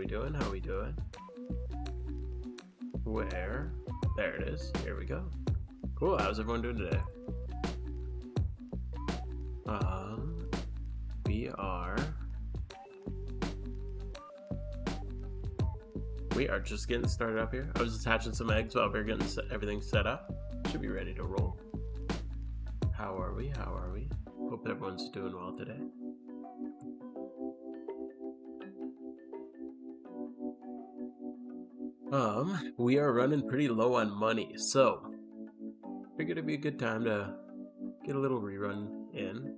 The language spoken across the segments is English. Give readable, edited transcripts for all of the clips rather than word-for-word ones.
we doing? How we doing? Where? There it is. Here we go. Cool. How's everyone doing today? We are just getting started up here. I was attaching some eggs while we are getting everything set up. Should be ready to roll. How are we? How are we? Hope everyone's doing well today. We are running pretty low on money, so figured it'd be a good time to get a little rerun in.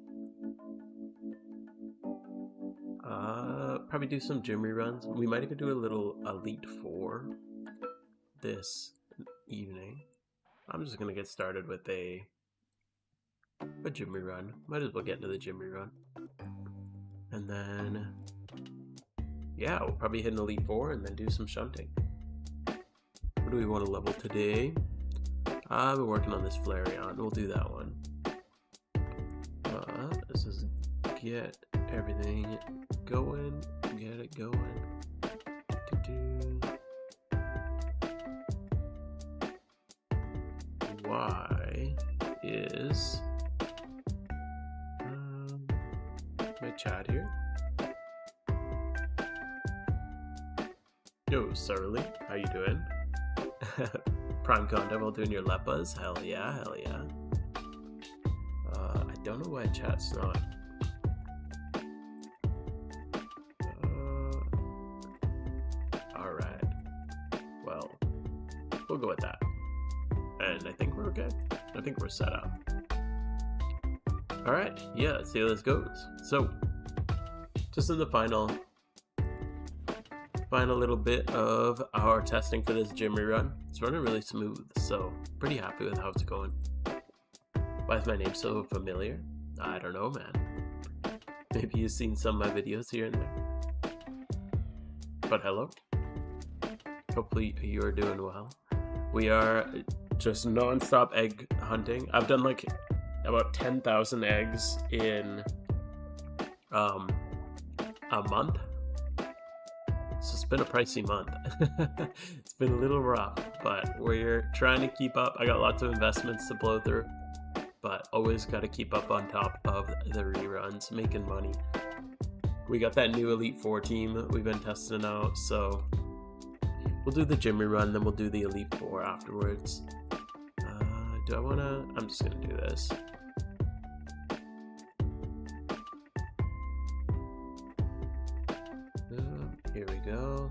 Probably do some gym reruns. We might even do a little Elite 4 this evening. I'm just gonna get started with a gym rerun. Might as well get into the gym rerun. And then, yeah, we'll probably hit an Elite 4 and then do some shunting. What do we want to level today? I've been working on this Flareon. We'll do that one. This is get everything going. Get it going. Why is my chat here? Yo, Surly, how you doing? Prime content while doing your leppas? Hell yeah, hell yeah. I don't know why chat's not. Alright. Well, we'll go with that. And I think we're okay. I think we're set up. Alright, yeah, let's see how this goes. So, just in the final little bit of our testing for this gym rerun. It's running really smooth, so pretty happy with how it's going. Why is my name so familiar? I don't know, man. Maybe you've seen some of my videos here and there. But hello. Hopefully you're doing well. We are just non-stop egg hunting. I've done like about 10,000 eggs in a month. So it's been a pricey month. It's been a little rough, but we're trying to keep up. I got lots of investments to blow through, but always got to keep up on top of the reruns, making money. We got that new Elite 4 team we've been testing out, so we'll do the gym rerun, then we'll do the Elite 4 afterwards. Do I want to? I'm just going to do this. Here we go.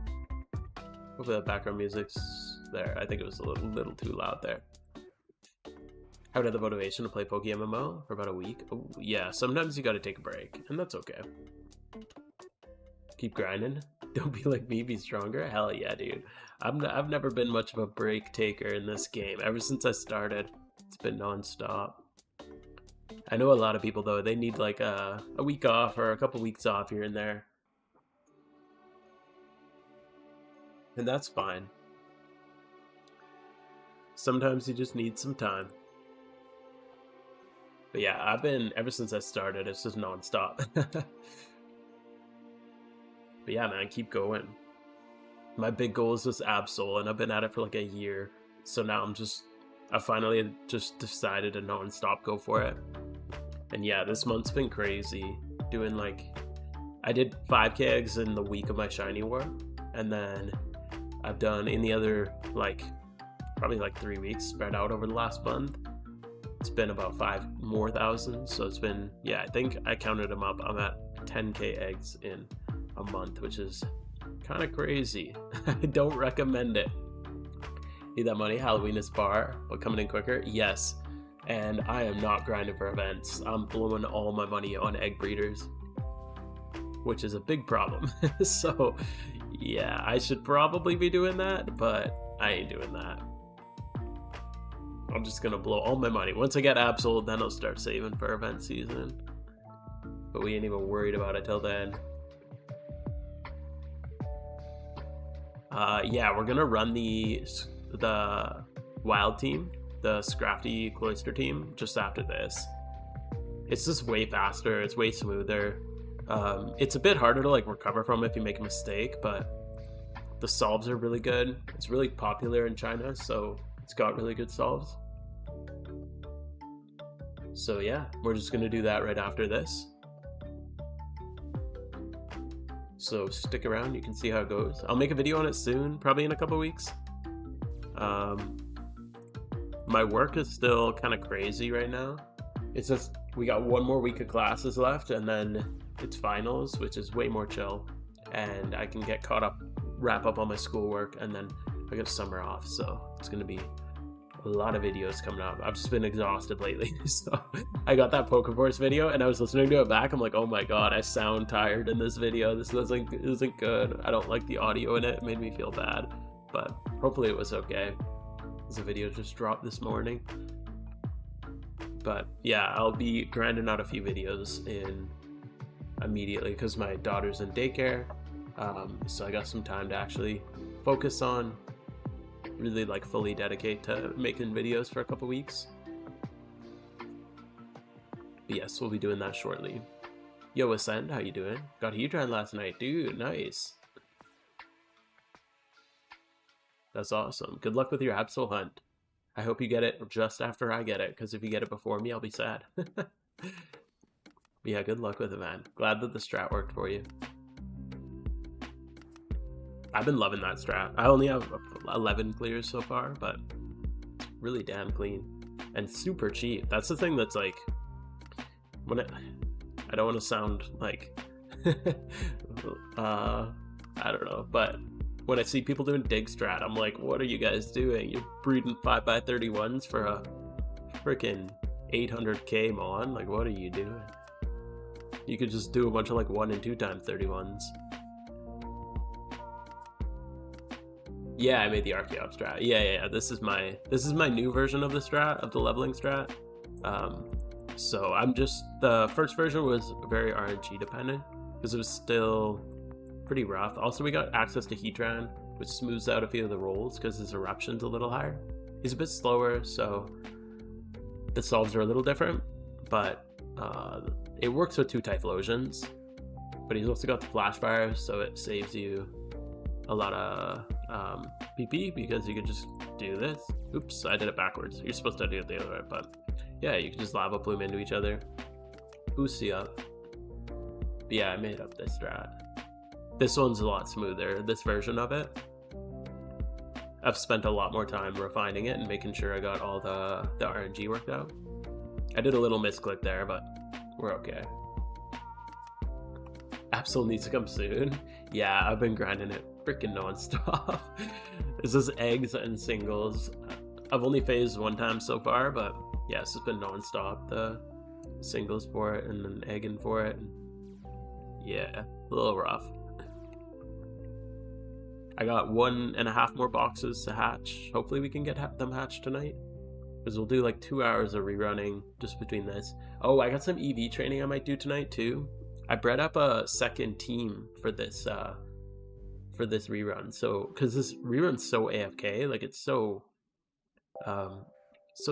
Hopefully that background music's there. I think it was a little too loud there. How did the motivation to play Poke MMO for about a week? Oh, yeah, sometimes you gotta take a break, and that's okay. Keep grinding. Don't be like me, be stronger. Hell yeah, dude. I've never been much of a break taker in this game. Ever since I started, it's been non-stop. I know a lot of people, though, they need like a week off or a couple weeks off here and there. And that's fine. Sometimes you just need some time. But yeah, I've been, ever since I started, it's just non-stop. But yeah, man, keep going. My big goal is this Absol, and I've been at it for like a year. So now I finally just decided to non-stop go for it. And yeah, this month's been crazy. Doing like, I did 5k eggs in the week of my shiny war. And then I've done in the other, like, probably like 3 weeks spread out over the last month. It's been about 5,000 more. So it's been, yeah, I think I counted them up. I'm at 10k eggs in a month, which is kind of crazy. I don't recommend it. Need that money? Halloween is far, but coming in quicker? Yes. And I am not grinding for events. I'm blowing all my money on egg breeders, which is a big problem. So yeah, I should probably be doing that, but I ain't doing that. I'm just gonna blow all my money. Once I get Absol, then I'll start saving for event season. But we ain't even worried about it till then. Yeah, we're gonna run the wild team, the Scrafty Cloister team, just after this. It's just way faster, it's way smoother. It's a bit harder to like recover from if you make a mistake, but The solves are really good. It's really popular in China, so it's got really good solves. So yeah, we're just gonna do that right after this. So stick around, you can see how it goes. I'll make a video on it soon, probably in a couple weeks. My work is still kind of crazy right now. It's just, we got one more week of classes left, and then it's finals, which is way more chill. And I can get caught up, wrap up all my schoolwork, and then I get summer off. So it's gonna be a lot of videos coming up. I've just been exhausted lately. So I got that Pokeforce video and I was listening to it back. I'm like, oh my god, I sound tired in this video. This isn't good. I don't like the audio in it. It made me feel bad, but hopefully it was okay. The video just dropped this morning. But yeah, I'll be grinding out a few videos in immediately because my daughter's in daycare. So I got some time to actually focus on, really like fully dedicate to making videos for a couple weeks. But yes, we'll be doing that shortly. Yo, Ascend, how you doing? Got Hedron last night, dude. Nice. That's awesome. Good luck with your Absol hunt. I hope you get it just after I get it, because if you get it before me, I'll be sad. But yeah, good luck with it, man. Glad that the strat worked for you. I've been loving that strat. I only have 11 clears so far, but it's really damn clean and super cheap. That's the thing that's like, when I don't want to sound like I don't know, but when I see people doing dig strat, I'm like, what are you guys doing? You're breeding 5x31s for a freaking 800k mon? Like, what are you doing? You could just do a bunch of like 1 and 2 times 31s. Yeah, I made the Archeop strat. Yeah. This is my new version of the strat, of the leveling strat. So I'm just, the first version was very RNG dependent because it was still pretty rough. Also, we got access to Hedron, which smooths out a few of the rolls because his eruption's a little higher. He's a bit slower, so the solves are a little different, but it works with 2 Typhlosions. But he's also got the flash fire, so it saves you a lot of PP because you could just do this. Oops, I did it backwards. You're supposed to do it the other way, but yeah, you can just lava plume into each other, boost you up. But yeah, I made up this strat. This one's a lot smoother, this version of it. I've spent a lot more time refining it and making sure I got all the RNG worked out. I did a little misclick there, but we're okay. Absol needs to come soon. Yeah, I've been grinding it freaking non-stop. This is eggs and singles. I've only phased 1 time so far, but yes, it's been non-stop. The singles for it and then egging for it. Yeah, a little rough. I got 1.5 more boxes to hatch. Hopefully we can get them hatched tonight, because we'll do like 2 hours of rerunning just between this. Oh, I got some EV training I might do tonight too. I bred up a second team for this rerun. So, because this rerun's so AFK, like it's so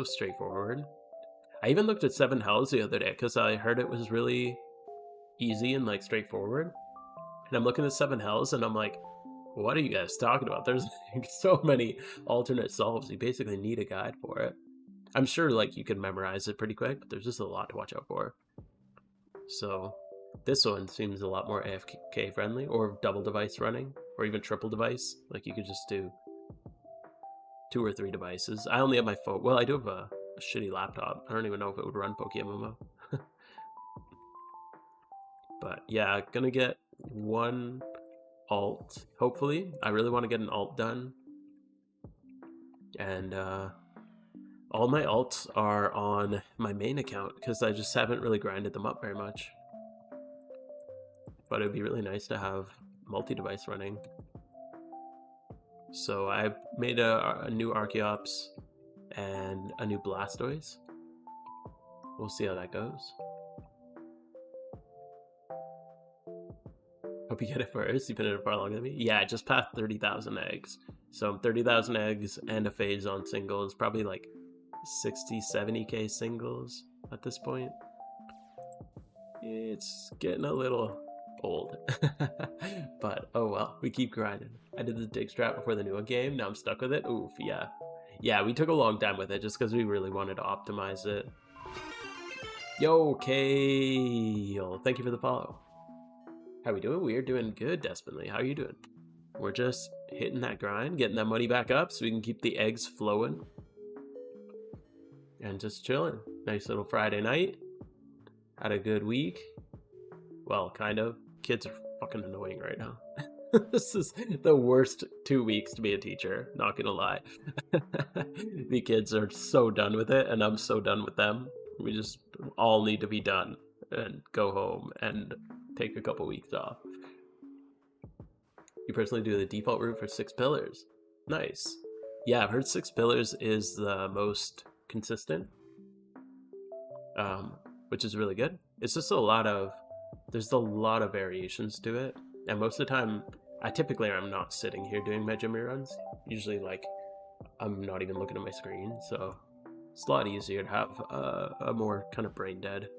straightforward. I even looked at 7 Hells the other day because I heard it was really easy and like straightforward. And I'm looking at 7 Hells and I'm like, what are you guys talking about? There's like so many alternate solves. You basically need a guide for it. I'm sure like you can memorize it pretty quick, but there's just a lot to watch out for. So this one seems a lot more AFK friendly, or double device running, or even triple device. Like you could just do 2 or 3 devices. I only have my phone. Well, I do have a shitty laptop. I don't even know if it would run PokeMMO. But yeah, gonna get 1 alt, hopefully. I really want to get an alt done. And all my alts are on my main account because I just haven't really grinded them up very much. But it'd be really nice to have multi-device running. So I made a new Archeops and a new Blastoise. We'll see how that goes. Hope you get it first. You've been in it far longer than me. Yeah, I just passed 30,000 eggs. So 30,000 eggs and a phase on singles. Probably like 60, 70k singles at this point. It's getting a little old. But oh well, we keep grinding. I did the dig strat before the new one came. Now I'm stuck with it. Oof, yeah. Yeah, we took a long time with it just because we really wanted to optimize it. Yo, Kale. Thank you for the follow. How we doing? We are doing good, desperately. How are you doing? We're just hitting that grind, getting that money back up so we can keep the eggs flowing. And just chilling. Nice little Friday night. Had a good week. Well, kind of. Kids are fucking annoying right now. This is the worst 2 weeks to be a teacher, not gonna lie. The kids are so done with it, and I'm so done with them. We just all need to be done and go home and take a couple weeks off. You personally do the default route for 6 pillars. Nice. Yeah, I've heard 6 pillars is the most consistent, which is really good. It's just there's a lot of variations to it, and most of the time I'm not sitting here doing my gym runs. Usually, like, I'm not even looking at my screen, so it's a lot easier to have a more kind of brain dead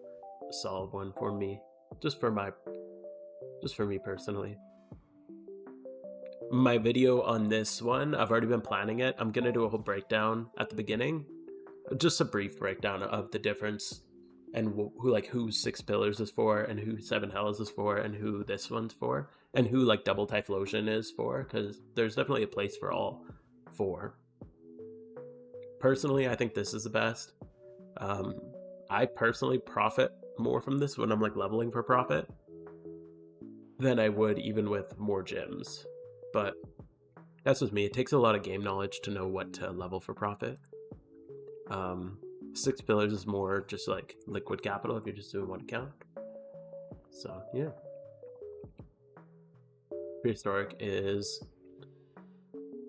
solid one for me, just for me personally. My video on this one, I've already been planning it. I'm gonna do a whole breakdown at the beginning, just a brief breakdown of the difference and who 6 pillars is for, and who 7 hells is for, and who this one's for, and who like double Typhlosion is for, because there's definitely a place for all 4. Personally, I think this is the best. I personally profit more from this when I'm like leveling for profit than I would even with more gyms. But that's with me. It takes a lot of game knowledge to know what to level for profit. 6 pillars is more just like liquid capital if you're just doing one account. So yeah. Prehistoric is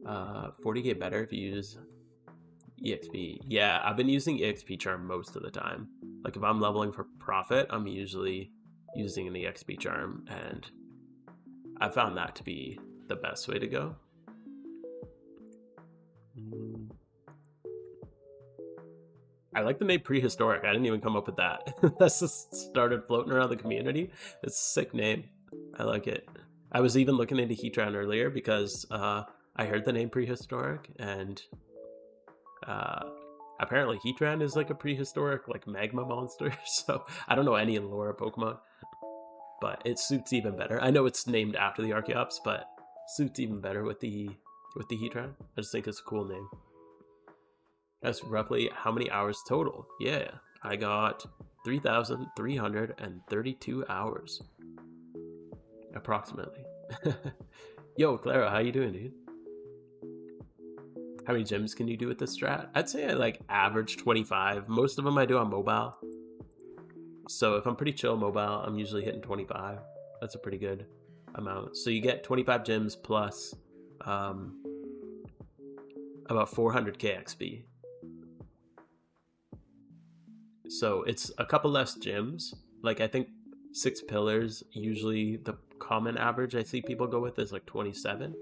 40k better if you use EXP. Yeah, I've been using EXP charm most of the time. Like if I'm leveling for profit, I'm usually using an EXP charm, and I found that to be the best way to go. I like the name Prehistoric. I didn't even come up with that. That's just started floating around the community. It's a sick name. I like it. I was even looking into Heatran earlier because I heard the name Prehistoric, and apparently Heatran is like a prehistoric like magma monster. So I don't know any lore of Pokemon, but it suits even better. I know it's named after the Archeops, but suits even better with the Heatran. I just think it's a cool name. That's roughly how many hours total? Yeah, I got 3,332 hours. Approximately. Yo, Clara, how you doing, dude? How many gyms can you do with this strat? I'd say I like average 25. Most of them I do on mobile. So if I'm pretty chill mobile, I'm usually hitting 25. That's a pretty good amount. So you get 25 gyms plus about 400k XP. So it's a couple less gyms. Like I think 6 pillars, usually the common average I see people go with is like 27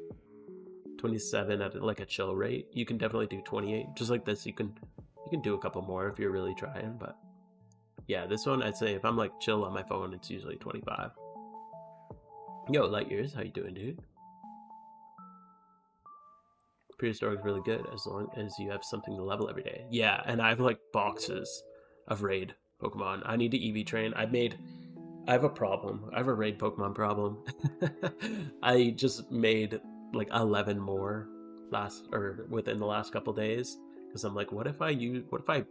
at like a chill rate. You can definitely do 28. Just like this, you can do a couple more if you're really trying, but yeah, this one I'd say if I'm like chill on my phone, it's usually 25. Yo, Light Years, how you doing, dude? Prehistoric is really good as long as you have something to level every day. Yeah, and I have like boxes of raid Pokemon. I need to EV train. I have a problem. I have a raid Pokemon problem. I just made like 11 more within the last couple days, because I'm like, what if I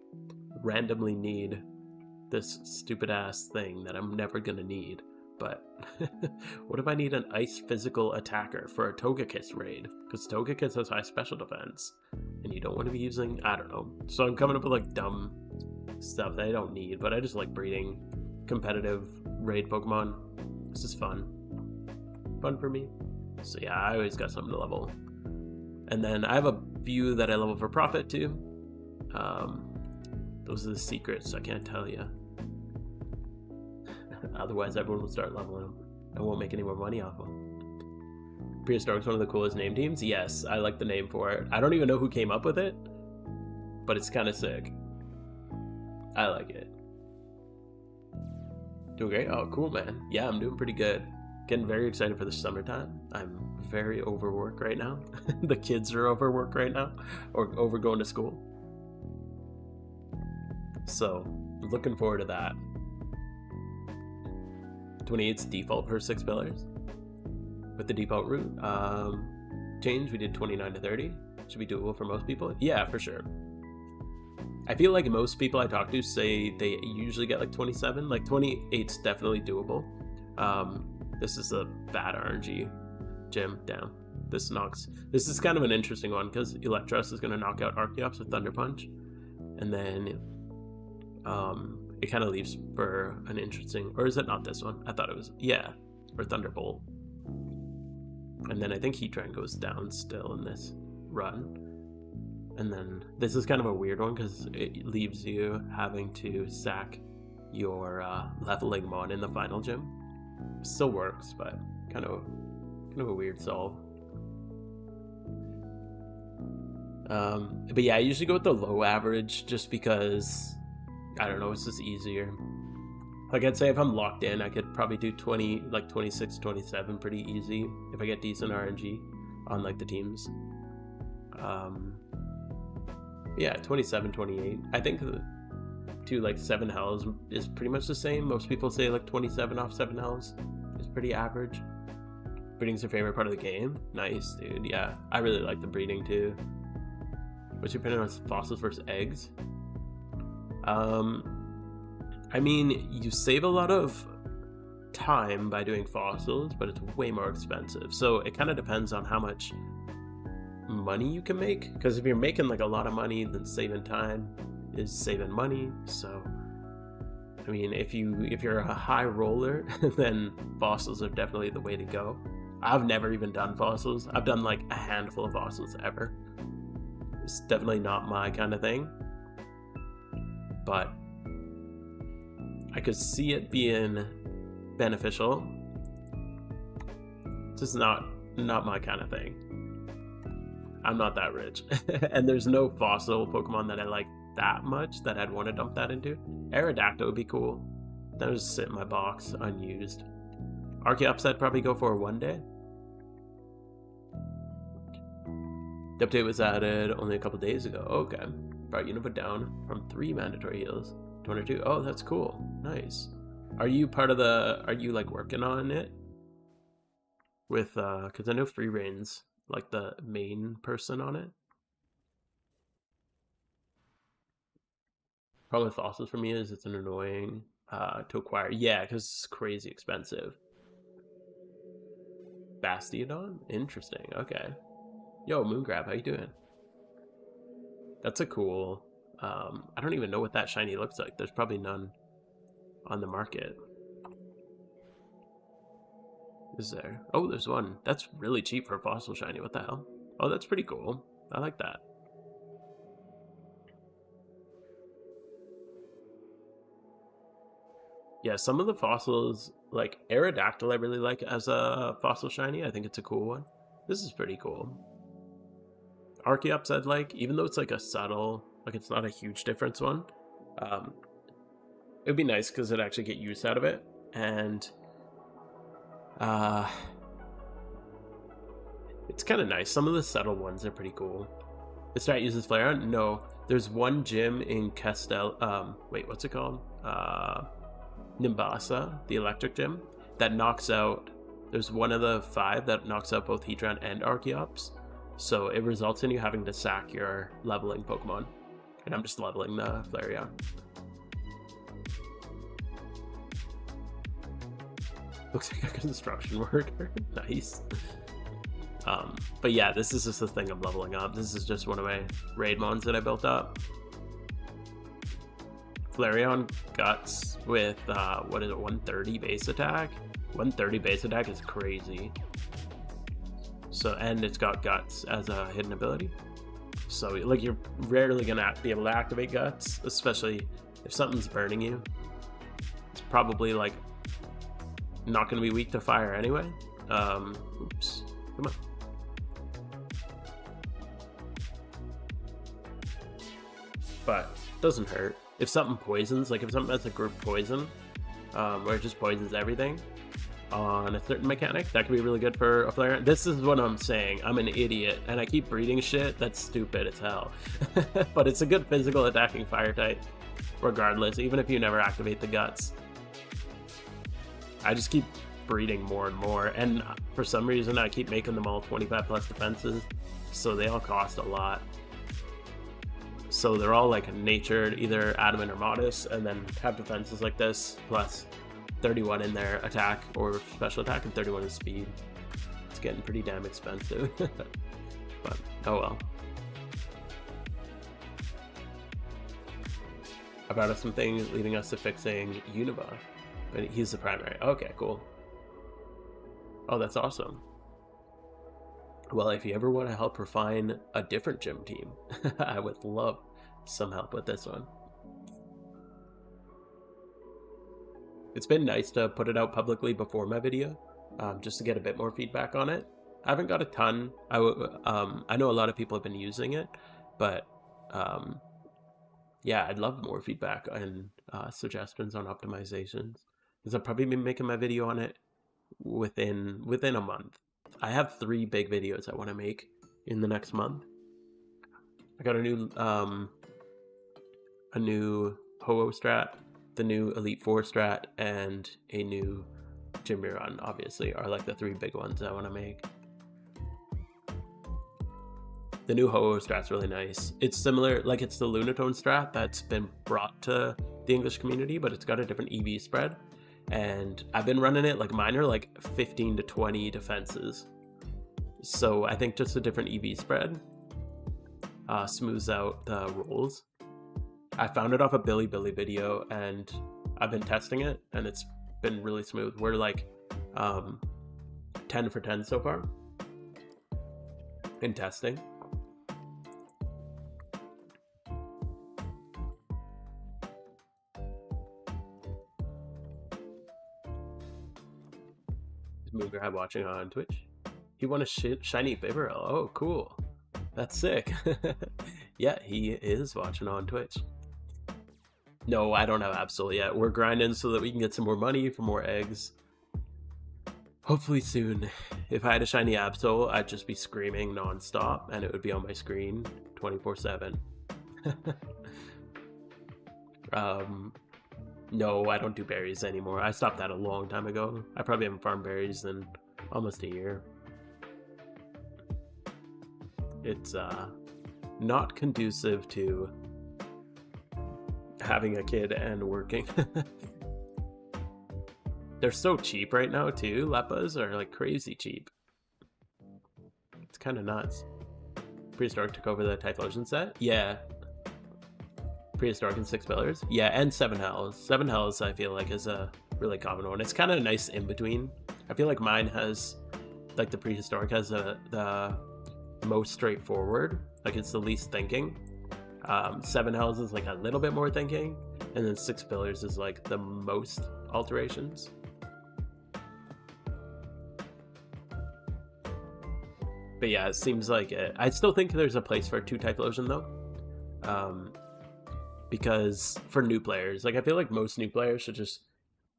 randomly need this stupid ass thing that I'm never gonna need? But what if I need an ice physical attacker for a Togekiss raid? Because Togekiss has high special defense, and you don't want to be using, I don't know. So I'm coming up with like dumb stuff that I don't need, but I just like breeding competitive raid Pokemon. This is fun for me. So yeah, I always got something to level. And then I have a few that I level for profit too. Those are the secrets I can't tell you. Otherwise everyone will start leveling them. I won't make any more money off them. Prehistoric's one of the coolest name teams. Yes, I like the name for it. I don't even know who came up with it, but it's kind of sick. I like it. Doing great? Oh, cool, man. Yeah, I'm doing pretty good. getting very excited for the summertime. I'm very overworked right now. The kids are overworked right now, or over going to school. So, looking forward to that. 28's default for 6 pillars. With the default route change, we did 29 to 30. Should be doable for most people. Yeah, for sure. I feel like most people I talk to say they usually get like 27. Like 28's definitely doable. This is a bad RNG gym. Down. This is kind of an interesting one because Electros is going to knock out Archeops with Thunder Punch, and then it kind of leaves for an interesting, or is it not this one? I thought it was, yeah, or Thunderbolt. And then I think Heatran goes down still in this run. And then this is kind of a weird one because it leaves you having to sack your leveling mon in the final gym. Still works, but kind of a weird solve. But yeah, I usually go with the low average just because, I don't know, it's just easier. Like I'd say if I'm locked in, I could probably do 20, like 26, 27 pretty easy if I get decent RNG on like the teams. Yeah, 27, 28. I think to like 7 hells is pretty much the same. Most people say like 27 off 7 hells is pretty average. Breeding's your favorite part of the game. Nice, dude. Yeah, I really like the breeding too. What's your opinion on fossils versus eggs? I mean, you save a lot of time by doing fossils, but it's way more expensive. So it kind of depends on how much money you can make. Because if you're making like a lot of money, then saving time is saving money. So, I mean, if you're a high roller, then fossils are definitely the way to go. I've never even done fossils. I've done like a handful of fossils ever. It's definitely not my kind of thing. But I could see it being beneficial. It's just not my kind of thing. I'm not that rich. And there's no fossil Pokemon that I like that much that I'd want to dump that into. Aerodactyl would be cool. That would just sit in my box unused. Archeops I'd probably go for one day. The update was added only a couple days ago. Okay. Brought Unova down from 3 mandatory heals to 1 or 2. Oh, that's cool. Nice. Are you like working on it? With, because I know Free Reign's like the main person on it. Problem with fossils for me is it's an annoying to acquire. Yeah, because it's crazy expensive. Bastiodon? Interesting. Okay. Yo, Moongrab, how you doing? That's a cool... I don't even know what that shiny looks like. There's probably none on the market. Is there? Oh, there's one. That's really cheap for a fossil shiny. What the hell? Oh, that's pretty cool. I like that. Yeah, some of the fossils, like Aerodactyl, I really like as a fossil shiny. I think it's a cool one. This is pretty cool. Archeops I'd like, even though it's like a subtle, like it's not a huge difference one. It would be nice because it'd actually get use out of it. And it's kind of nice. Some of the subtle ones are pretty cool. The strat uses Flareon? No. There's one gym in Castel, wait, what's it called? Nimbasa, the electric gym, that knocks out, there's one of the 5 that knocks out both Heatran and Archeops. So it results in you having to sack your leveling Pokemon. And I'm just leveling the Flareon. Looks like a construction worker. Nice. But yeah, this is just the thing I'm leveling up. This is just one of my raid mons that I built up. Flareon Guts with, what is it, 130 base attack? 130 base attack is crazy. So, and it's got Guts as a hidden ability. So, like, you're rarely gonna be able to activate Guts, especially if something's burning you. It's probably, like, not gonna be weak to fire anyway. Oops. Come on. But, doesn't hurt. If something poisons, like if something has a group poison, where it just poisons everything, on a certain mechanic that could be really good for a player. This is what I'm saying. I'm an idiot and I keep breeding shit that's stupid as hell. But it's a good physical attacking fire type regardless, even if you never activate the guts. I just keep breeding more and more, and for some reason I keep making them all 25 plus defenses, so they all cost a lot. So they're all like natured, either adamant or modest, and then have defenses like this, plus 31 in their attack or special attack and 31 in speed. It's getting pretty damn expensive. But oh well. I brought up some things leading us to fixing Univa, but he's the primary. Okay, cool. Oh, that's awesome. Well, if you ever want to help refine a different gym team, I would love some help with this one. It's been nice to put it out publicly before my video, just to get a bit more feedback on it. I haven't got a ton. I know a lot of people have been using it, but yeah, I'd love more feedback and suggestions on optimizations, because I'll probably be making my video on it within a month. I have 3 big videos I want to make in the next month. I got a new Ho-Oh strat, the new Elite 4 strat, and a new Jimmy run, obviously, are like the 3 big ones I want to make. The new Ho-Oh strat's really nice. It's similar, like it's the Lunatone strat that's been brought to the English community, but it's got a different EV spread. And I've been running it, like mine are like 15 to 20 defenses. So I think just a different EV spread smooths out the rolls. I found it off a Billy video, and I've been testing it, and it's been really smooth. We're like 10 for 10 so far in testing. Moograb watching on Twitch. He won a shiny Bibarel. Oh, cool. That's sick. Yeah, he is watching on Twitch. No, I don't have Absol yet. We're grinding so that we can get some more money for more eggs. Hopefully soon. If I had a shiny Absol, I'd just be screaming non-stop, and it would be on my screen 24/7. No, I don't do berries anymore. I stopped that a long time ago. I probably haven't farmed berries in almost a year. It's not conducive to having a kid and working. They're so cheap right now too. Leppas are like crazy cheap. It's kind of nuts. Prehistoric took over the Typhlosion set? Yeah. Prehistoric and 6 Pillars? Yeah, and 7 Hells. 7 Hells I feel like is a really common one. It's kind of nice in between. I feel like mine has, like the Prehistoric has the most straightforward. Like it's the least thinking. 7 Hells is like a little bit more thinking. And then 6 Pillars is like the most alterations. But yeah, it seems like I still think there's a place for 2 Typhlosion though. Because for new players, like I feel like most new players should just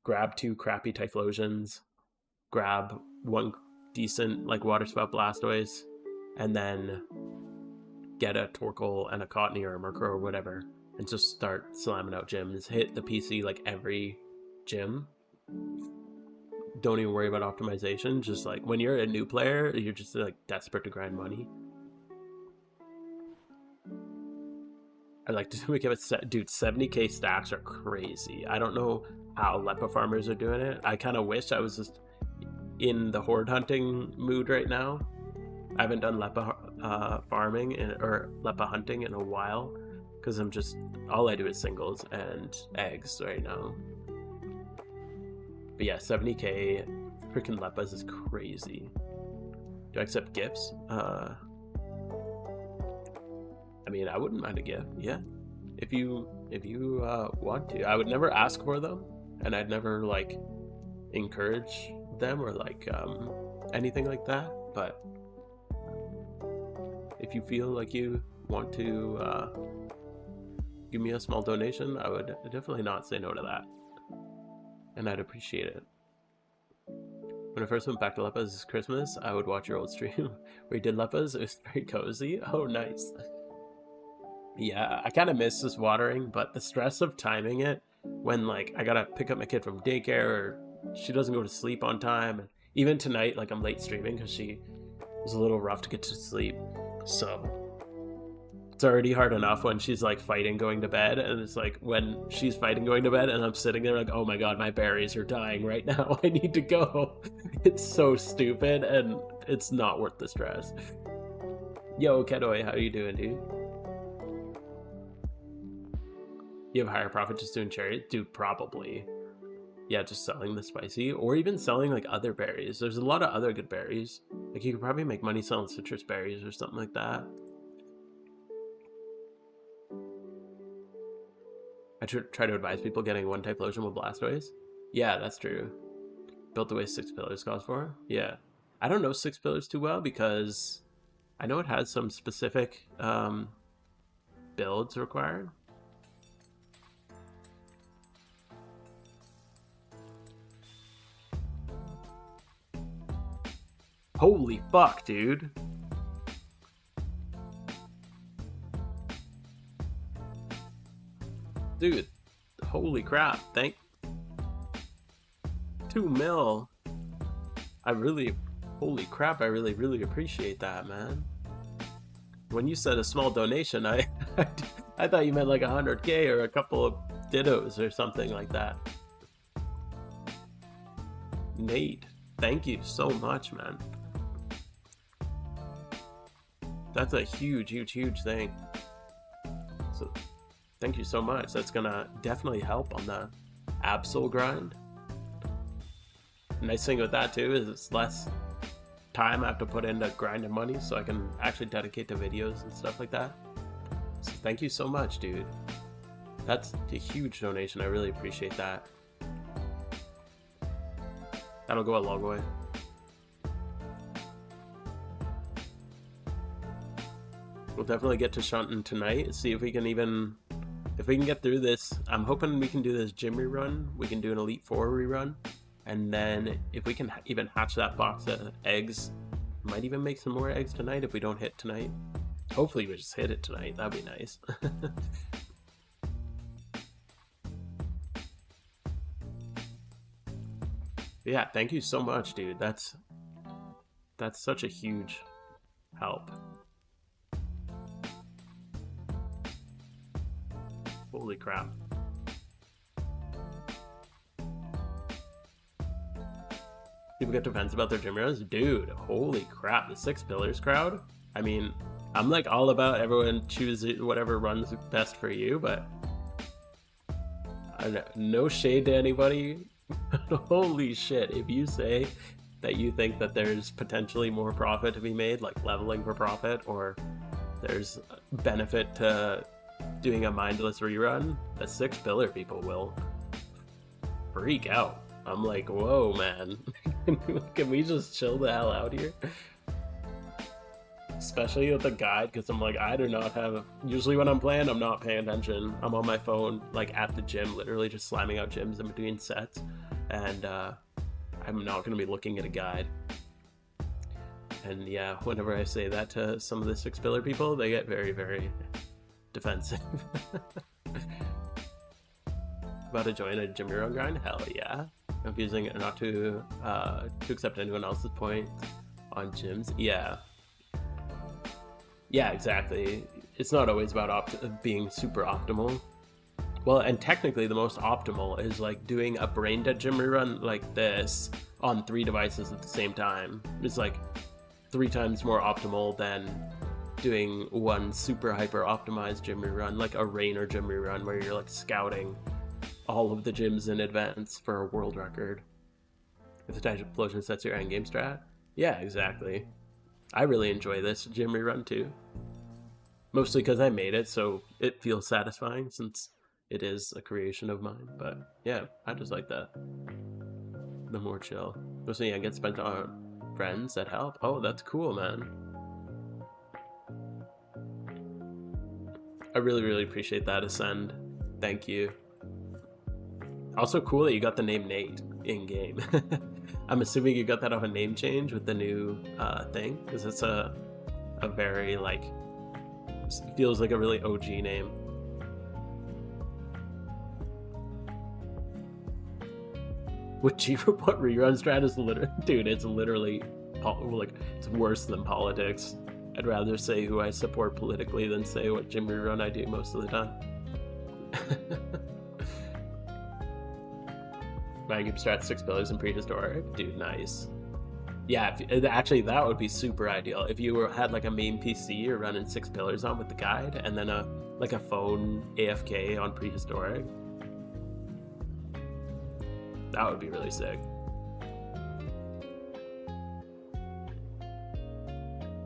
grab 2 crappy Typhlosions, grab 1 decent like Water Spout Blastoise, and then get a Torkoal and a Cottony or a Murkrow or whatever, and just start slamming out gyms. Hit the PC like every gym. Don't even worry about optimization. Just like when you're a new player, you're just like desperate to grind money. I'd like to give it, dude, 70k stacks are crazy. I don't know how Leppa farmers are doing it. I kind of wish I was just in the horde hunting mood right now. I haven't done Leppa farming or Leppa hunting in a while, because I'm just, all I do is singles and eggs right now. But yeah, 70k freaking Leppas is crazy. Do I accept gifts? I mean, I wouldn't mind a gift, yeah. If you want to. I would never ask for them, and I'd never like encourage them or like anything like that. But if you feel like you want to give me a small donation, I would definitely not say no to that, and I'd appreciate it. When I first went back to Leppas this Christmas, I would watch your old stream where you did Leppas. It was very cozy. Oh, nice. Yeah, I kind of miss this watering, but the stress of timing it when, like, I gotta pick up my kid from daycare or she doesn't go to sleep on time. And even tonight, like, I'm late streaming because she was a little rough to get to sleep. So it's already hard enough when she's like fighting going to bed, and it's like when she's fighting going to bed and I'm sitting there like, oh my god, my berries are dying right now. I need to go. It's so stupid and it's not worth the stress. Yo, Kedoi, how you doing, dude? You have higher profit just doing cherry? Dude, probably. Yeah, just selling the spicy, or even selling like other berries. There's a lot of other good berries. Like you could probably make money selling citrus berries or something like that. I try to advise people getting one type lotion with Blastoise. Yeah, that's true. Built the way 6 pillars calls for. Yeah. I don't know 6 pillars too well because I know it has some specific builds required. Holy fuck, dude. Dude, holy crap. 2 mil. Holy crap, I really appreciate that, man. When you said a small donation, I thought you meant like 100K or a couple of dittos or something like that. Nate, thank you so much, man. That's a huge thing. So thank you so much. That's gonna definitely help on the Absol grind. Nice thing with that too is it's less time I have to put into grinding money, so I can actually dedicate to videos and stuff like that. So thank you so much, dude. That's a huge donation. I really appreciate that. That'll go a long way. We'll definitely get to Shunting tonight. See if we can get through this. I'm hoping we can do this gym rerun. We can do an Elite Four rerun. And then if we can even hatch that box of eggs, might even make some more eggs tonight if we don't hit tonight. Hopefully we just hit it tonight. That'd be nice. Yeah, thank you so much, dude. That's such a huge help. Holy crap. People get defensive about their gym runs. Dude, holy crap, the 6 pillars crowd. I mean, I'm like all about everyone choose whatever runs best for you, but no shade to anybody. Holy shit, if you say that you think that there's potentially more profit to be made, like leveling for profit, or there's benefit to doing a mindless rerun, the 6 pillar people will freak out. I'm like, whoa, man. Can we just chill the hell out here? Especially with the guide, because I'm like, I do not have... Usually when I'm playing, I'm not paying attention. I'm on my phone, like at the gym, literally just slamming out gyms in between sets. And I'm not going to be looking at a guide. And yeah, whenever I say that to some of the 6 pillar people, they get very defensive. About to join a gym rerun grind? Hell yeah. Confusing it not to accept anyone else's point on gyms. Yeah, exactly. It's not always about being super optimal. Well, and technically the most optimal is like doing a brain dead gym rerun like this on 3 devices at the same time. It's like 3 times more optimal than doing one super hyper optimized gym rerun, like a Rainer gym rerun where you're like scouting all of the gyms in advance for a world record. If the type explosion sets your endgame strat. Yeah, exactly. I really enjoy this gym rerun too. Mostly because I made it, so it feels satisfying since it is a creation of mine. But yeah, I just like that. The more chill. Mostly I get spent on friends that help. Oh, that's cool, man. I really appreciate that, Ascend. Thank you. Also cool that you got the name Nate in game. I'm assuming you got that off a name change with the new thing, because it's a very like, feels like a really OG name. What rerun strat is literally, dude, it's literally like, it's worse than politics. I'd rather say who I support politically than say what gym rerun I do most of the time. My game strat 6 pillars in prehistoric, dude, nice. Yeah, actually that would be super ideal if you had like a main PC you're running 6 pillars on with the guide, and then a phone AFK on prehistoric. That would be really sick.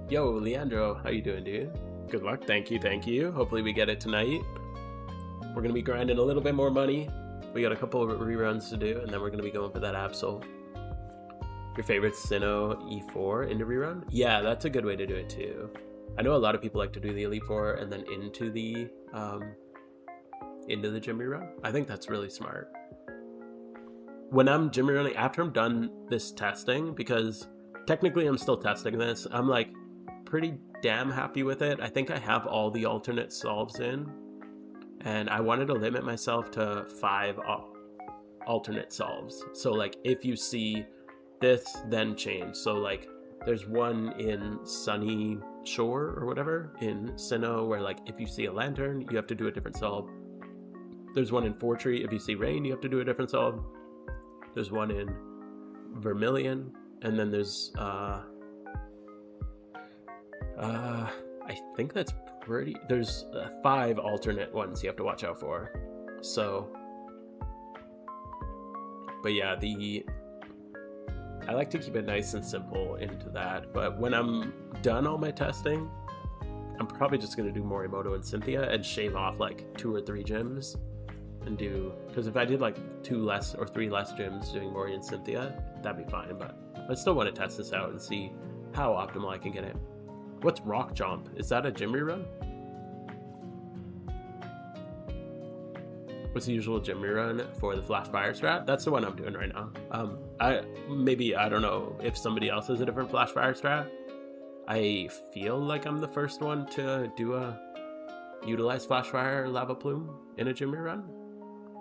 Yo, Leandro, how you doing, dude? Good luck. Thank you. Hopefully we get it tonight. We're gonna be grinding a little bit more money. We got a couple of reruns to do, and then we're gonna be going for that Absol. Your favorite Sinnoh E4 into rerun? Yeah, that's a good way to do it too. I know a lot of people like to do the Elite 4 and then into the gym rerun. I think that's really smart. When I'm gym rerunning, after I'm done this testing, because technically I'm still testing this, I'm like pretty damn happy with it. I think I have all the alternate solves in, and I wanted to limit myself to 5 alternate solves. So like if you see this, then change. So like there's one in Sunny Shore or whatever in Sinnoh where like if you see a lantern, you have to do a different solve. There's one in Fortree, if you see rain, you have to do a different solve. There's one in Vermilion, and then there's I think that's pretty, there's 5 alternate ones you have to watch out for. So, but yeah, I like to keep it nice and simple into that, but when I'm done all my testing, I'm probably just going to do Morimoto and Cynthia and shave off like 2 or 3 gyms and do, because if I did like 2 less or 3 less gyms doing Mori and Cynthia, that'd be fine, but I still want to test this out and see how optimal I can get it. What's Rock Jump? Is that a gym rerun? What's the usual gym rerun for the Flash Fire strat? That's the one I'm doing right now. I don't know if somebody else has a different Flash Fire strat. I feel like I'm the first one to utilize Flash Fire Lava Plume in a gym rerun.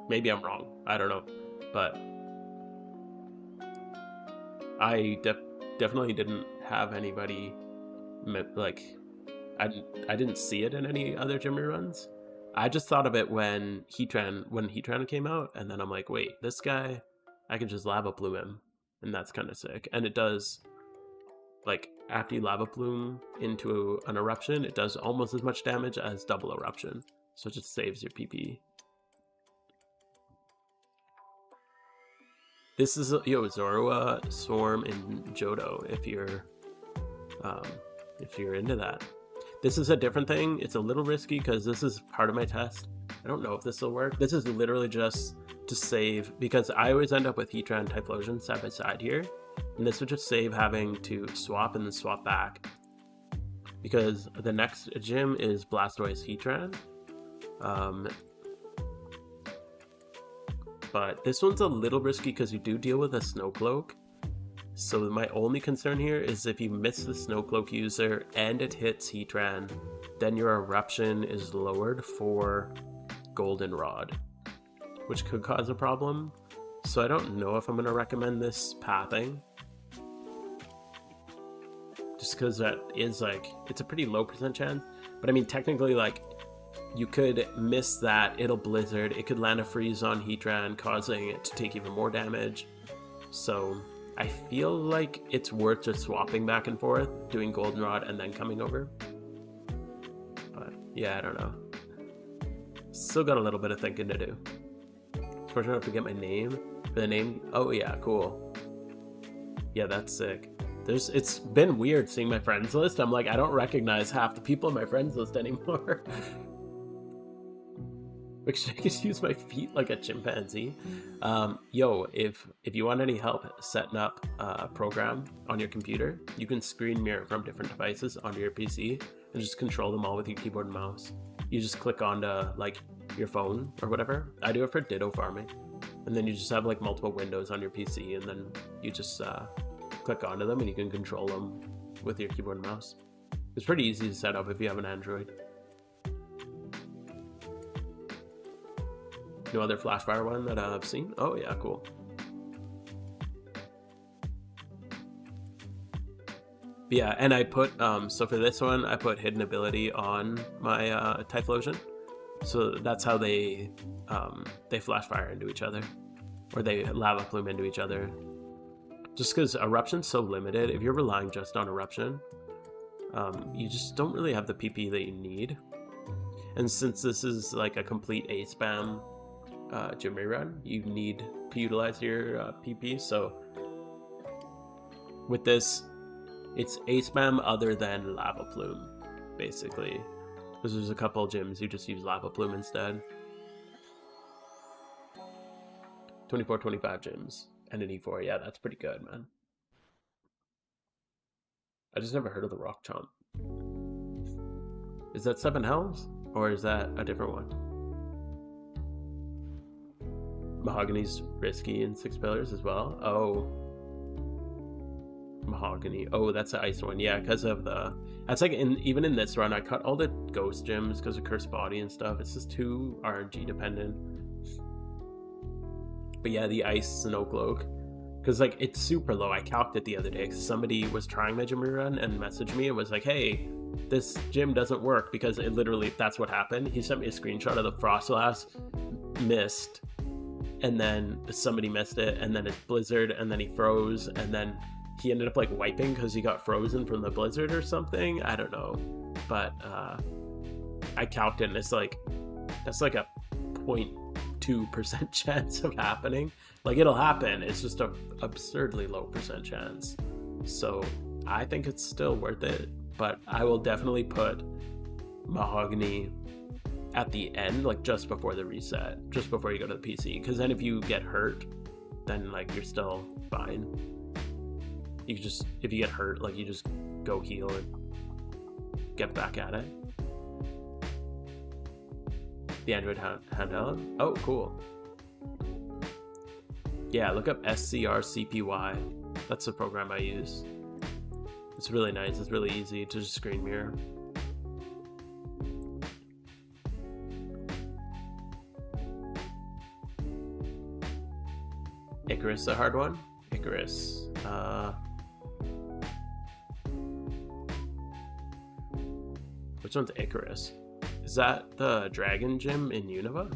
Maybe I'm wrong. I don't know, but I definitely didn't have anybody like, I didn't see it in any other gym reruns. I just thought of it when Heatran came out, and then I'm like, wait, this guy, I can just Lava Plume him, and that's kind of sick. And it does, like, after you Lava Plume into an eruption, it does almost as much damage as double eruption, so it just saves your PP. This is Zorua, Swarm, and Johto if you're into that. This is a different thing. It's a little risky because this is part of my test. I don't know if this will work. This is literally just to save, because I always end up with Heatran and Typhlosion side by side here, and this would just save having to swap and then swap back, because the next gym is Blastoise Heatran. But this one's a little risky because you do deal with a Snow Cloak. So my only concern here is if you miss the Snow Cloak user and it hits Heatran, then your eruption is lowered for Goldenrod, which could cause a problem. So I don't know if I'm going to recommend this pathing, just because that is like, it's a pretty low % chance. But I mean, technically, like, you could miss that, it'll Blizzard, it could land a freeze on Heatran, causing it to take even more damage. So I feel like it's worth just swapping back and forth, doing Goldenrod and then coming over. But yeah, I don't know. Still got a little bit of thinking to do. Fortunate enough to get my name. For the name, oh yeah, cool. Yeah, that's sick. It's been weird seeing my friends list. I'm like, I don't recognize half the people in my friends list anymore. Like, should I just use my feet like a chimpanzee? Yo, if you want any help setting up a program on your computer, you can screen mirror from different devices onto your PC and just control them all with your keyboard and mouse. You just click onto like your phone or whatever. I do it for Ditto farming. and then you just have like multiple windows on your PC, and then you just click onto them and you can control them with your keyboard and mouse. It's pretty easy to set up if you have an Android. No other Flashfire one that I've seen? Oh yeah, cool. Yeah, and I put, so for this one, I put hidden ability on my Typhlosion. So that's how they flash fire into each other, or they lava plume into each other. Just because Eruption's so limited, if you're relying just on Eruption, you just don't really have the PP that you need. And since this is like a complete A spam gym rerun, you need to utilize your PP. So with this, it's A spam other than lava plume, basically. Because there's a couple gyms who just use lava plume instead. 24, 25 gyms and an E4. Yeah, that's pretty good, man. I just never heard of the Rock Chomp. Is that 7 hells? Or is that a different one? Mahogany's risky in 6 pillars as well. Oh. Mahogany. Oh, that's the ice one. Yeah, because of the... That's like, even in this run, I cut all the ghost gems because of Cursed Body and stuff. It's just too RNG dependent. But yeah, the ice Snow Cloak. Because like, it's super low. I calced it the other day because somebody was trying the gym rerun and messaged me and was like, hey, this gym doesn't work, because it literally, that's what happened. He sent me a screenshot of the Frostlass missed, and then somebody missed it, and then it blizzard, and then he froze, and then he ended up like wiping because he got frozen from the blizzard or something. I don't know, but I calced it, and it's like, that's like a 0.2% chance of happening. Like, it'll happen, it's just a absurdly low percent chance. So I think it's still worth it, but I will definitely put Mahogany at the end, like just before the reset, just before you go to the PC, because then if you get hurt, then like you're still fine. You just, if you get hurt, like you just go heal and get back at it. The Android handheld? Oh, cool. Yeah, look up SCRCPY. That's the program I use. It's really nice. It's really easy to just screen mirror. Icarus, a hard one? Icarus. Which one's Icarus? Is that the Dragon Gym in Unova?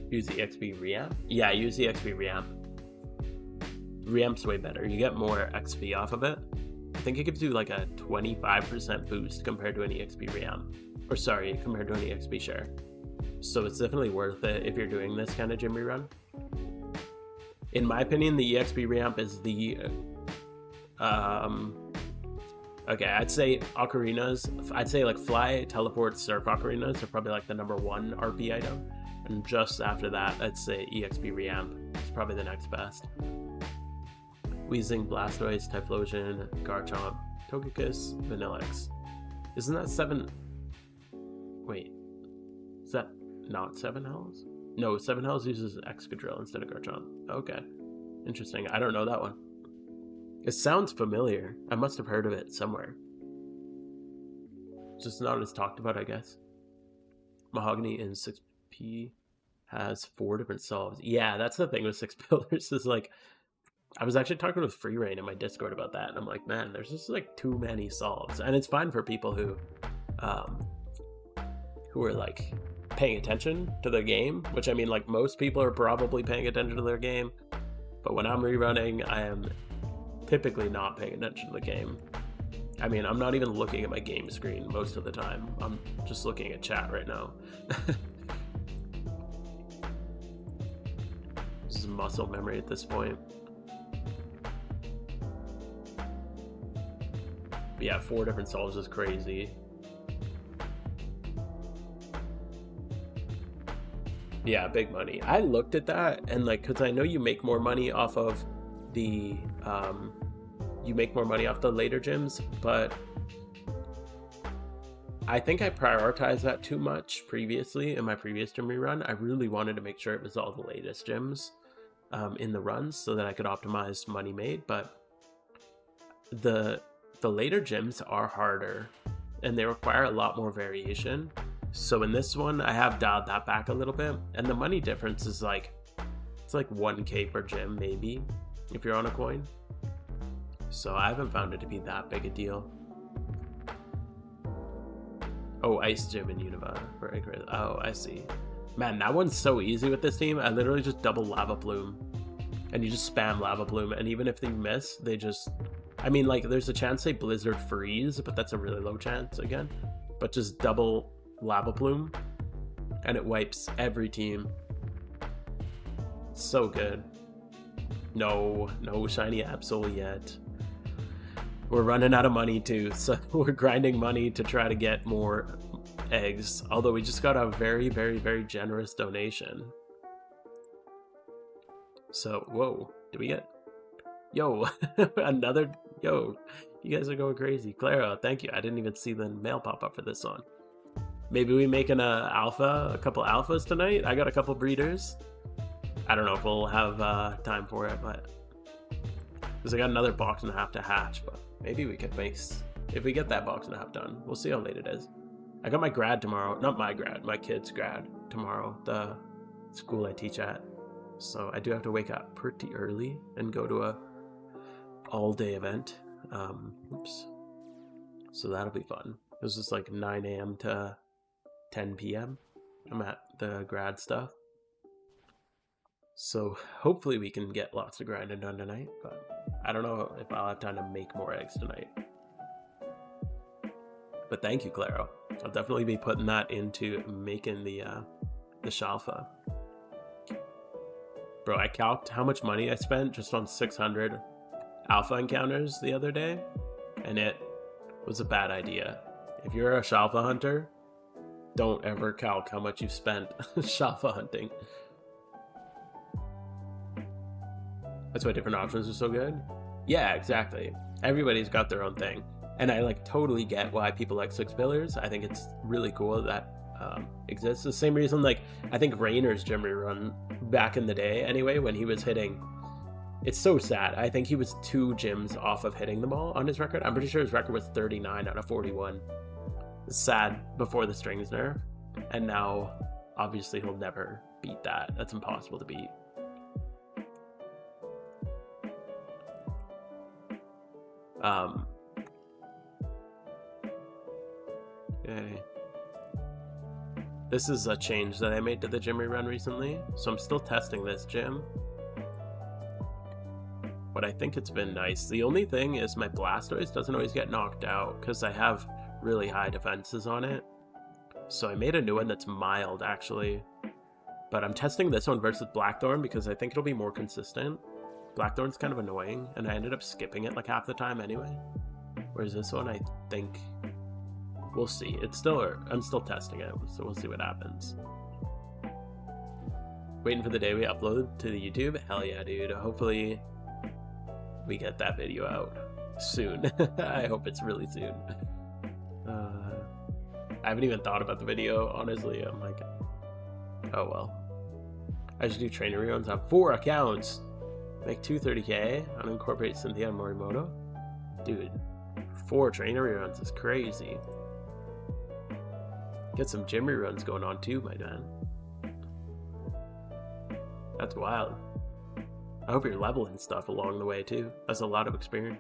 Use the XP reamp? Yeah, use the XP reamp. Reamp's way better. You get more XP off of it. I think it gives you like a 25% boost compared to any XP reamp. Or sorry, compared to any XP share. So it's definitely worth it if you're doing this kind of gym rerun. In my opinion, the EXP reamp is the... okay, I'd say ocarinas. I'd say like Fly, Teleport, Surf ocarinas are probably like the #1 RP item. And just after that, I'd say EXP reamp is probably the next best. Weezing, Blastoise, Typhlosion, Garchomp, Togekiss, Vanillix. Isn't that 7... Wait. Is that not 7 hells? No, 7 hells uses Excadrill instead of Garchomp. Okay. Interesting. I don't know that one. It sounds familiar. I must have heard of it somewhere. It's just not as talked about, I guess. Mahogany in 6P has 4 different solves. Yeah, that's the thing with 6 pillars is like, I was actually talking with Free Reign in my Discord about that, and I'm like, man, there's just like too many solves. And it's fine for people who are like paying attention to the game, which I mean, like most people are probably paying attention to their game, but when I'm rerunning, I am typically not paying attention to the game. I mean, I'm not even looking at my game screen most of the time. I'm just looking at chat right now. This is muscle memory at this point. But yeah, 4 different solves is crazy. Yeah, big money. I looked at that, and like, because I know you make more money off of the later gyms, but I think I prioritized that too much previously in my previous gym rerun. I really wanted to make sure it was all the latest gyms in the runs so that I could optimize money made, but the later gyms are harder and they require a lot more variation. So in this one, I have dialed that back a little bit, and the money difference is like, it's like 1K per gym maybe if you're on a coin. So I haven't found it to be that big a deal. Oh, Ice Gym in Unova. Oh, I see. Man, that one's so easy with this team. I literally just double Lava Plume. And you just spam Lava Plume. And even if they miss, they just... I mean, like, there's a chance they Blizzard Freeze, but that's a really low chance again. But just double Lava Plume. And it wipes every team. So good. No shiny Absol yet. We're running out of money too, so we're grinding money to try to get more eggs. Although we just got a very, very, very generous donation. So, whoa, do we get... Yo, another... Yo, you guys are going crazy. Clara, thank you. I didn't even see the mail pop up for this one. Maybe we making a couple alphas tonight? I got a couple breeders. I don't know if we'll have time for it, but... Because I got another box and a half to hatch, but maybe we could make... If we get that box and a half done, we'll see how late it is. I got my grad tomorrow. Not my grad, my kid's grad tomorrow. The school I teach at. So I do have to wake up pretty early and go to a all-day event. Oops. So that'll be fun. This is like 9 a.m. to 10 p.m. I'm at the grad stuff. So hopefully we can get lots of grinding done tonight, but I don't know if I'll have time to make more eggs tonight. But thank you, Claro. I'll definitely be putting that into making the Shalfa. Bro, I calced how much money I spent just on 600 alpha encounters the other day, and it was a bad idea. If you're a Shalfa hunter, don't ever calc how much you've spent Shalfa hunting. That's why different options are so good. Yeah, exactly. Everybody's got their own thing. And I like totally get why people like 6-pillars. I think it's really cool that exists. The same reason, like, I think Rainer's gym rerun back in the day anyway, when he was hitting, it's so sad. I think he was 2 gyms off of hitting them all on his record. I'm pretty sure his record was 39 out of 41. It's sad before the strings nerf. And now, obviously, he'll never beat that. That's impossible to beat. Okay. This is a change that I made to the gym rerun recently, so I'm still testing this gym. But I think it's been nice. The only thing is my Blastoise doesn't always get knocked out because I have really high defenses on it. So I made a new one that's mild, actually. But I'm testing this one versus Blackthorn because I think it'll be more consistent. Blackthorn's kind of annoying, and I ended up skipping it like half the time anyway. Whereas this one, I think... We'll see. It's still... I'm still testing it, so we'll see what happens. Waiting for the day we upload to the YouTube? Hell yeah, dude. Hopefully we get that video out soon. I hope it's really soon. I haven't even thought about the video, honestly. I'm like, oh well. I should do trainer reruns on 4 accounts. Make 230k, unincorporate Cynthia and Morimoto. Dude, 4 trainer reruns is crazy. Get some gym reruns going on too, my man. That's wild. I hope you're leveling stuff along the way too. That's a lot of experience.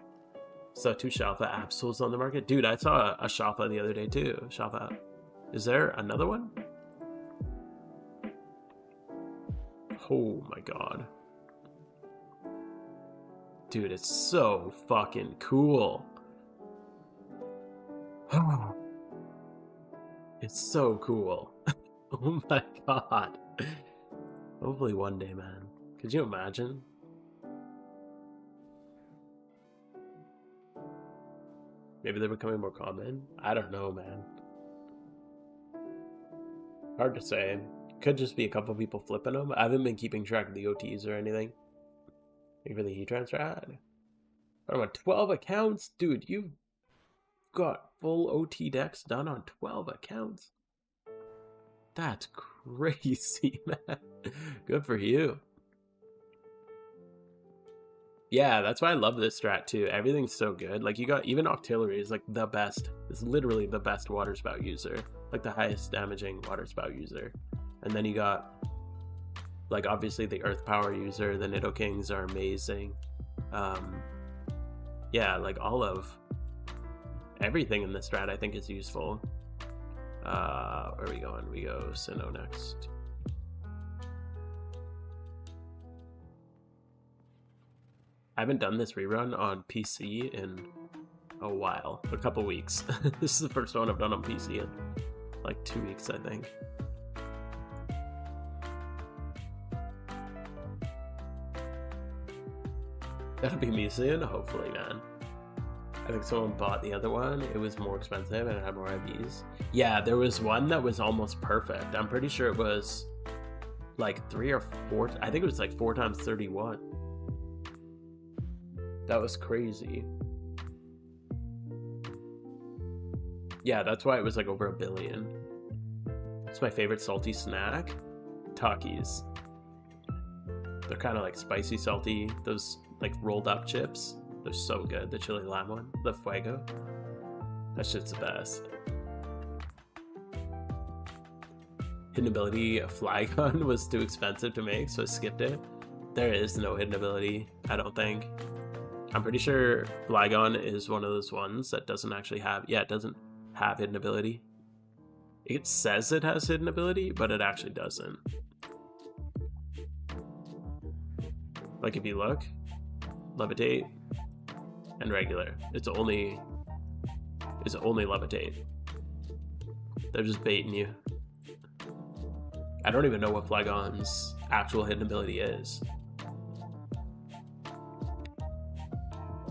So 2 Shalfa Absols on the market. Dude, I saw a Shalfa the other day too. Shalfa. Is there another one? Oh my god. Dude, it's so fucking cool. It's so cool. Oh my god. Hopefully one day, man. Could you imagine? Maybe they're becoming more common? I don't know, man. Hard to say. Could just be a couple people flipping them. I haven't been keeping track of the OTs or anything. Maybe for the heat transfer ad. I'm on 12 accounts? Dude, you've got full OT decks done on 12 accounts. That's crazy, man. Good for you. Yeah, that's why I love this strat too. Everything's so good. Like, you got even Octillery is like the best. It's literally the best water spout user. Like the highest damaging water spout user. And then you got like obviously the earth power user. The Nidokings are amazing. Yeah, like all of everything in this strat I think is useful. Where are we going? We go Sinnoh next. I haven't done this rerun on PC in a while, a couple weeks. This is the first one I've done on PC in like 2 weeks, I think. That'll be me soon, hopefully, man. I think someone bought the other one. It was more expensive and it had more IVs. Yeah, there was one that was almost perfect. I'm pretty sure it was like 3 or 4. I think it was like 4 times 31. That was crazy. Yeah, that's why it was like over 1 billion. It's my favorite salty snack. Takis. They're kind of like spicy salty. Those like rolled up chips. They're so good. The chili lime one. The Fuego. That shit's the best. Hidden ability Flygon was too expensive to make, so I skipped it. There is no hidden ability, I don't think. I'm pretty sure Flygon is one of those ones that doesn't actually have... Yeah, it doesn't have hidden ability. It says it has hidden ability, but it actually doesn't. Like if you look, levitate, and regular. It's only levitate. They're just baiting you. I don't even know what Flygon's actual hidden ability is.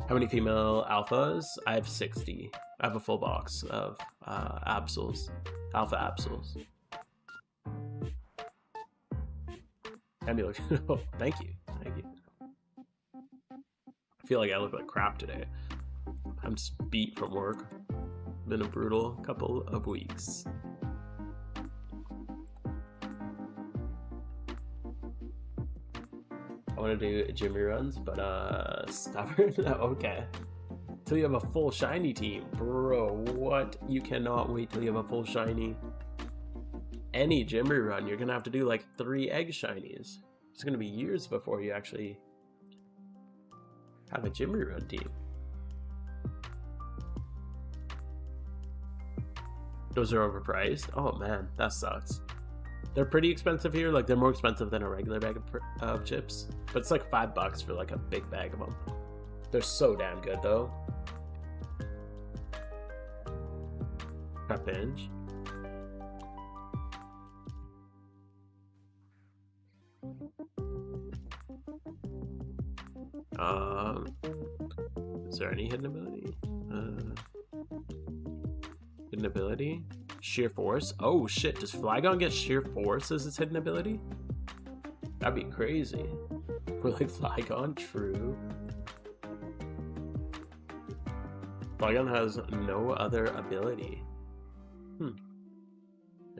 How many female alphas? I have 60. I have a full box of Absols. Alpha Absols. Oh, thank you. Thank you. I feel like I look like crap today. I'm just beat from work. Been a brutal couple of weeks. I want to do Jimmy runs, but stubborn. Okay. Till you have a full shiny team, bro. What? You cannot wait till you have a full shiny. Any Jimmy run, you're gonna have to do like 3 egg shinies. It's gonna be years before you actually have a Jimmy run team. Those are overpriced. Oh man, that sucks. They're pretty expensive here. Like, they're more expensive than a regular bag of chips, but it's like $5 for like a big bag of them. They're so damn good though. Prep binge. Is there any hidden ability? Hidden ability? Sheer Force? Oh shit, does Flygon get Sheer Force as its hidden ability? That'd be crazy. For like Flygon, true. Flygon has no other ability.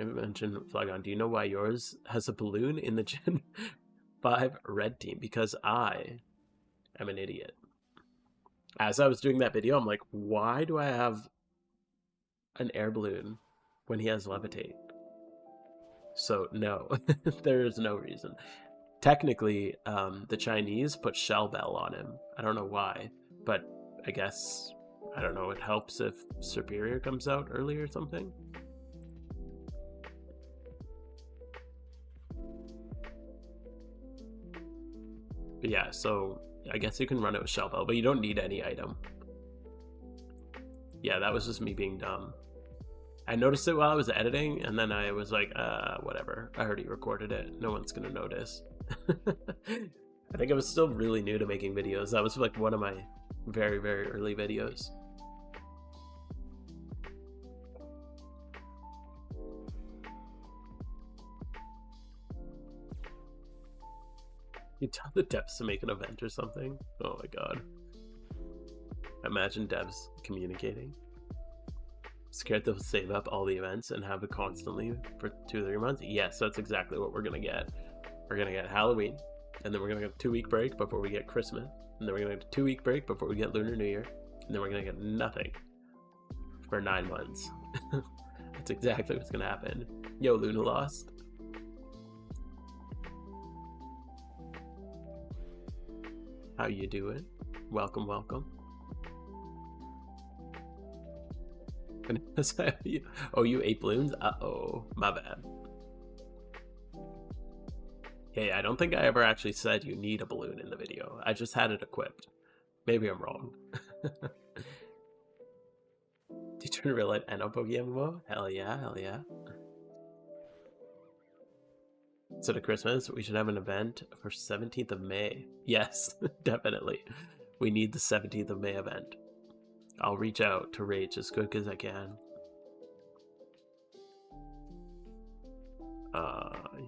I mentioned Flygon. Do you know why yours has a balloon in the Gen 5 red team? Because I am an idiot. As I was doing that video, I'm like, why do I have an air balloon when he has levitate? So no, there is no reason. Technically, the Chinese put Shell Bell on him. I don't know why, but I guess, I don't know, it helps if Superior comes out early or something. But yeah, so I guess you can run it with Shell Bell, but you don't need any item. Yeah, that was just me being dumb. I noticed it while I was editing, and then I was like, whatever. I already recorded it. No one's gonna notice. I think I was still really new to making videos. That was like one of my very, very early videos. You tell the devs to make an event or something? Oh my god. Imagine devs communicating. Scared they'll save up all the events and have it constantly for 2 or 3 months? Yes, that's exactly what we're gonna get. We're gonna get Halloween, and then we're gonna get a 2-week break before we get Christmas, and then we're gonna get a 2-week break before we get Lunar New Year, and then we're gonna get nothing for 9 months. That's exactly what's gonna happen. Yo, Luna Lost. How you doing? Welcome, welcome. Oh, you ate balloons? Uh-oh, my bad. Hey, I don't think I ever actually said you need a balloon in the video. I just had it equipped. Maybe I'm wrong. Did you turn real life and on Pokemon? Hell yeah, hell yeah. So to Christmas, we should have an event for 17th of May. Yes, definitely. We need the 17th of May event. I'll reach out to Rach as quick as I can.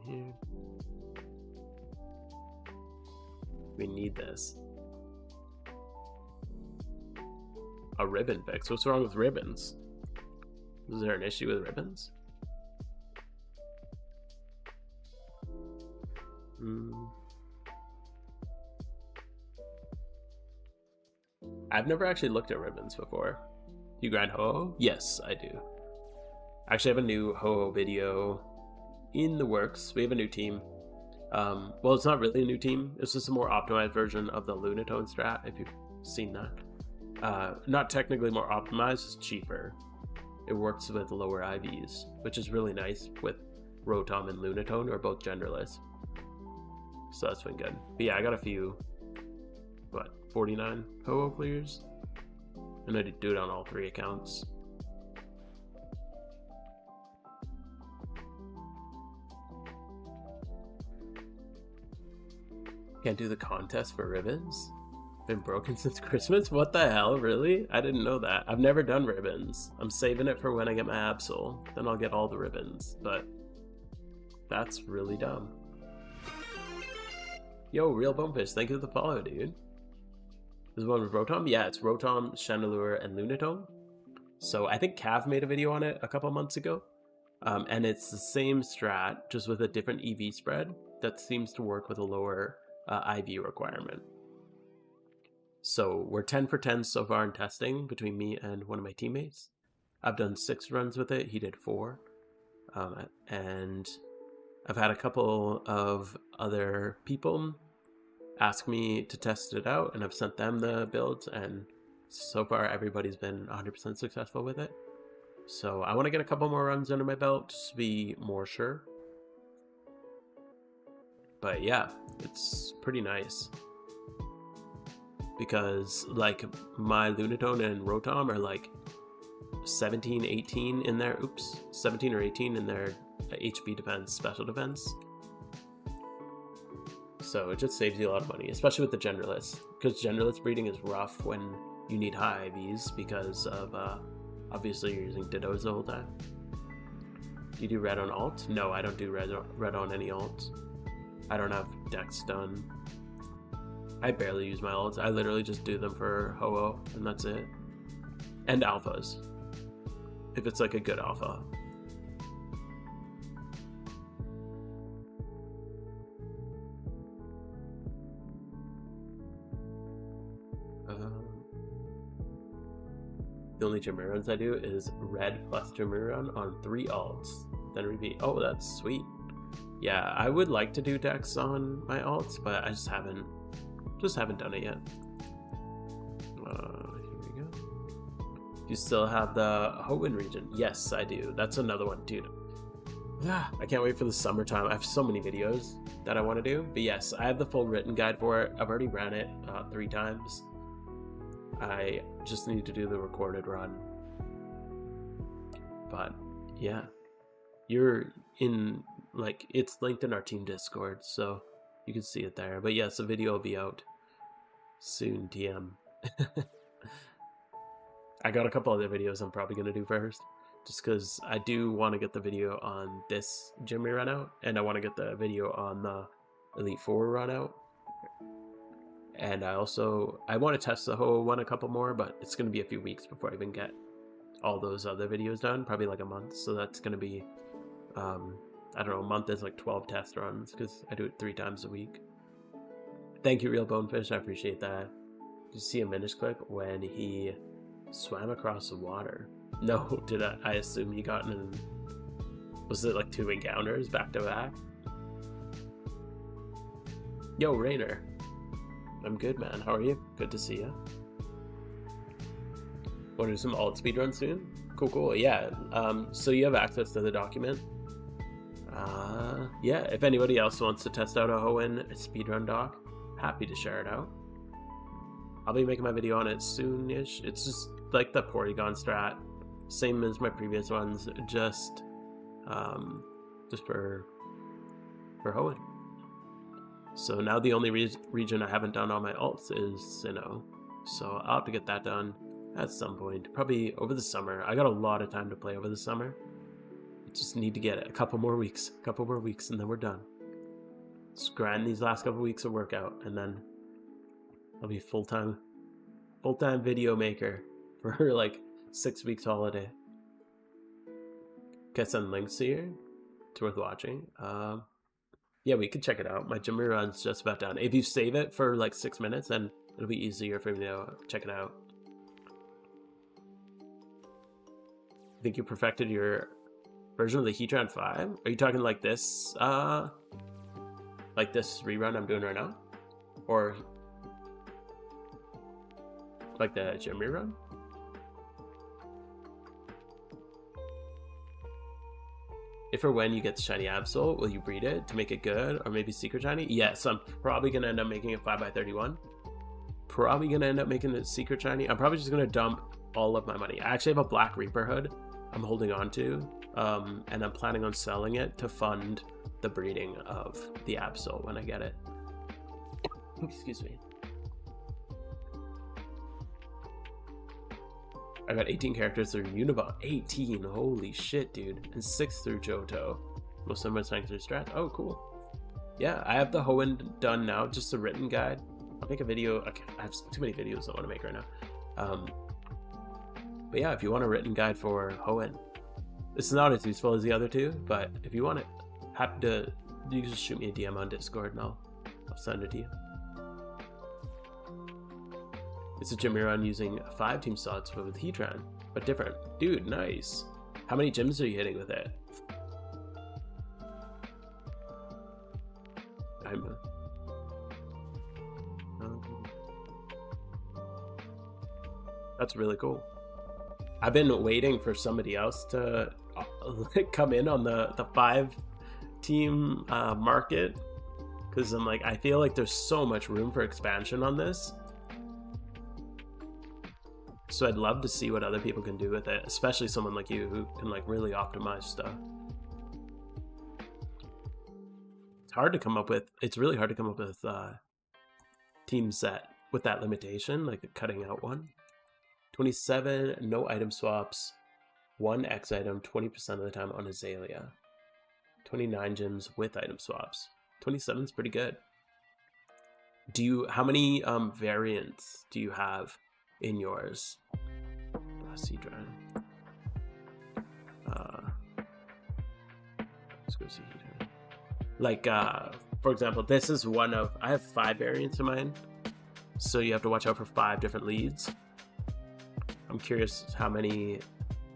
Here. We need this. A ribbon fix? What's wrong with ribbons? Is there an issue with ribbons? I've never actually looked at ribbons before. Do you grind Ho-Oh? Yes, I do. I actually have a new Ho-Oh video in the works. We have a new team. Well, it's not really a new team. It's just a more optimized version of the Lunatone strat, if you've seen that. Not technically more optimized, it's cheaper. It works with lower IVs, which is really nice with Rotom and Lunatone, are both genderless. So that's been good. But yeah, I got a few, 49 Ho-Oh clears? And I did do it on all 3 accounts. Can't do the contest for ribbons? Been broken since Christmas? What the hell, really? I didn't know that. I've never done ribbons. I'm saving it for when I get my Absol. Then I'll get all the ribbons, but that's really dumb. Yo, Real Bonefish, thank you for the follow, dude. This is one with Rotom? Yeah, it's Rotom, Chandelure, and Lunatone. So I think Cav made a video on it a couple months ago. And it's the same strat, just with a different EV spread that seems to work with a lower IV requirement. So we're 10 for 10 so far in testing between me and one of my teammates. I've done 6 runs with it, he did 4. And I've had a couple of other people ask me to test it out, and I've sent them the builds, and so far everybody's been 100% successful with it. So I want to get a couple more runs under my belt just to be more sure. But yeah, it's pretty nice. Because like my Lunatone and Rotom are like 17, 18 in their, 17 or 18 in their HP defense, special defense. So it just saves you a lot of money, especially with the genderless, because genderless breeding is rough when you need high IVs because of obviously you're using Dittos the whole time. Do you do red on alt? No, I don't do red on any alt. I don't have Dex done. I barely use my alts. I literally just do them for Ho-Oh, and that's it. And alphas, if it's like a good alpha. The only Jimmy runs I do is red plus Jimmy run on 3 alts, then repeat. Oh, that's sweet. Yeah, I would like to do Dex on my alts, but I just haven't done it yet. Here we go. Do you still have the Hoenn region? Yes, I do. That's another one, dude. Yeah, I can't wait for the summertime. I have so many videos that I want to do, but yes, I have the full written guide for it. I've already ran it 3 times. I just need to do the recorded run. But yeah, you're in, like, it's linked in our team Discord, so you can see it there. But yes, the video will be out soon, TM. I got a couple other videos I'm probably going to do first, just because I do want to get the video on this Jimmy run out, and I want to get the video on the Elite Four run out. And I want to test the whole one a couple more, but it's going to be a few weeks before I even get all those other videos done, probably like a month. So that's gonna be, I don't know, a month is like 12 test runs because I do it 3 times a week. Thank you, Real Bonefish. I appreciate that. Did you see a Minish clip when he swam across the water? No, did I assume he got in? Was it like 2 encounters back to back? Yo, Rainer. I'm good, man. How are you? Good to see you. Want to do some alt speedrun soon? Cool. Yeah. So you have access to the document. Yeah. If anybody else wants to test out a Hoenn speedrun doc, happy to share it out. I'll be making my video on it soon-ish. It's just like the Porygon strat, same as my previous ones, just for Hoenn. So now the only region I haven't done on my alts is Sinnoh. So I'll have to get that done at some point, probably over the summer. I got a lot of time to play over the summer. Just need to get a couple more weeks, and then we're done. Just grind these last couple weeks of workout, and then I'll be full-time video maker for like 6 weeks holiday. Get some links here. It's worth watching. Yeah, we can check it out. My gym run's just about done. If you save it for like 6 minutes, then it'll be easier for me to check it out. I think you perfected your version of the Heatran 5? Are you talking like this rerun I'm doing right now? Or like the gym rerun? If or when you get the shiny Absol, will you breed it to make it good, or maybe secret shiny? Yes, I'm probably gonna end up making it 5x31. Probably gonna end up making it secret shiny. I'm probably just gonna dump all of my money. I actually have a Black Reaper hood I'm holding on to, and I'm planning on selling it to fund the breeding of the Absol when I get it. Excuse me. I got 18 characters through Unibot. 18, holy shit, dude. And 6 through Johto. Most of them are thanks through strat. Oh, cool. Yeah, I have the Hoenn done now, just a written guide. I'll make a video. I have too many videos I want to make right now. But yeah, if you want a written guide for Hoenn, it's not as useful as the other two, but if you want it, happy to, you can just shoot me a DM on Discord and I'll send it to you. It's a gym rerun using 5 team slots, but with Heatran, but different. Dude, nice. How many gyms are you hitting with it? That's really cool. I've been waiting for somebody else to come in on the 5 team market, because I'm like, I feel like there's so much room for expansion on this. So I'd love to see what other people can do with it, especially someone like you who can like really optimize stuff. It's hard to come up with, it's really hard to come up with teams that with that limitation, like cutting out one. 27, no item swaps, 1 X item 20% of the time on Azalea. 29 gyms with item swaps. 27 is pretty good. How many variants do you have in yours? Let's go see. Like, for example, this is one of, I have 5 variants in mine, so you have to watch out for 5 different leads. I'm curious how many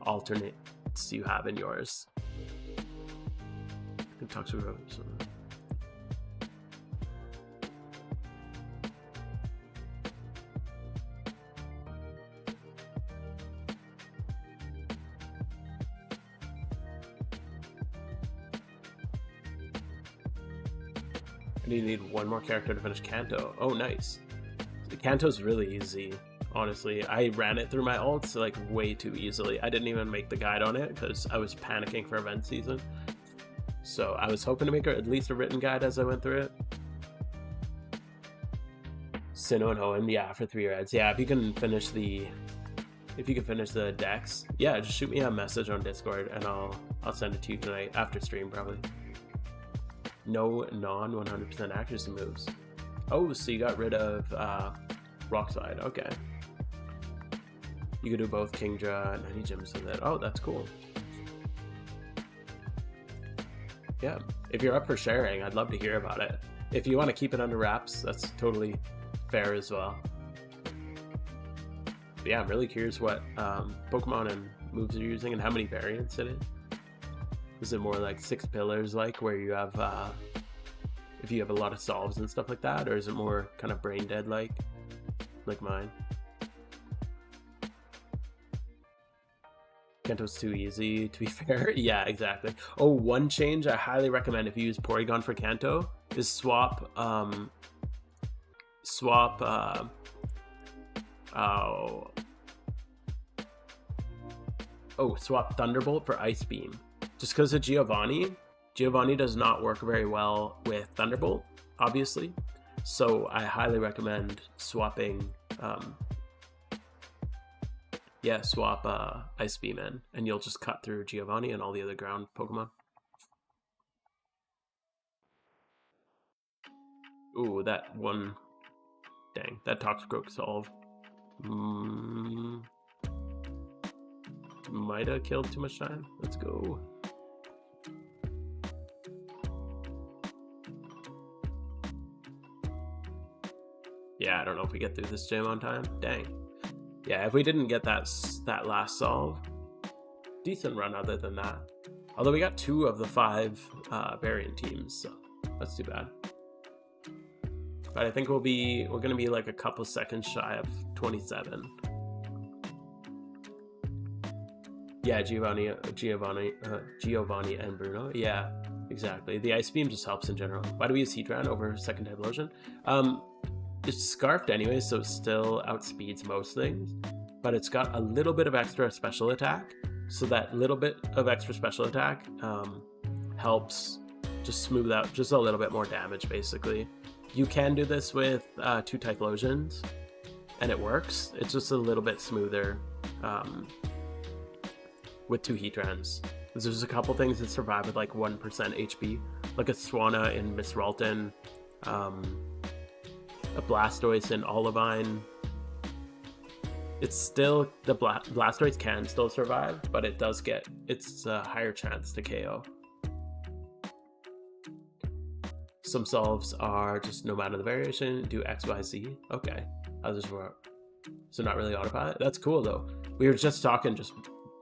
alternates you have in yours. I can talk to her. You need one more character to finish Kanto. Oh, nice. Kanto's really easy, honestly. I ran it through my alts like way too easily. I didn't even make the guide on it because I was panicking for event season. So I was hoping to make at least a written guide as I went through it. Sinnoh and Hoenn, yeah, for 3 reds. Yeah, if you can finish the decks, yeah, just shoot me a message on Discord and I'll send it to you tonight after stream probably. No non 100% accuracy moves. Oh, so you got rid of Rock Slide. Okay. You could do both Kingdra, 90 gems with it. Oh, that's cool. Yeah, if you're up for sharing, I'd love to hear about it. If you want to keep it under wraps, that's totally fair as well. But yeah, I'm really curious what Pokemon and moves you're using and how many variants it is. Is it more like 6 pillars, like where you have, if you have a lot of solves and stuff like that, or is it more kind of brain dead like mine? Kanto's too easy, to be fair. Yeah, exactly. Oh, one change I highly recommend if you use Porygon for Kanto is swap swap Thunderbolt for Ice Beam. Just because of Giovanni does not work very well with Thunderbolt, obviously. So I highly recommend swapping swap Ice Beam in, and you'll just cut through Giovanni and all the other ground Pokemon. Ooh, that one. Dang, that Toxicroak solve. Might have killed too much time. Let's go. Yeah, I don't know if we get through this gym on time. Dang. Yeah, if we didn't get that last solve, decent run other than that. Although we got 2 of the 5 variant teams, so that's too bad. But I think we're gonna be like a couple seconds shy of 27. Yeah, Giovanni and Bruno. Yeah, exactly. The Ice Beam just helps in general. Why do we use Heatran over second type Lotion? It's scarfed anyway, so it still outspeeds most things, but it's got a little bit of extra special attack. So that little bit of extra special attack helps just smooth out just a little bit more damage, basically. You can do this with 2 Typhlosions, and it works. It's just a little bit smoother with 2 Heatrans. There's a couple things that survive with like 1% HP, like a Swanna in Miss Ralton, a Blastoise in Olivine. It's still, the Blastoise can still survive, but it does get, it's a higher chance to KO. Some solves are just no matter the variation, do X, Y, Z. Okay, others were, so not really autopilot. That's cool though. We were just talking just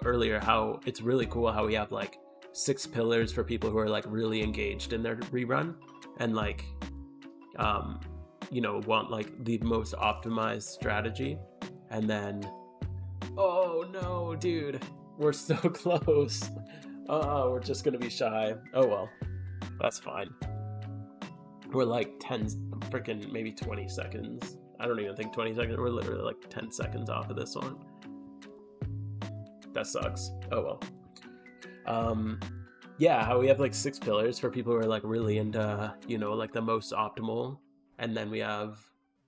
earlier how it's really cool how we have like 6 pillars for people who are like really engaged in their rerun and like, you know, want like the most optimized strategy. And then, oh no, dude, we're so close. Oh, we're just gonna be shy. Oh well, that's fine. We're like 10 freaking maybe 20 seconds. I don't even think 20 seconds. We're literally like 10 seconds off of this one. That sucks. Oh well. Yeah, how we have like 6 pillars for people who are like really into, you know, like the most optimal. And then we have,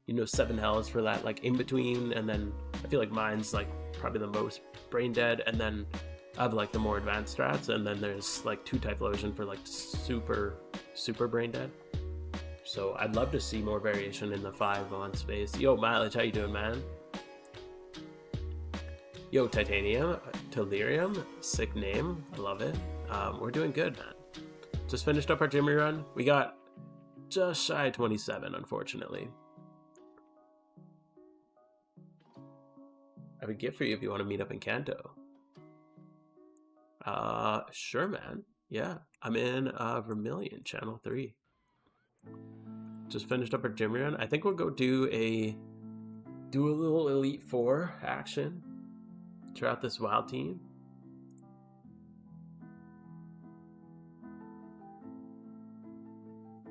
you know, 7 hells for that like in between. And then I feel like mine's like probably the most brain dead. And then I have like the more advanced strats. And then there's like 2 Typhlosion for like super brain dead. So I'd love to see more variation in the 5 on space. Yo, Mileage, how you doing, man? Yo, Titanium, Delirium, sick name. I love it. We're doing good, man. Just finished up our Jimmy run. We got just shy of 27, unfortunately. I have a gift for you if you want to meet up in Kanto. Sure, man. Yeah, I'm in Vermilion, Channel 3. Just finished up our gym run. I think we'll go do a little Elite Four action. Try out this wild team.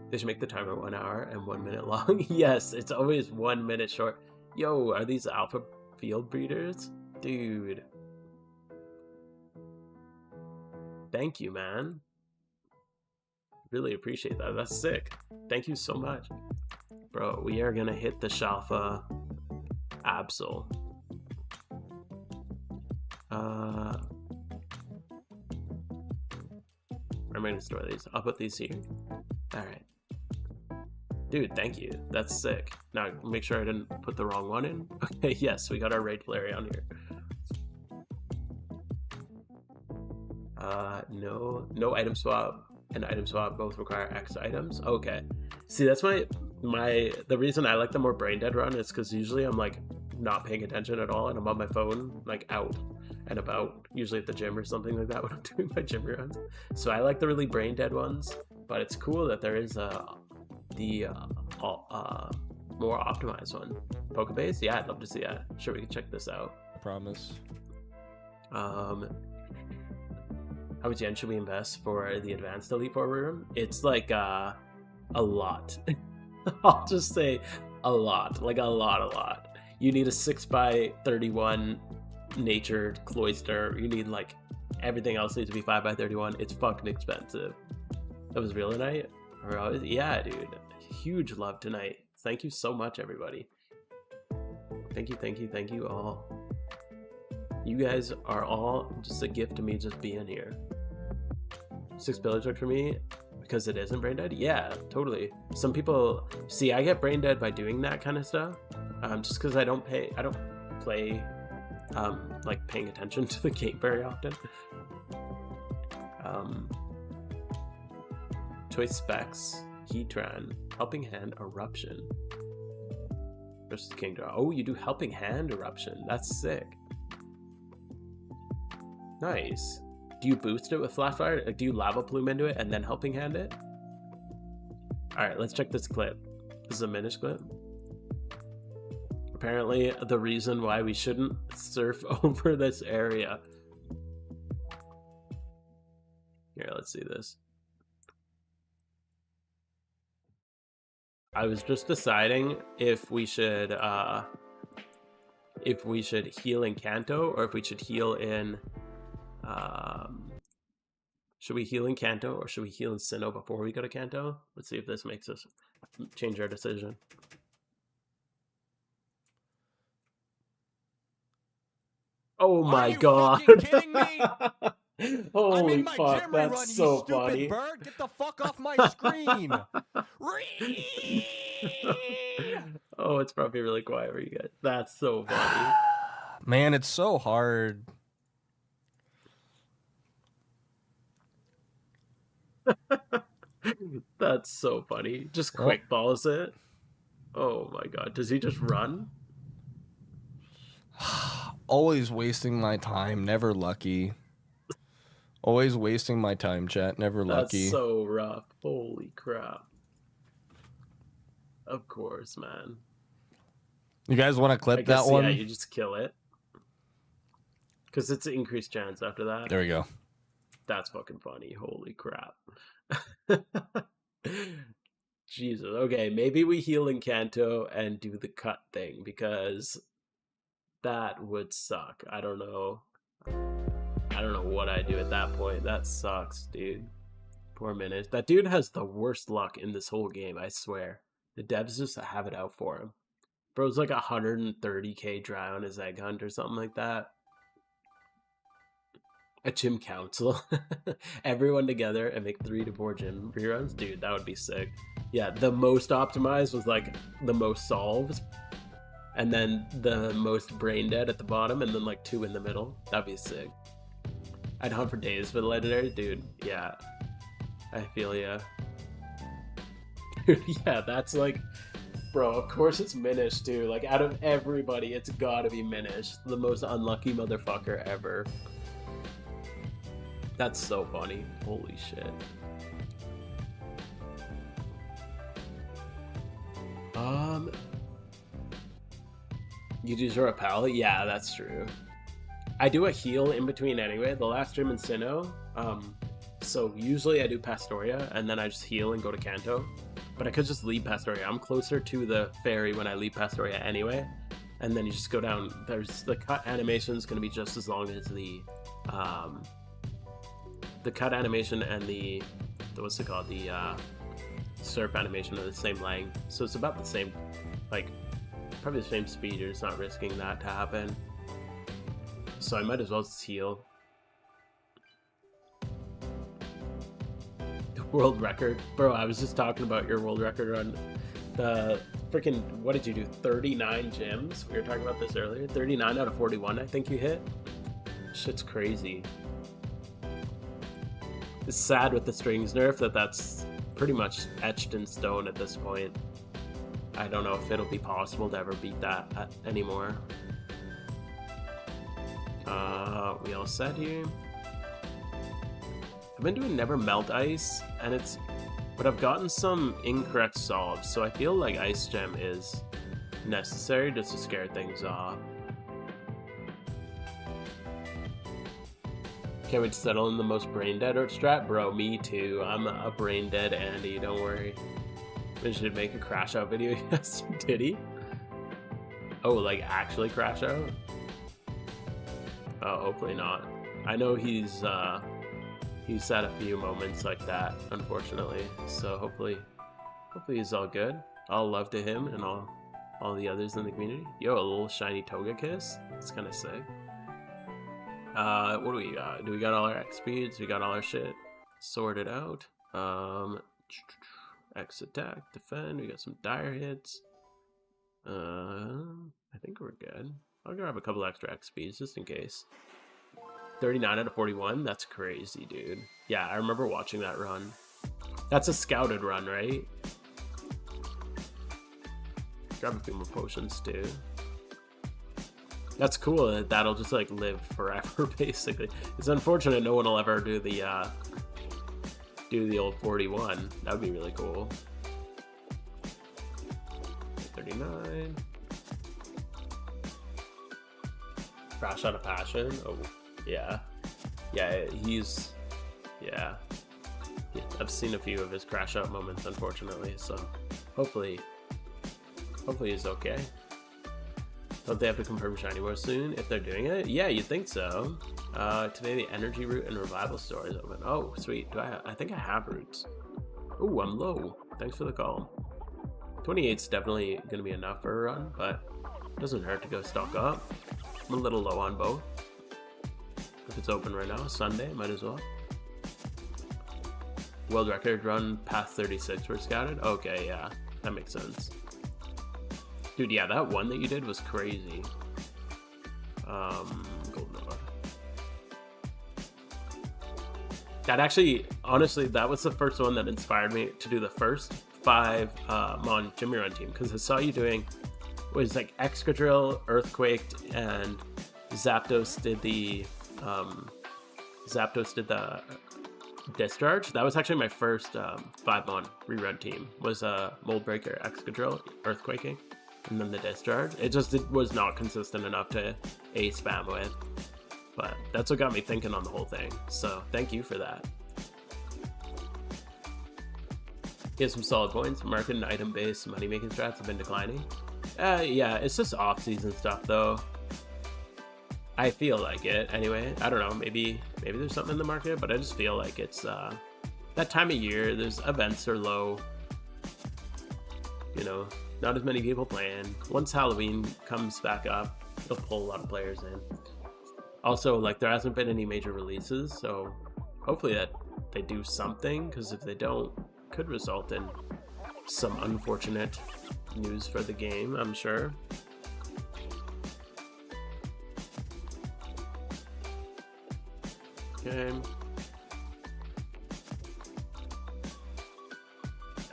They should make the timer 1 hour and 1 minute long. Yes, it's always 1 minute short. Yo, are these alpha field breeders? Dude. Thank you, man. Really appreciate that. That's sick. Thank you so much. Bro, we are gonna hit the Shalfa Absol. I'm gonna store these. I'll put these here. Alright. Dude, thank you. That's sick. Now, make sure I didn't put the wrong one in. Okay, yes, we got our raid player on here. No item swap and item swap both require X items. Okay. See, that's the reason I like the more brain dead run is because usually I'm like not paying attention at all and I'm on my phone, like out and about, usually at the gym or something like that when I'm doing my gym runs. So I like the really brain dead ones, but it's cool that there is the more optimized one. Pokebase? Yeah, I'd love to see that. Sure, we can check this out. I promise. How much yen should we invest for the advanced Elite Four room? It's like a lot. I'll just say a lot. Like a lot. You need a 6x31 nature cloister. You need like everything else needs to be 5x31. It's fucking expensive. That was real tonight? Yeah, dude. Huge love tonight. Thank you so much, everybody. Thank you all. You guys are all just a gift to me just being here. 6 pillars work for me because it isn't brain dead. Yeah, totally. Some people see I get brain dead by doing that kind of stuff. Just because I don't play like paying attention to the game very often. Choice specs, Heatran, Helping Hand, Eruption. Versus King Draw. Oh, you do Helping Hand Eruption. That's sick. Nice. Do you boost it with Flash Fire? Like, do you Lava Plume into it and then Helping Hand it? Alright, let's check this clip. This is a Minish clip. Apparently, the reason why we shouldn't surf over this area. Here, let's see this. I was just deciding if we should heal in Kanto or if we should heal in should we heal in Kanto or should we heal in Sinnoh before we go to Kanto? Let's see if this makes us change our decision. Oh my god. Are you fucking kidding me? Holy fuck, that's so funny. Bird. Get the fuck off my screen. Oh, it's probably really quiet for you guys. That's so funny. Man, it's so hard. That's so funny. Just quick balls it. Oh my god. Does he just run? Always wasting my time, never lucky. Always wasting my time, chat, never lucky. That's so rough. Holy crap. Of course, man. You guys want to clip that one? Yeah, you just kill it. Because it's an increased chance after that. There we go. That's fucking funny. Holy crap. Jesus. Okay, maybe we heal in Kanto and do the cut thing because that would suck. I don't know what I do at that point. That sucks, dude. 4 minutes. That dude has the worst luck in this whole game, I swear. The devs just have it out for him. Bro's like 130k dry on his egg hunt or something like that. A gym council. Everyone together and make 3 to 4 gym reruns. Dude, that would be sick. Yeah, the most optimized was like the most solved. And then the most brain dead at the bottom, and then like 2 in the middle. That'd be sick. I'd hunt for days for the legendary. Dude, yeah. I feel ya. Yeah, that's like... Bro, of course it's Minish too. Like, out of everybody, it's gotta be Minish. The most unlucky motherfucker ever. That's so funny. Holy shit. You do Zora Pal? Yeah, that's true. I do a heal in between anyway. The last stream in Sinnoh. So usually I do Pastoria and then I just heal and go to Kanto. But I could just leave Pastoria. I'm closer to the ferry when I leave Pastoria anyway. And then you just go down. There's the cut animation is going to be just as long as the cut animation and the what's it called? The surf animation are the same length. So it's about the same, like, probably the same speed. You're just not risking that to happen. So I might as well just heal. World record. Bro, I was just talking about your world record on the freaking, what did you do? 39 gyms? We were talking about this earlier. 39 out of 41, I think you hit. Shit's crazy. It's sad with the strings nerf that's pretty much etched in stone at this point. I don't know if it'll be possible to ever beat that anymore. We all set here. I've been doing never melt ice, but I've gotten some incorrect solves, so I feel like ice gem is necessary just to scare things off. Can't wait to settle in the most brain dead art strat, bro. Me too. I'm a brain dead Andy. Don't worry. We should make a crash out video. Yes, did he? Oh, like actually crash out? Oh, hopefully not. I know he's had a few moments like that, unfortunately. So hopefully he's all good. All love to him and all the others in the community. Yo, a little shiny toga kiss. It's kind of sick. What do we got? Do we got all our XPs? We got all our shit sorted out. X attack, defend. We got some dire hits. I think we're good. I'll grab a couple extra XPs just in case. 39 out of 41? That's crazy, dude. Yeah, I remember watching that run. That's a scouted run, right? Grab a few more potions, too. That's cool. That'll just, like, live forever, basically. It's unfortunate no one will ever do the old 41. That would be really cool. 39. Crash out of passion. Oh, yeah. Yeah, yeah. I've seen a few of his crash out moments, unfortunately, so hopefully he's okay. Don't they have to confirm shiny more soon if they're doing it? Yeah, you'd think so. Today the energy route and revival store is open. Oh, sweet. I think I have routes. Oh, I'm low. Thanks for the call. 28's definitely gonna be enough for a run, but it doesn't hurt to go stock up. I'm a little low on both. If it's open right now, Sunday, might as well. World record run past 36 were scouted. Okay, yeah, that makes sense. Dude, yeah, that one that you did was crazy. Golden Nova. That actually, honestly, that was the first one that inspired me to do the first 5 Mon Jimmy Run team, because I saw you doing was like Excadrill, Earthquaked, and Zapdos did the Discharge. That was actually my first 5-Mon rerun team. Was Mold Breaker, Excadrill, Earthquaking, and then the Discharge. It was not consistent enough to spam with, but that's what got me thinking on the whole thing. So thank you for that. Get some solid points. Market and item-based money-making strats have been declining. Yeah, it's just off-season stuff though. I feel like it anyway. I don't know. Maybe there's something in the market, but I just feel like it's that time of year. There's events are low. You know, not as many people playing. Once Halloween comes back up, it'll pull a lot of players in. Also, like there hasn't been any major releases, so hopefully that they do something. Because if they don't, it could result in some unfortunate news for the game, I'm sure. Okay.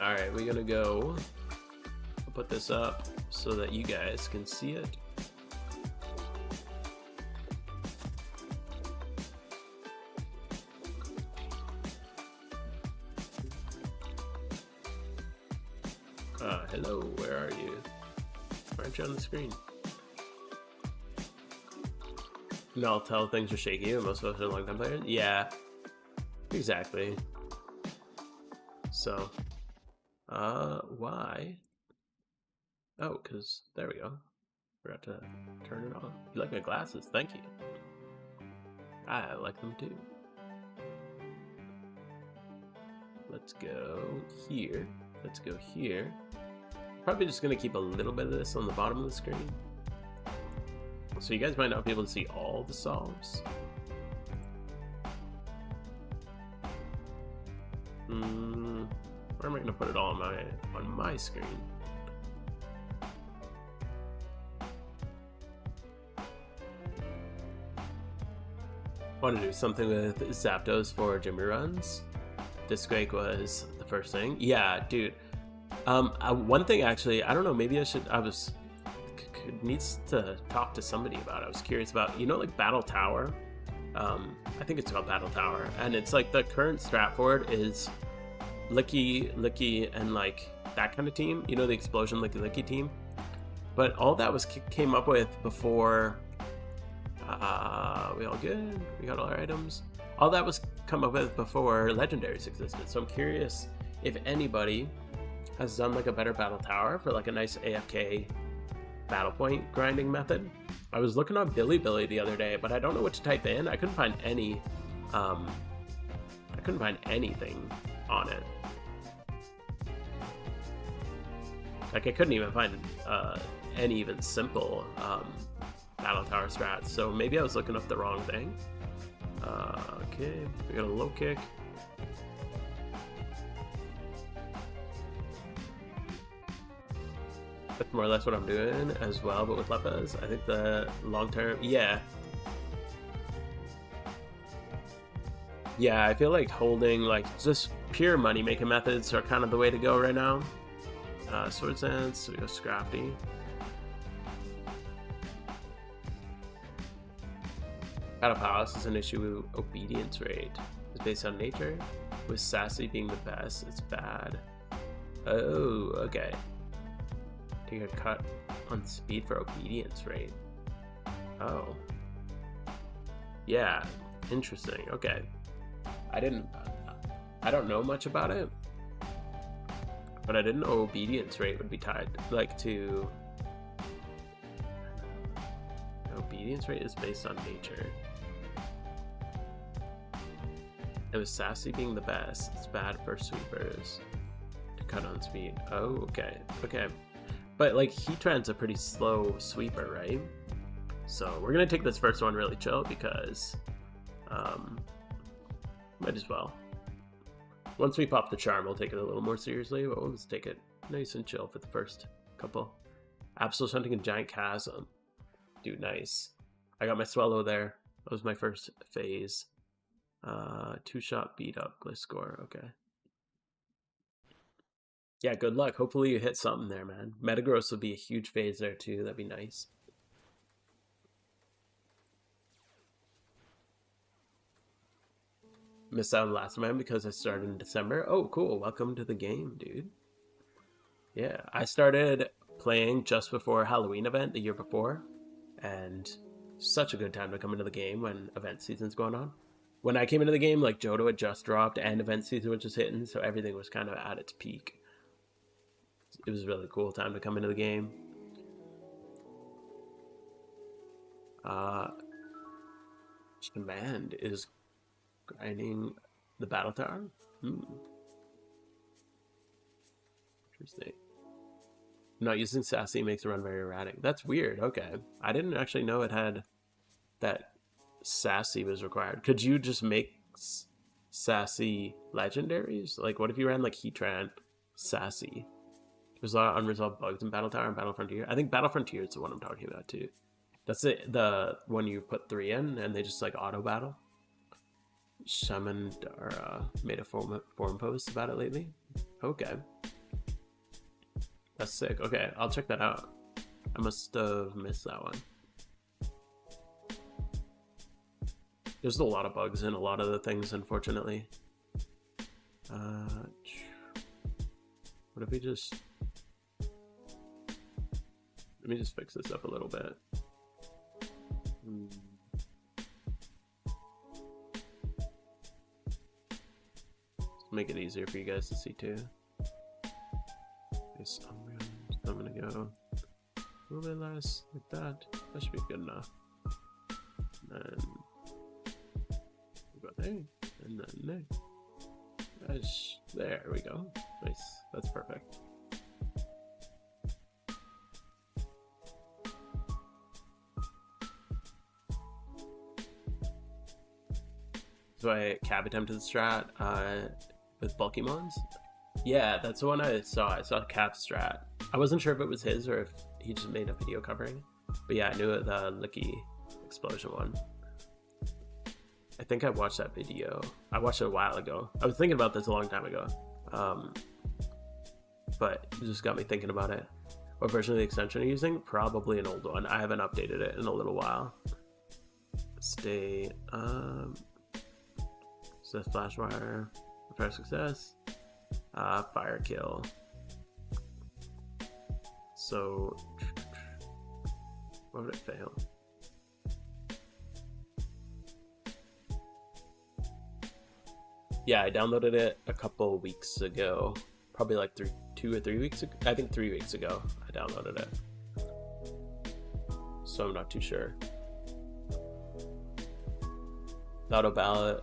Alright, we're gonna go. I'll put this up so that you guys can see it. Hello, where are you? Why aren't you on the screen? No, I'll tell things are shaky and most of us are long-time players. Yeah, exactly. So, why? Oh, because there we go. Forgot to turn it on. You like my glasses? Thank you. I like them too. Let's go here. Let's go here. Probably just gonna keep a little bit of this on the bottom of the screen, so you guys might not be able to see all the solves. Where am I gonna put it all on my screen? Want to do something with Zapdos for Jimmy runs. Disquake was the first thing. Yeah, dude. One thing actually, I don't know. Maybe I should. Needs to talk to somebody about it. I was curious about, like Battle Tower. I think it's called Battle Tower, and it's like the current strat for it is Licky, and like that kind of team. The Explosion Licky team. But all that was came up with before. We all good? We got all our items. All that was come up with before Legendaries existed. So I'm curious if anybody has done like a better Battle Tower for like a nice AFK battle point grinding method. I was looking on Billy the other day, but I don't know what to type in. I couldn't find any. I couldn't find anything on it. Like I couldn't even find any even simple Battle Tower strats. So maybe I was looking up the wrong thing. Okay, we got a low kick. That's more or less what I'm doing as well, but with Leppas. I think the long term, yeah, I feel like holding like just pure money making methods are kind of the way to go right now. Sword Dance, so we go Scrafty. Battle Palace is an issue with obedience rate. It's based on nature. With Sassy being the best, it's bad. Oh, okay. Take a cut on speed for obedience rate. Oh. Yeah, interesting. Okay. I don't know much about it, but I didn't know obedience rate would be tied like to. Obedience rate is based on nature. It was Sassy being the best. It's bad for sweepers. To cut on speed. Oh, okay. Okay. But like Heatran's a pretty slow sweeper, right? So we're gonna take this first one really chill because might as well. Once we pop the charm, we'll take it a little more seriously, but we'll just take it nice and chill for the first couple. Absol Shunting and Giant Chasm. Dude, nice. I got my Swallow there. That was my first phase. 2-shot beat up Gliscor. Okay. Yeah, good luck. Hopefully you hit something there, man. Metagross would be a huge phase there too. That'd be nice. Missed out last time because I started in December. Oh, cool. Welcome to the game, dude. Yeah, I started playing just before Halloween event the year before. And such a good time to come into the game when event season's going on. When I came into the game, like Johto had just dropped and event season was just hitting, so everything was kind of at its peak. It was a really cool time to come into the game. Command is grinding the Battle Tower. Interesting. Not using Sassy makes it run very erratic. That's weird. Okay. I didn't actually know it had that Sassy was required. Could you just make Sassy legendaries? Like, what if you ran like Heatran Sassy? There's a lot of unresolved bugs in Battle Tower and Battle Frontier. I think Battle Frontier is the one I'm talking about too. That's the one you put 3 in and they just like auto battle. Shaman made a forum post about it lately. Okay. That's sick. Okay, I'll check that out. I must have missed that one. There's a lot of bugs in a lot of the things, unfortunately. What if we just... Let me just fix this up a little bit. Make it easier for you guys to see too. Yes, I'm gonna go a little bit less like that. That should be good enough. And then we'll go there, and then there. There we go. Nice. That's perfect. So I cab attempted the strat with bulky mons. Yeah, that's the one I saw. I saw cap strat. I wasn't sure if it was his or if he just made a video covering. But yeah, I knew it, the Licky explosion one. think I watched that video. I watched it a while ago. I was thinking about this a long time ago. But it just got me thinking about it. What version of the extension are you using? Probably an old one. I haven't updated it in a little while. Stay, success flashfire, repair success, fire kill. So, what would it fail? Yeah, I downloaded it a couple weeks ago. Probably like 2 or 3 weeks ago. I think 3 weeks ago I downloaded it. So I'm not too sure. Battle Palace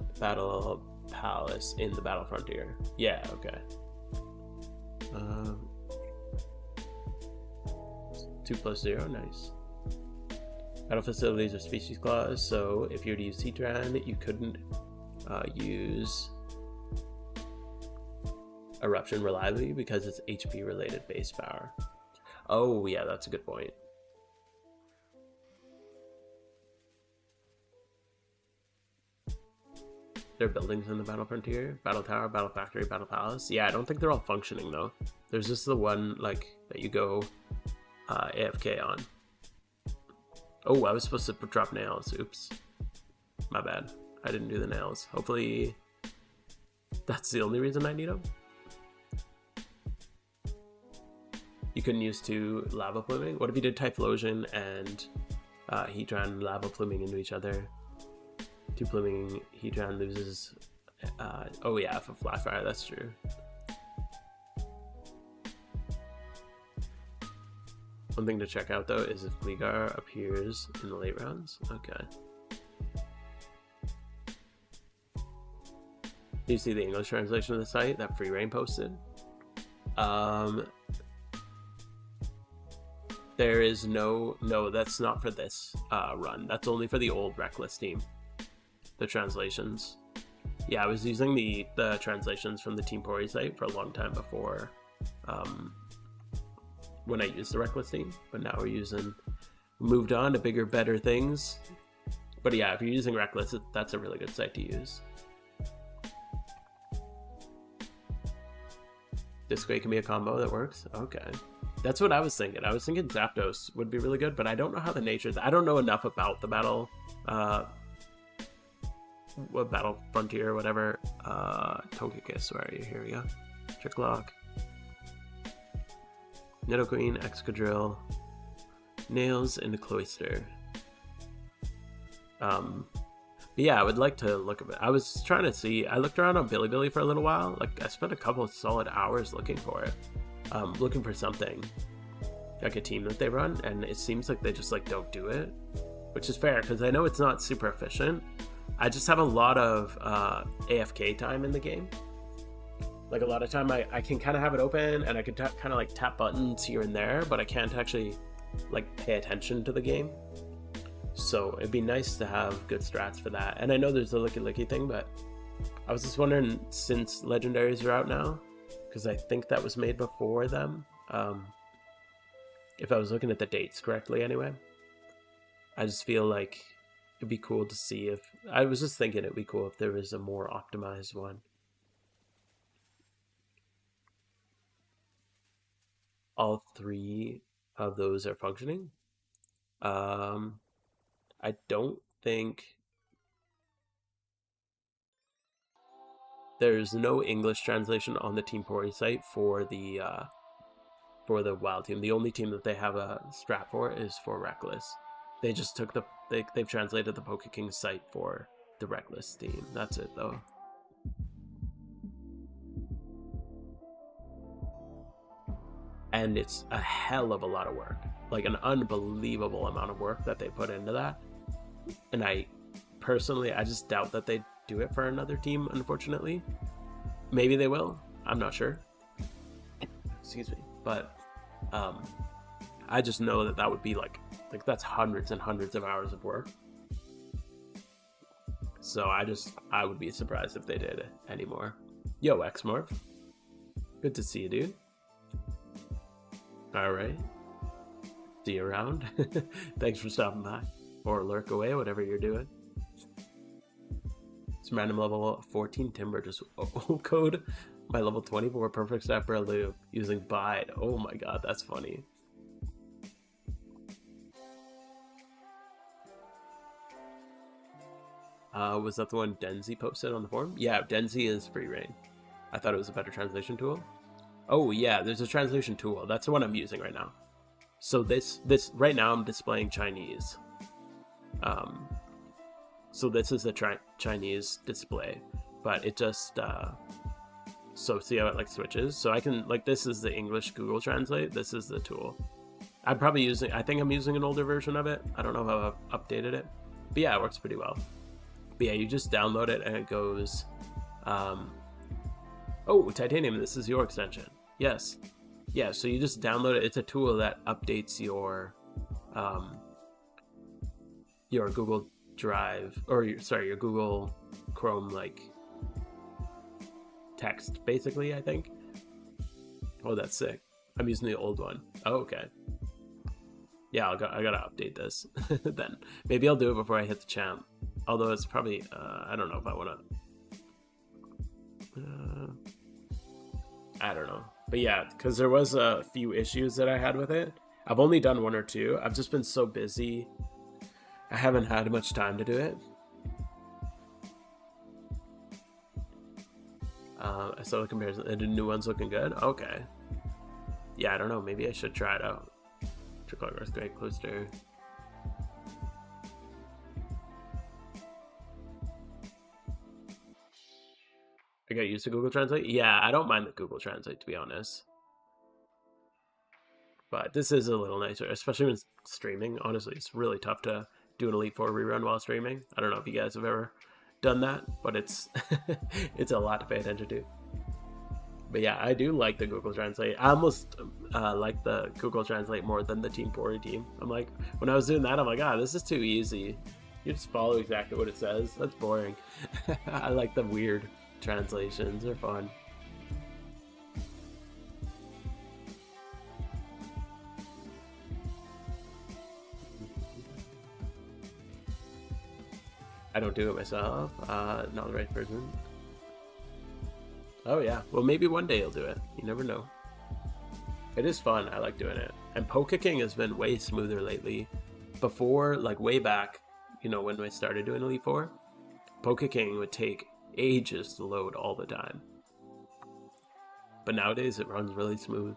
in the Battle Frontier. Yeah, okay. 2+0, nice. Battle facilities are species clause, so if you were to use Heatran, you couldn't use Eruption reliably because it's HP related base power. Oh yeah, that's a good point. There are buildings in the Battle Frontier, Battle Tower, Battle Factory, Battle Palace. Yeah, I don't think they're all functioning though. There's just the one like that you go AFK on. Oh, I was supposed to drop nails. Oops, my bad. I didn't do the nails. Hopefully that's the only reason I need them. You couldn't use 2 lava pluming. What if you did Typhlosion and Heatran lava pluming into each other? 2 pluming, Heatran loses. Oh yeah, for Flashfire, that's true. One thing to check out though is if Gligar appears in the late rounds. Okay. Do you see the English translation of the site that Free Reign posted? There is no, that's not for this run. That's only for the old Reckless team. The translations. Yeah, I was using the translations from the Team Pori site for a long time before when I used the Reckless team, but now moved on to bigger, better things. But yeah, if you're using Reckless, that's a really good site to use. Discway can be a combo that works. Okay. That's what I was thinking. I was thinking Zapdos would be really good, but I don't know how the nature is. I don't know enough about the Battle Frontier or whatever. Togekiss, where are you? Here we go. Tricklock. Nidoqueen, Excadrill. Nails in the Cloyster. But yeah, I would like to look at it. I was trying to see. I looked around on Bilibili for a little while. Like, I spent a couple of solid hours looking for it. Looking for something like a team that they run, and it seems like they just like don't do it, which is fair because I know it's not super efficient. I just have a lot of AFK time in the game. Like a lot of time I can kind of have it open and I can kind of like tap buttons here and there, but I can't actually like pay attention to the game. So it'd be nice to have good strats for that. And I know there's the licky thing, but I was just wondering, since legendaries are out now, because I think that was made before them, if I was looking at the dates correctly anyway, I just feel like it'd be cool to see if, I was just thinking it'd be cool if there was a more optimized one. All 3 of those are functioning. I don't think there's no English translation on the Team Pori site for the wild team. The only team that they have a strat for is for Reckless. They just took they've translated the Pokeking site for the Reckless team. That's it though. And it's a hell of a lot of work. Like an unbelievable amount of work that they put into that. And I just doubt that they do it for another team, unfortunately. Maybe they will. I'm not sure. Excuse me. But I just know that would be like that's hundreds and hundreds of hours of work. So I would be surprised if they did it anymore. Yo, Xmorph. Good to see you, dude. Alright. See you around. Thanks for stopping by. Or lurk away, whatever you're doing. Some random level 14 timber just code my level 24 perfect step for a loop using bide. Oh my god, that's funny. Was that the one Denzi posted on the forum? Yeah, Denzi is free reign. I thought it was a better translation tool. Oh yeah, there's a translation tool. That's the one I'm using right now. So this right now I'm displaying Chinese. So this is the Chinese display, but it just so see how it like switches. So I can like this is the English Google Translate. This is the tool. I'm probably using. I think I'm using an older version of it. I don't know how I've updated it, but yeah, it works pretty well. But yeah, you just download it and it goes. Oh, Titanium, this is your extension. Yes. Yeah, so you just download it. It's a tool that updates your Google Drive, or your Google Chrome, like, text, basically, I think. Oh, that's sick. I'm using the old one. Oh, okay. Yeah, I gotta update this then. Maybe I'll do it before I hit the champ. Although it's probably, I don't know if I want to... I don't know. But yeah, because there was a few issues that I had with it. I've only done one or two. I've just been so busy. I haven't had much time to do it. I saw the comparison. The new one's looking good. Okay. Yeah, I don't know. Maybe I should try it out. Trickle Earthquake Coaster. I got used to Google Translate. Yeah, I don't mind the Google Translate, to be honest. But this is a little nicer, especially when streaming. Honestly, it's really tough to do an Elite Four rerun while streaming. I don't know if you guys have ever done that, but it's it's a lot to pay attention to. But yeah, I do like the Google Translate. I almost like the Google Translate more than the Team 40 team. I'm like, when I was doing that, I'm like, this is too easy. You just follow exactly what it says. That's boring. I like the weird translations. They're fun. I don't do it myself. Not the right person. Oh yeah. Well, maybe one day you'll do it. You never know. It is fun. I like doing it. And Poke King has been way smoother lately. Before, like way back, you know, when I started doing Elite Four, Poke King would take ages to load all the time. But nowadays it runs really smooth.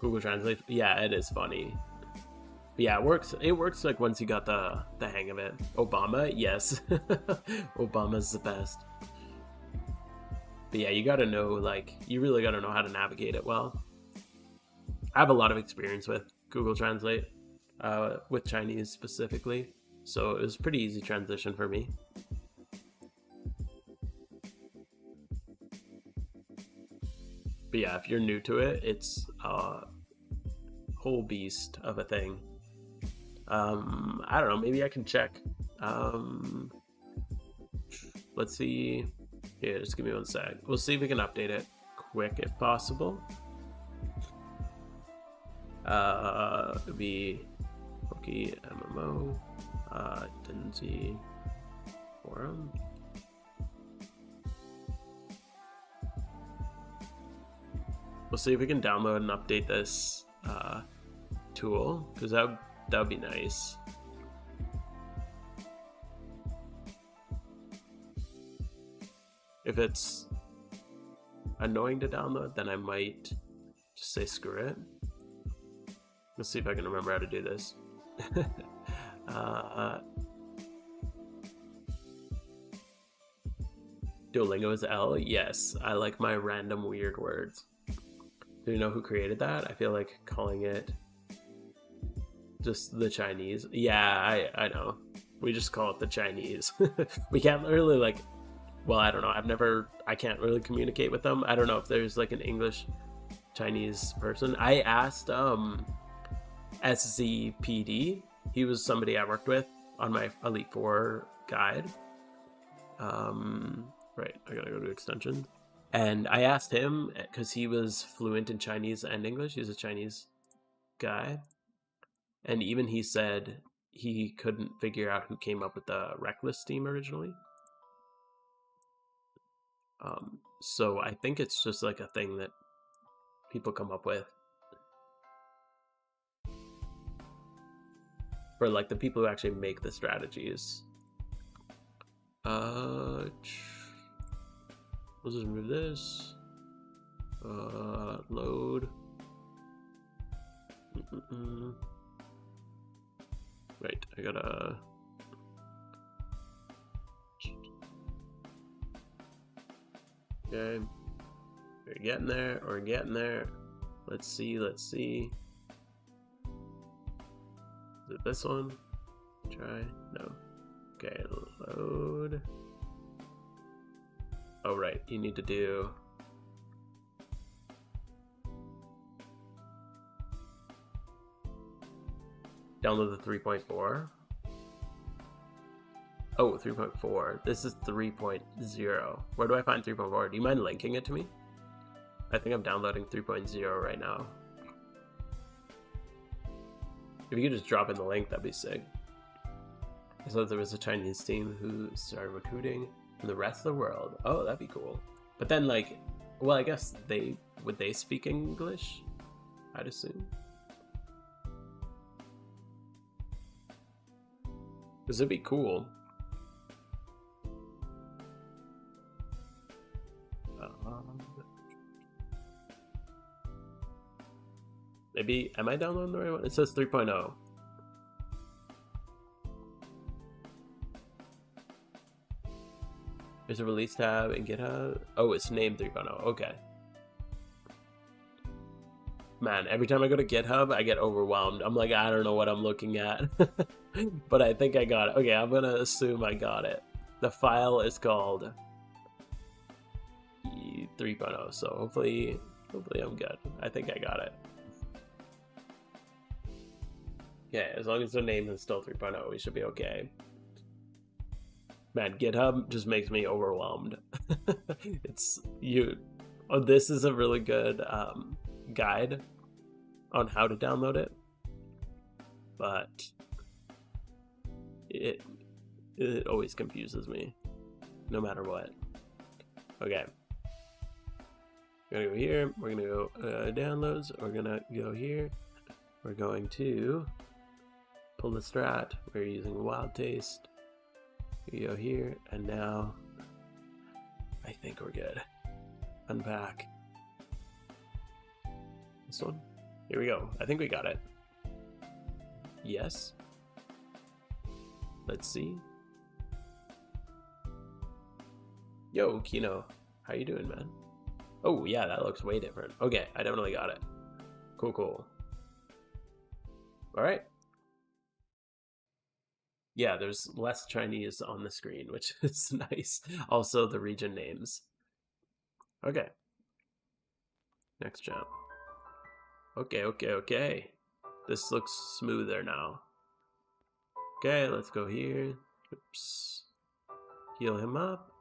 Google Translate, yeah, it is funny. But yeah, it works like once you got the hang of it. Obama, yes. Obama's the best. But yeah, you gotta know, like, you really gotta know how to navigate it well. I have a lot of experience with Google Translate, with Chinese specifically. So it was a pretty easy transition for me. But yeah, if you're new to it, it's a whole beast of a thing. I don't know, maybe I can check. Let's see. Yeah, just give me one sec. We'll see if we can update it quick if possible. It'd be Pokey MMO, Denzi Forum. We'll see if we can download and update this tool, because that would be nice. If it's annoying to download, then I might just say screw it. Let's see if I can remember how to do this. Duolingo is L? Yes, I like my random weird words. Do you know who created that? I feel like calling it just the Chinese. Yeah, I know. We just call it the Chinese. We can't really like, well, I don't know. I can't really communicate with them. I don't know if there's like an English Chinese person. I asked SZPD. He was somebody I worked with on my Elite Four guide. Right, I gotta go to extension. And I asked him, because he was fluent in Chinese and English. He's a Chinese guy. And even he said he couldn't figure out who came up with the Reckless theme originally. So I think it's just like a thing that people come up with. For like the people who actually make the strategies. Let's just remove this. Load. Right, I gotta. Okay, we're getting there. We're getting there. Let's see. Let's see. Is it this one? Try. No. Okay, load. Oh, right. You need to do. Download the 3.4. Oh, 3.4. This is 3.0. Where do I find 3.4? Do you mind linking it to me? I think I'm downloading 3.0 right now. If you could just drop in the link, that'd be sick. I thought there was a Chinese team who started recruiting from the rest of the world. Oh, that'd be cool. But then, like, well, I guess would they speak English? I'd assume. Because it'd be cool. Maybe, am I downloading the right one? It says 3.0. There's a release tab in GitHub. Oh, it's named 3.0. Okay. Man, every time I go to GitHub, I get overwhelmed. I'm like, I don't know what I'm looking at. But I think I got it. Okay, I'm gonna assume I got it. The file is called 3.0, so hopefully I'm good. I think I got it. Yeah, as long as the name is still 3.0, we should be okay. Man, GitHub just makes me overwhelmed. Oh, this is a really good guide on how to download it, but it always confuses me, no matter what. Okay, we're gonna go here. We're gonna go downloads. We're gonna go here. We're going to pull the strat. We're using Wild Taste. We go here, and now I think we're good. Unpack. This one. Here we go. I think we got it. Yes. Let's see. Yo, Kino. How you doing, man? Oh, yeah, that looks way different. Okay, I definitely got it. Cool, cool. All right. Yeah, there's less Chinese on the screen, which is nice. Also, the region names. Okay. Next jump. Okay. This looks smoother now. Okay, let's go here. Oops. Heal him up.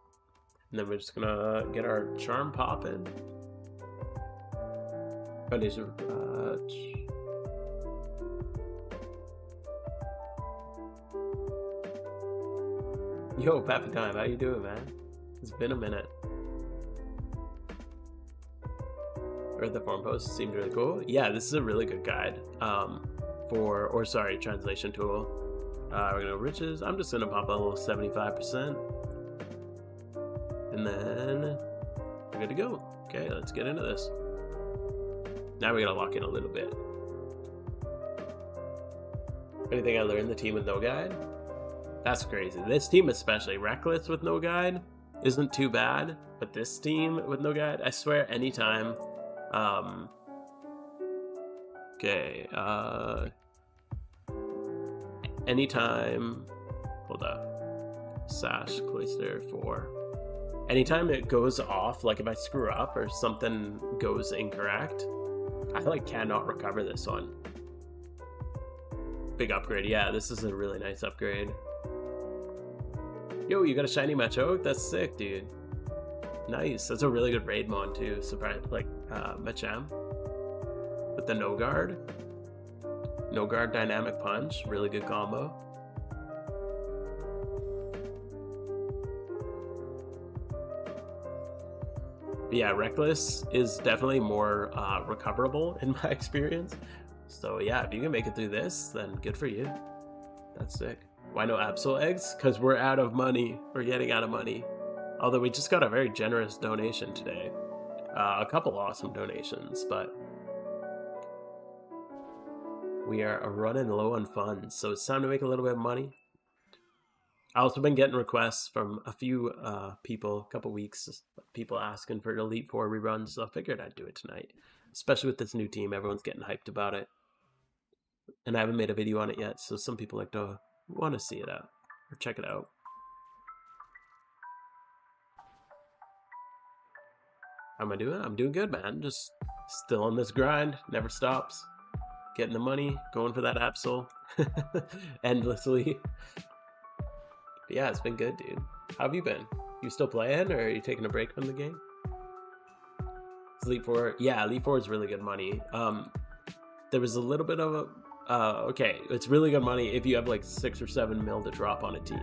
And then we're just gonna get our charm popping. Foundation for patch. Yo, Pappy Time, how you doing, man? It's been a minute. Read the forum post, seemed really cool. Yeah, this is a really good guide translation tool. We're gonna go riches. I'm just gonna pop a little 75%. And then we're good to go. Okay, let's get into this. Now we gotta lock in a little bit. Anything I learned, the team with no guide? That's crazy. This team especially, Reckless with no guide isn't too bad, but this team with no guide, I swear anytime. Okay, anytime, hold up, Sash, Cloister 4. Anytime it goes off, like if I screw up or something goes incorrect, I like cannot recover this one. Big upgrade, yeah, this is a really nice upgrade. Yo, you got a shiny Machoke? That's sick, dude. Nice. That's a really good raid mon too. Surprised, like Machamp with the no guard. No guard dynamic punch, really good combo. But yeah, reckless is definitely more recoverable in my experience. So yeah, if you can make it through this, then good for you. That's sick. Why no Absol eggs? Because we're out of money. We're getting out of money. Although we just got a very generous donation today. A couple awesome donations, but we are running low on funds, so it's time to make a little bit of money. I've also been getting requests from a few people, a couple weeks, people asking for Elite Four reruns, so I figured I'd do it tonight. Especially with this new team, everyone's getting hyped about it. And I haven't made a video on it yet, so some people like to want to see it out or check it out. How am I doing? I'm doing good, man. Just still on this grind, never stops. Getting the money, going for that Absol endlessly. But yeah, it's been good, dude. How have you been? You still playing, or are you taking a break from the game? Elite Four, yeah, Elite Four is really good money. There was a little bit of a okay, it's really good money if you have like 6 or 7 mil to drop on a team,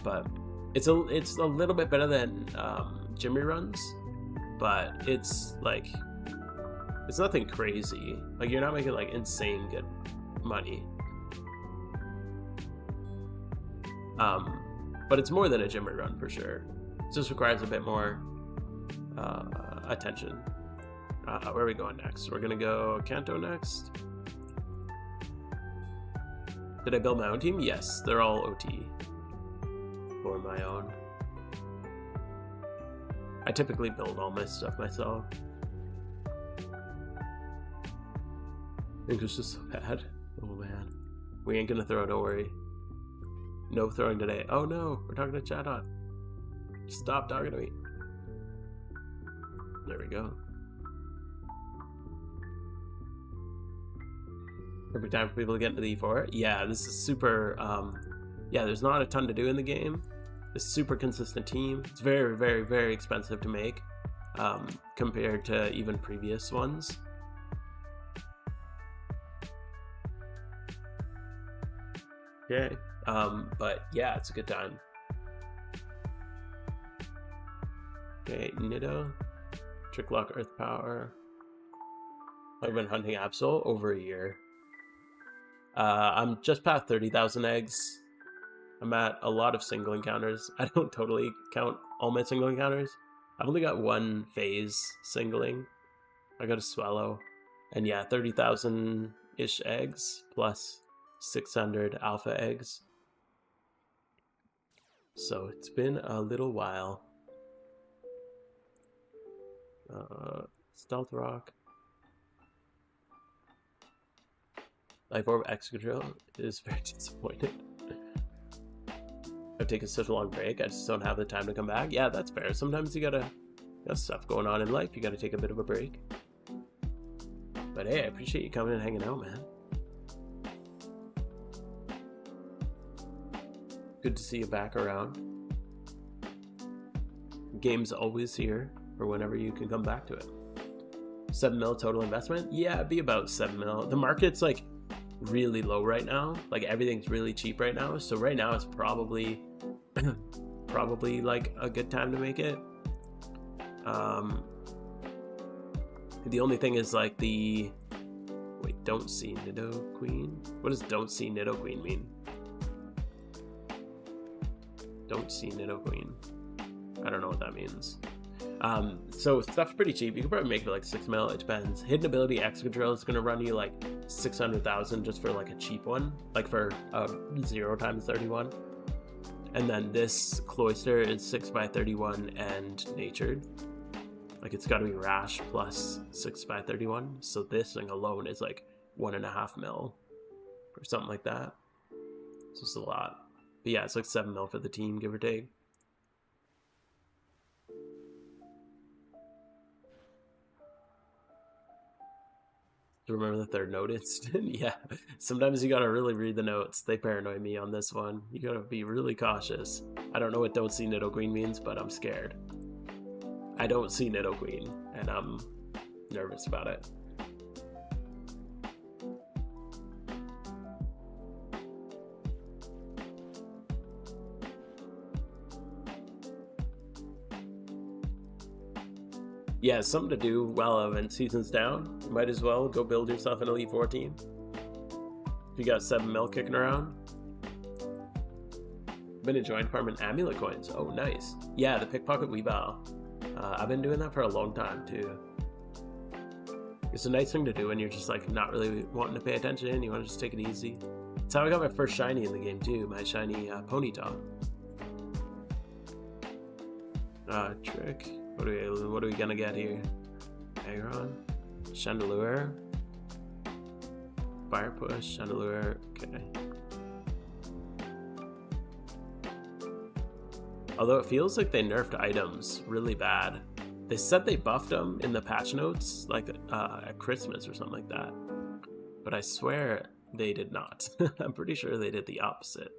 but it's a little bit better than gym reruns, but it's like it's nothing crazy. Like you're not making like insane good money. But it's more than a gym rerun for sure. It just requires a bit more attention. Where are we going next? We're gonna go Kanto next. Did I build my own team? Yes, they're all OT for my own. I typically build all my stuff myself. English is so bad. Oh man. We ain't gonna throw, don't worry. No throwing today. Oh no, we're talking to Chatot. Stop talking to me. There we go. Perfect time for people to get into the E4. Yeah, this is super, yeah, there's not a ton to do in the game. It's a super consistent team. It's very, very, very expensive to make compared to even previous ones. Okay, but yeah, it's a good time. Okay, Nido, Trick Lock, Earth Power. I've been hunting Absol over a year. I'm just past 30,000 eggs. I'm at a lot of single encounters. I don't totally count all my single encounters. I've only got one phase singling. I got a Swallow. And yeah, 30,000-ish eggs plus 600 alpha eggs. So it's been a little while. Stealth Rock. Life Orb Excadrill is very disappointed. I've taken such a long break, I just don't have the time to come back. Yeah, that's fair. Sometimes you got stuff going on in life, you gotta take a bit of a break. But hey, I appreciate you coming and hanging out, man. Good to see you back around. Game's always here for whenever you can come back to it. 7 mil total investment? Yeah, it'd be about 7 mil. The market's like really low right now. Like everything's really cheap right now. So right now it's probably probably like a good time to make it. The only thing is like the wait, don't see Nidoqueen? What does don't see Nidoqueen mean? Don't see Nidoqueen. I don't know what that means. So stuff's pretty cheap. You can probably make it like 6 mil. It depends. Hidden Ability Excadrill is gonna run you like 600,000 just for like a cheap one, like for 0 times 31. And then this Cloyster is 6x31 and natured. Like it's got to be Rash plus 6x31. So this thing alone is like 1.5 mil or something like that. It's just a lot. But yeah, it's like 7 mil for the team, give or take. Remember the third note incident? Yeah, sometimes you gotta really read the notes. They paranoid me on this one. You gotta be really cautious. I don't know what don't see Nidoqueen means, but I'm scared. I don't see Nidoqueen, and I'm nervous about it. Yeah, something to do while event season's down. You might as well go build yourself an Elite 4 team. If you got 7 mil kicking around. Been enjoying farming amulet coins. Oh, nice. Yeah, the pickpocket weeball. I've been doing that for a long time too. It's a nice thing to do when you're just like not really wanting to pay attention. You want to just take it easy. That's how I got my first shiny in the game too. My shiny Ponyta. Trick. What are we gonna get here? Aggron, Chandelure, Fire Push, Chandelure. Okay. Although it feels like they nerfed items really bad. They said they buffed them in the patch notes, like at Christmas or something like that. But I swear they did not. I'm pretty sure they did the opposite.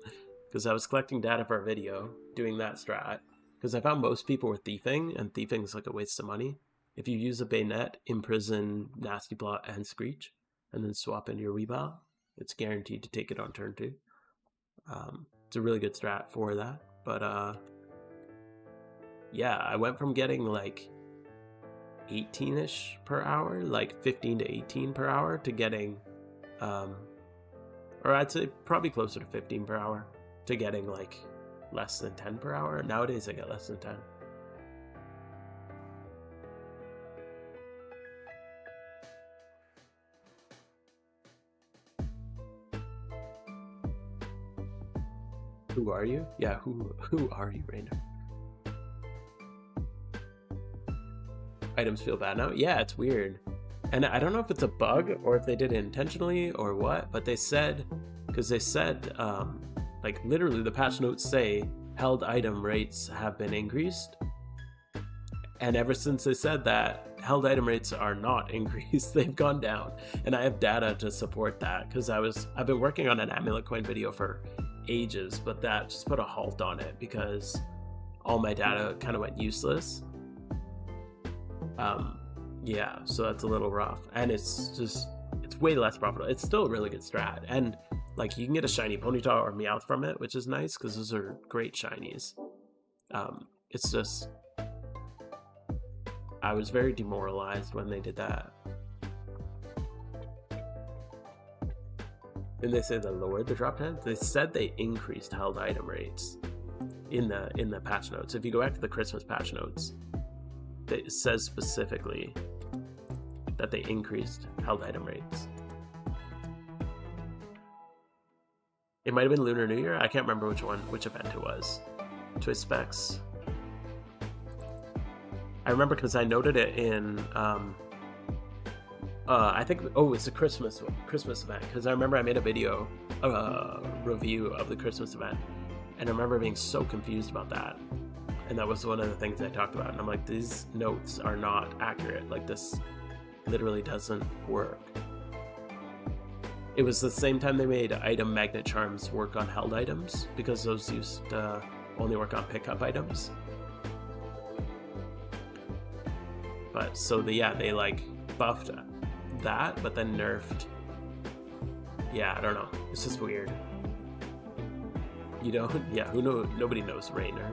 Because I was collecting data for a video, doing that strat. Because I found most people were thieving, and thieving is like a waste of money. If you use a bayonet, imprison, nasty plot, and screech, and then swap into your weeball, it's guaranteed to take it on turn 2. It's a really good strat for that. But yeah, I went from getting like 18-ish per hour, like 15 to 18 per hour, to getting, or I'd say probably closer to 15 per hour, to getting like less than 10 per hour. Nowadays I get less than 10. Who are you? Yeah, who are you, Rainer? Items feel bad now? Yeah, it's weird. And I don't know if it's a bug or if they did it intentionally or what, but they said, because they said, like literally the patch notes say held item rates have been increased. And ever since they said that, held item rates are not increased, they've gone down. And I have data to support that, because I've been working on an amulet coin video for ages, but that just put a halt on it because all my data kind of went useless. Yeah, so that's a little rough, and it's way less profitable. It's still a really good strat, and like you can get a shiny Ponyta or Meowth from it, which is nice because those are great shinies. It's just I was very demoralized when they did that. Didn't they say they lowered the drop time? They said they increased held item rates in the patch notes. If you go back to the Christmas patch notes, it says specifically that they increased held item rates. It might have been Lunar New Year. I can't remember which event it was. Twist specs. I remember because I noted it in I think it's a Christmas event, because I remember I made a video review of the Christmas event, and I remember being so confused about that. And that was one of the things I talked about. And I'm like, these notes are not accurate. Like, this literally doesn't work. It was the same time they made item magnet charms work on held items, because those used to only work on pickup items. But so they like buffed that, but then nerfed. Yeah, I don't know. It's just weird. You don't? Yeah, who knows? Nobody knows Rainer.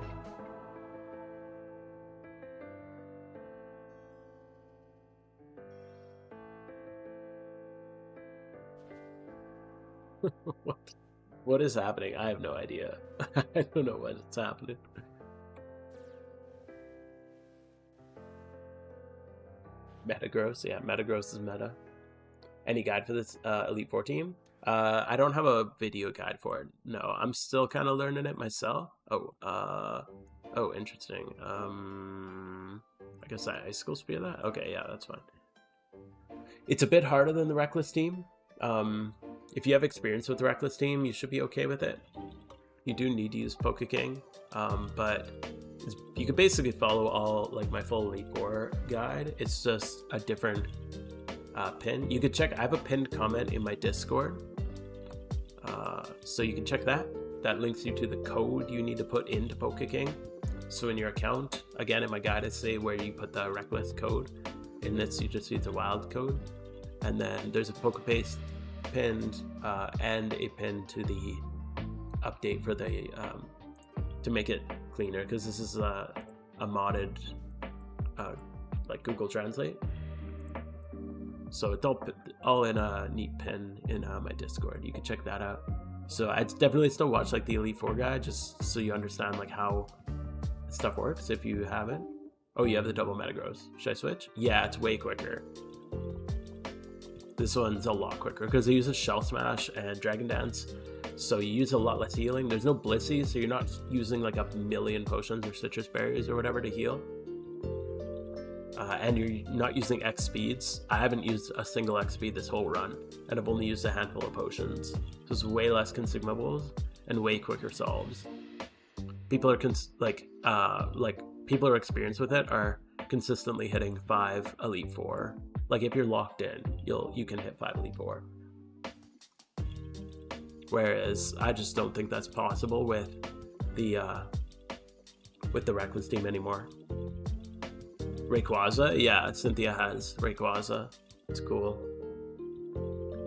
What is happening? I have no idea. I don't know what's happening. Metagross, yeah, Metagross is meta. Any guide for this Elite 4 team? I don't have a video guide for it. No, I'm still kind of learning it myself. Oh, interesting. I guess Icicle Spear that? Okay, yeah, that's fine. It's a bit harder than the Reckless team. If you have experience with the Reckless team, you should be okay with it. You do need to use Pokeking, but you could basically follow all like my full Elite 4 guide. It's just a different pin. You could check. I have a pinned comment in my Discord, so you can check that. That links you to the code you need to put into Pokeking. So in your account, again, in my guide, I say where you put the Reckless code. In this, you just use the wild code, and then there's a Pokepaste pinned and a pin to the update for the to make it cleaner, because this is a modded like Google Translate. So it's all in a neat pin in my Discord. You can check that out. So I'd definitely still watch like the Elite Four guide, just so you understand like how stuff works if you haven't. Oh, you have the double metagrows. Should I switch? Yeah, it's way quicker. This one's a lot quicker because it uses Shell Smash and Dragon Dance. So you use a lot less healing. There's no Blissey, so you're not using like a million potions or citrus berries or whatever to heal. And you're not using X speeds. I haven't used a single X speed this whole run, and I've only used a handful of potions. So it's way less consumables and way quicker solves. People are people who are experienced with it are consistently hitting 5 Elite Four. Like if you're locked in, you can hit 5 Elite Four. Whereas I just don't think that's possible with the Reckless team anymore. Rayquaza, yeah, Cynthia has Rayquaza. It's cool.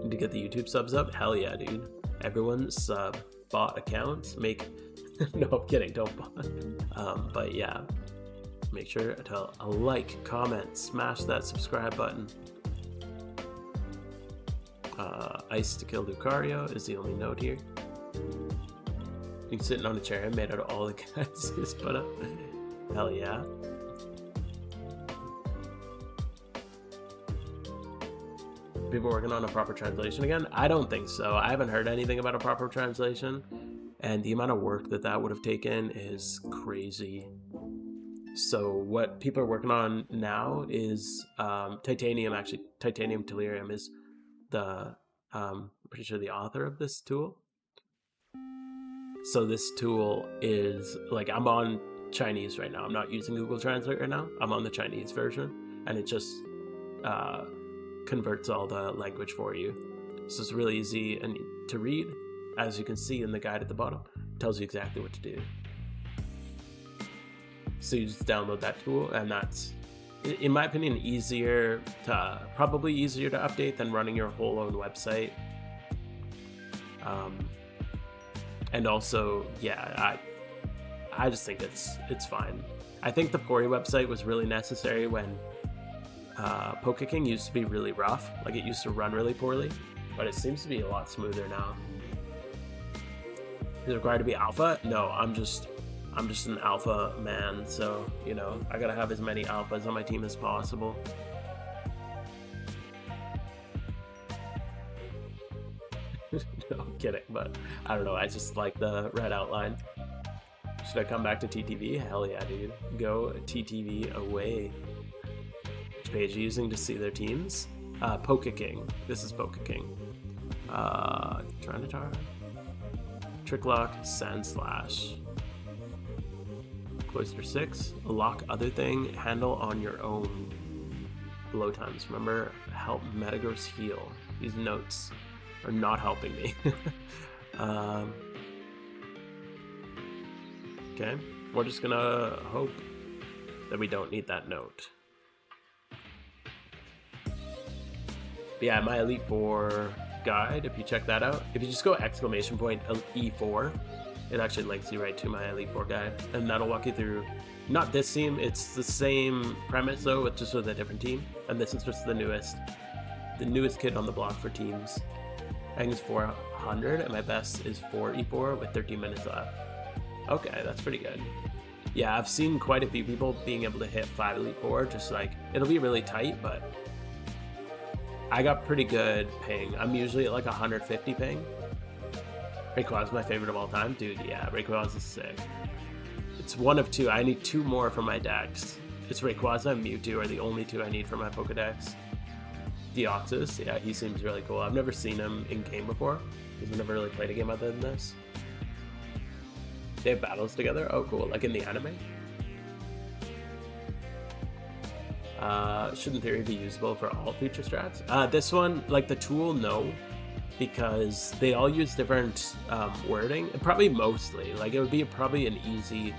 Need to get the YouTube subs up? Hell yeah, dude. Everyone sub. Bot accounts. Make... No, I'm kidding, don't bot. But yeah. Make sure to like, comment, smash that subscribe button. Ice to kill Lucario is the only note here. He's sitting on a chair and made out of all the guys he's put up. Hell yeah. People working on a proper translation again? I don't think so. I haven't heard anything about a proper translation, and the amount of work that would have taken is crazy. So what people are working on now is Titanium. Actually, Titanium Delirium is the I'm pretty sure the author of this tool. So this tool is like, I'm on Chinese right now. I'm not using Google Translate right now. I'm on the Chinese version, and it just converts all the language for you. So it's really easy and to read. As you can see in the guide at the bottom, it tells you exactly what to do. So you just download that tool, and that's, in my opinion, probably easier to update than running your whole own website. And also, yeah, I just think it's fine. I think the Pori website was really necessary when Pokeking used to be really rough. Like, it used to run really poorly, but it seems to be a lot smoother now. Is it required to be alpha? No, I'm just an alpha man, so, you know, I gotta have as many alphas on my team as possible. No, I'm kidding, but I don't know, I just like the red outline. Should I come back to TTV? Hell yeah, dude. Go TTV away. Which page are you using to see their teams? Pokeking. This is Pokeking. Trinitar. Tricklock, Sandslash. Cloister 6, lock other thing, handle on your own. Blow times, remember, help Metagross heal. These notes are not helping me. Okay, we're just gonna hope that we don't need that note. But yeah, my Elite Four guide, if you check that out, if you just go ! E4, it actually links you right to my Elite Four guide, and that'll walk you through, not this team, it's the same premise though, it's just with a different team, and this is just the newest kid on the block for teams. I think it's 400, and my best is 4E4 with 13 minutes left. Okay, that's pretty good. Yeah, I've seen quite a few people being able to hit 5 Elite Four, just like, it'll be really tight, but I got pretty good ping. I'm usually at like 150 ping. Rayquaza's my favorite of all time. Dude, yeah, Rayquaza is sick. It's one of two. I need 2 more for my decks. It's Rayquaza and Mewtwo are the only 2 I need for my Pokedex. Deoxys, yeah, he seems really cool. I've never seen him in game before, because we've never really played a game other than this. They have battles together? Oh, cool. Like in the anime? Should in theory be usable for all future strats? This one, like the tool, no. Because they all use different wording. Probably mostly. Like, it would be probably an easy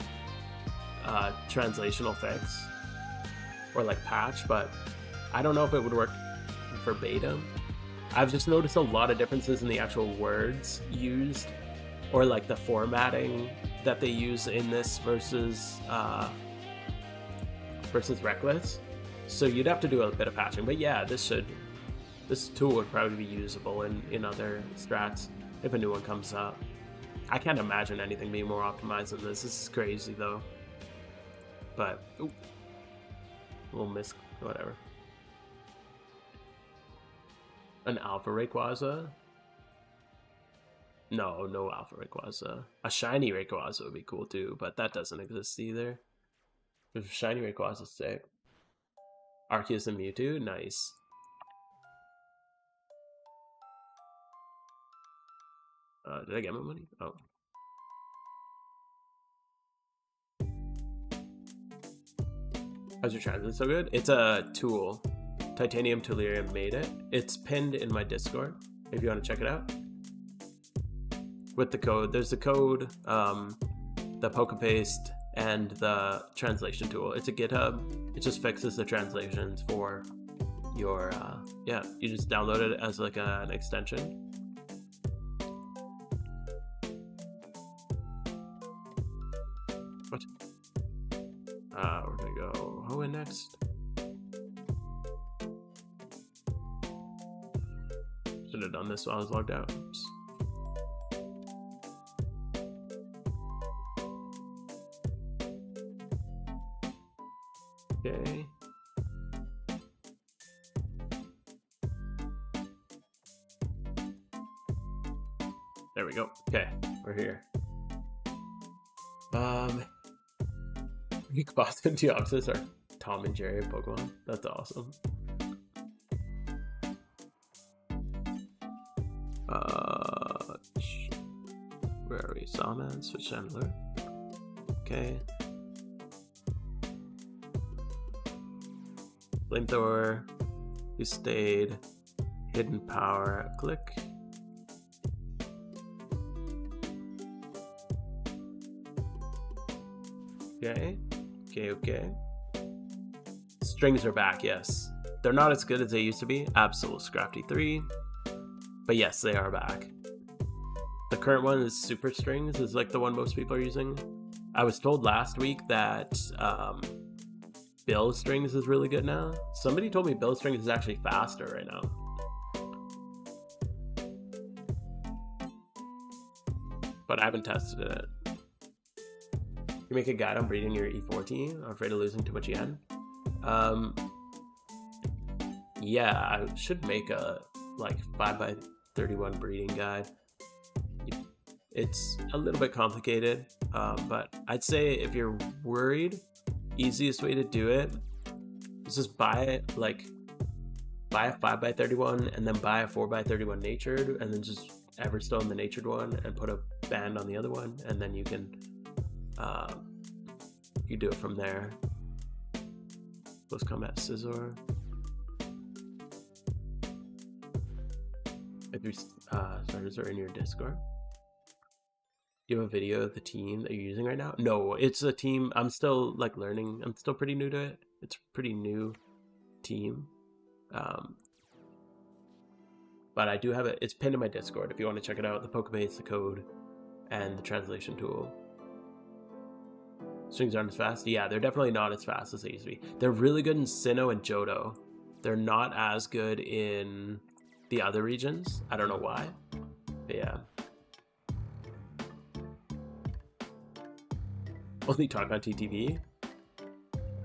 translational fix. Or like patch, but I don't know if it would work verbatim. I've just noticed a lot of differences in the actual words used, or like the formatting that they use in this versus Reckless. So you'd have to do a bit of patching, but yeah, this tool would probably be usable in other strats if a new one comes up. I can't imagine anything being more optimized than this. This is crazy though. But ooh, a little miss, whatever. An alpha Rayquaza? No alpha Rayquaza. A shiny Rayquaza would be cool too, but that doesn't exist either. If shiny Rayquaza's sick. Arceus and Mewtwo, nice. Did I get my money? Oh. How's your transit so good? It's a tool. Titanium Tellurium made it. It's pinned in my Discord if you want to check it out. With the code, there's the code, the Pokepaste, and the translation tool. It's a GitHub. It just fixes the translations for your, yeah, you just download it as like an extension. What? We're gonna go Hoenn next. Should have done this while I was logged out. Oops. Okay. There we go. Okay, we're here. Weak Boston Deoxys are Tom and Jerry Pokemon. That's awesome. Where are we? Sawman, Switch Chandler. Okay. Flamethrower, who stayed, Hidden Power, click. Okay. Strings are back, yes. They're not as good as they used to be. Absol Scrafty 3. But yes, they are back. The current one is Super Strings, is like the one most people are using. I was told last week that Bill Strings is really good now. Somebody told me Bill Strings is actually faster right now. But I haven't tested it. You make a guide on breeding your E14? I'm afraid of losing too much yen. Yeah, I should make a like 5x31 breeding guide. It's a little bit complicated, but I'd say if you're worried, easiest way to do it is just buy a 5x31 and then buy a 4x31 natured, and then just Everstone the natured one and put a band on the other one, and then you can you do it from there. Close Combat Scizor. If your starters are in your Discord. Do you have a video of the team that you're using right now? No, it's a team. I'm still like learning. I'm still pretty new to it. It's a pretty new team. But I do have it. It's pinned in my Discord if you want to check it out. The Pokebase, the code, and the translation tool. Strings aren't as fast. Yeah, they're definitely not as fast as they used to be. They're really good in Sinnoh and Johto. They're not as good in the other regions. I don't know why. But yeah. Only talk on TTV?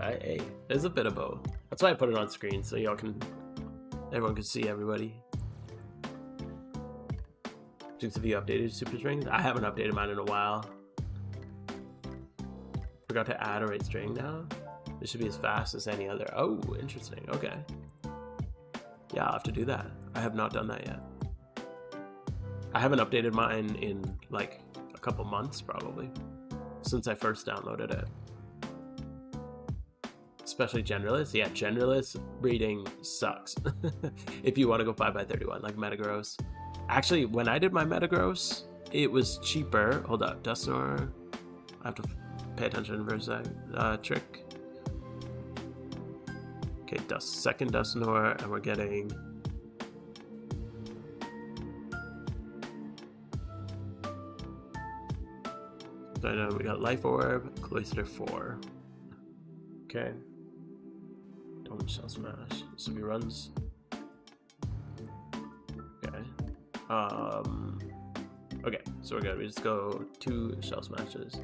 Hey, there's a bit of both. That's why I put it on screen so everyone can see everybody. Jinx, have you updated Super Strings? I haven't updated mine in a while. Forgot to add a rate string now. This should be as fast as any other. Oh, interesting. Okay. Yeah, I'll have to do that. I have not done that yet. I haven't updated mine in like a couple months probably, since I first downloaded it. Especially Generalist. Yeah, Generalist breeding sucks. If you want to go 5x31 like Metagross. Actually, when I did my Metagross, it was cheaper. Hold up, Dusknoir. I have to pay attention for a sec. Trick. Okay, second Dusknoir, and we're getting... So I know we got Life Orb, Cloister 4. Okay. Oh, shell smash. So he runs. Okay. Okay, so we're good. We just go 2 shell smashes.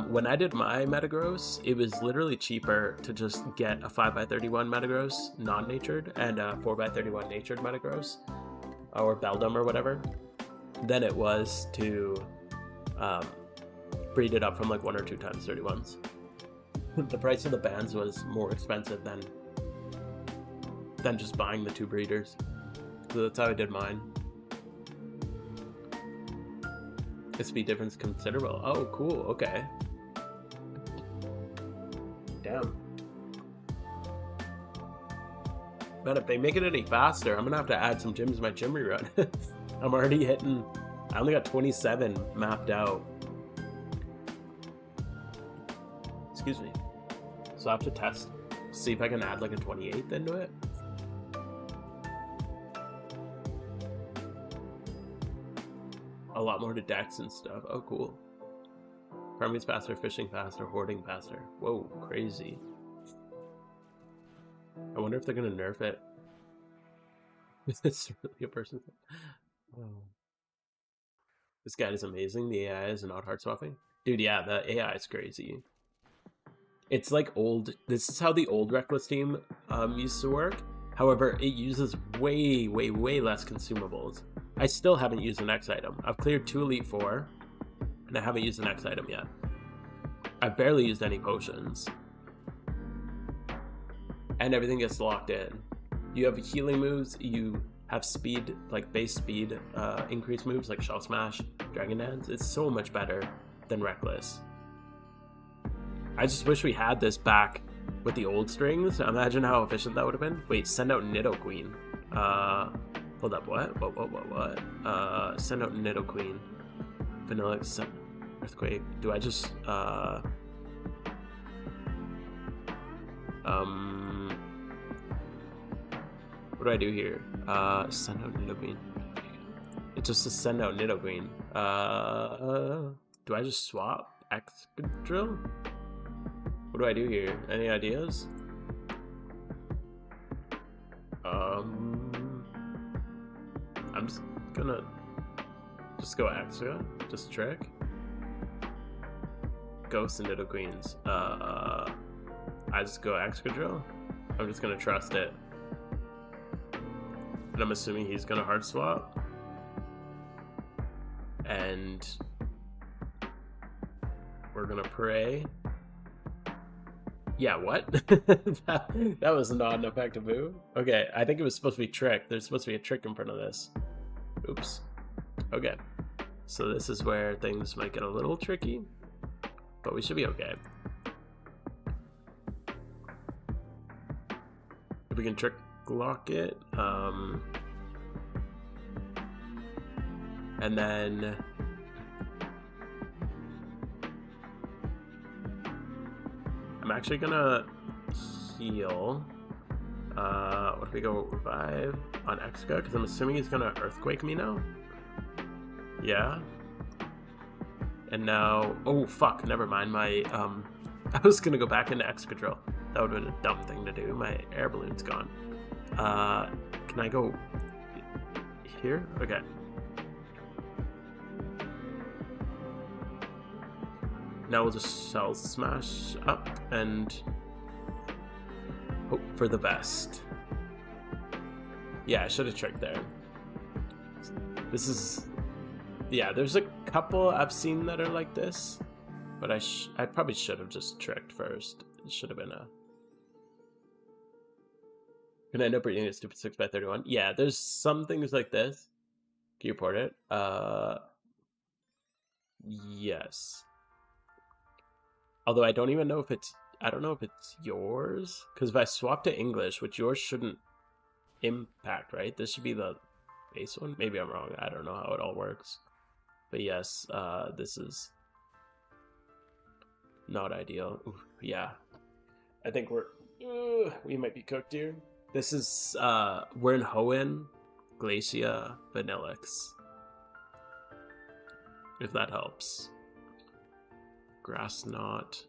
When I did my Metagross, it was literally cheaper to just get a 5x31 Metagross non-natured and a 4x31 natured Metagross, or Beldum or whatever, than it was to breed it up from like 1 or 2 times 31s. The price of the bands was more expensive than just buying the 2 breeders. So that's how I did mine. The speed difference considerable. Oh, cool. Okay. Damn. Man, if they make it any faster, I'm gonna have to add some gyms to my gym rerun. I'm already hitting. I only got 27 mapped out. Excuse me. So I have to test, see if I can add like a 28th into it. A lot more to decks and stuff. Oh, cool. Farming's faster, fishing faster, hoarding faster. Whoa, crazy. I wonder if they're gonna nerf it. Is this really a person? Oh. This guy is amazing. The AI is not hard swapping. Dude, yeah, the AI is crazy. It's like old. This is how the old Reckless team used to work. However, it uses way, way, way less consumables. I still haven't used an X item. I've cleared 2 Elite 4, and I haven't used an X item yet. I've barely used any potions. And everything gets locked in. You have healing moves, you have speed, like base speed increase moves like Shell Smash, Dragon Dance. It's so much better than Reckless. I just wish we had this back with the old strings. Imagine how efficient that would have been. Wait, send out Nidoqueen. Hold up, what? What? Send out Nidoqueen. Vanilla Earthquake. Do I just what do I do here? Send out Nidoqueen. It's just to send out Nidoqueen. Do I just swap Excadrill? What do I do here? Any ideas? I'm just gonna go extra, just trick. Ghost and Nidoqueens. I just go Excadrill. I'm just gonna trust it. And I'm assuming he's gonna hard swap. And we're gonna pray. Yeah, what? that was not an effective move. Okay, I think it was supposed to be trick. There's supposed to be a trick in front of this. Oops. Okay. So this is where things might get a little tricky, but we should be okay. If we can trick lock it, and then I'm actually gonna heal. What if we go revive on Exca? Because I'm assuming he's gonna earthquake me now. Yeah. And now, oh fuck, never mind. My I was gonna go back into Excadrill. That would have been a dumb thing to do. My air balloon's gone. Can I go here? Okay. Now we'll just Shell Smash up and hope for the best. Yeah, I should have tricked there. This is... Yeah, there's a couple I've seen that are like this, but I probably should have just tricked first. It should have been a... Gonna end up reading a stupid 6x31. Yeah, there's some things like this. Can you report it? Yes. Although I don't even know if it's... I don't know if it's yours. Because if I swap to English, which yours shouldn't impact, right? This should be the base one? Maybe I'm wrong. I don't know how it all works. But yes, this is not ideal. Ooh, yeah. I think we might be cooked here. This is... we're in Hoenn, Glacia, Vanillix. If that helps. Grass knot.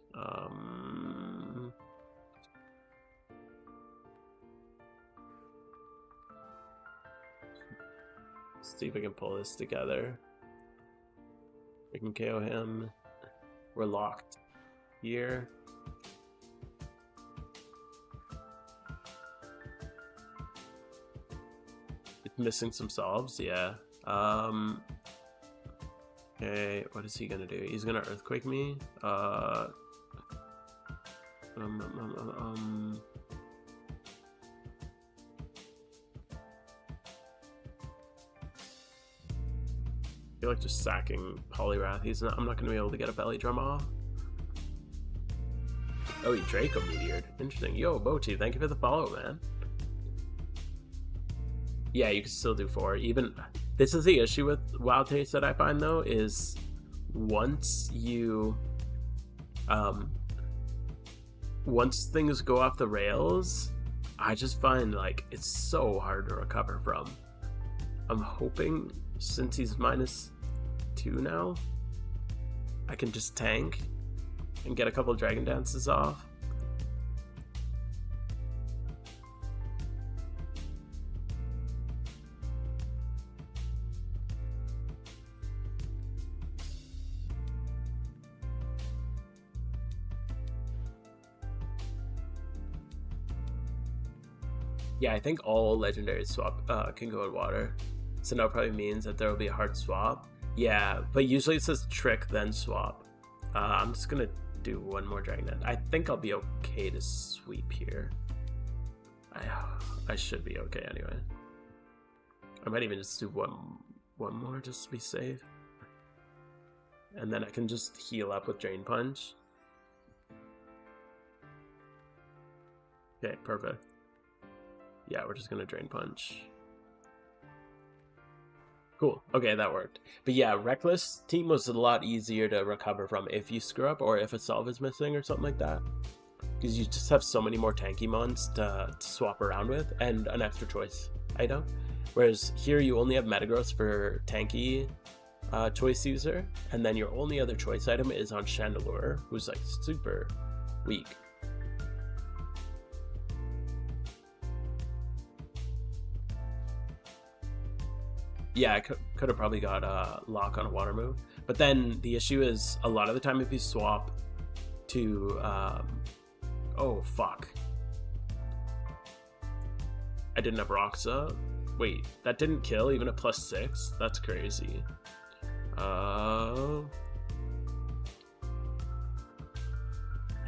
see if we can pull this together. We can KO him. We're locked here. It's missing some solves, yeah. Okay, what is he gonna do? He's gonna earthquake me. I feel like just sacking Poliwrath. I'm not gonna be able to get a belly drum off. Oh, he Draco Meteored. Interesting. Yo, Boti, thank you for the follow, man. Yeah, you can still do 4. Even this is the issue with Wild Taste that I find though, is once things go off the rails, I just find like it's so hard to recover from. I'm hoping since he's -2 now, I can just tank and get a couple Dragon Dances off. Yeah, I think all legendaries swap can go in water. So that probably means that there will be a hard swap. Yeah, but usually it says trick, then swap. I'm just going to do one more Dragon Dance. I think I'll be okay to sweep here. I should be okay anyway. I might even just do one more just to be safe. And then I can just heal up with Drain Punch. Okay, perfect. Yeah, we're just gonna Drain Punch. Cool. Okay, that worked. But yeah, Reckless team was a lot easier to recover from if you screw up or if a solve is missing or something like that. Because you just have so many more tanky mons to swap around with and an extra choice item. Whereas here you only have Metagross for tanky choice user, and then your only other choice item is on Chandelure, who's like super weak. Yeah, I could have probably got a lock on a water move. But then the issue is a lot of the time if you swap to... oh, fuck. I didn't have Roxa. Wait, that didn't kill even at +6? That's crazy. I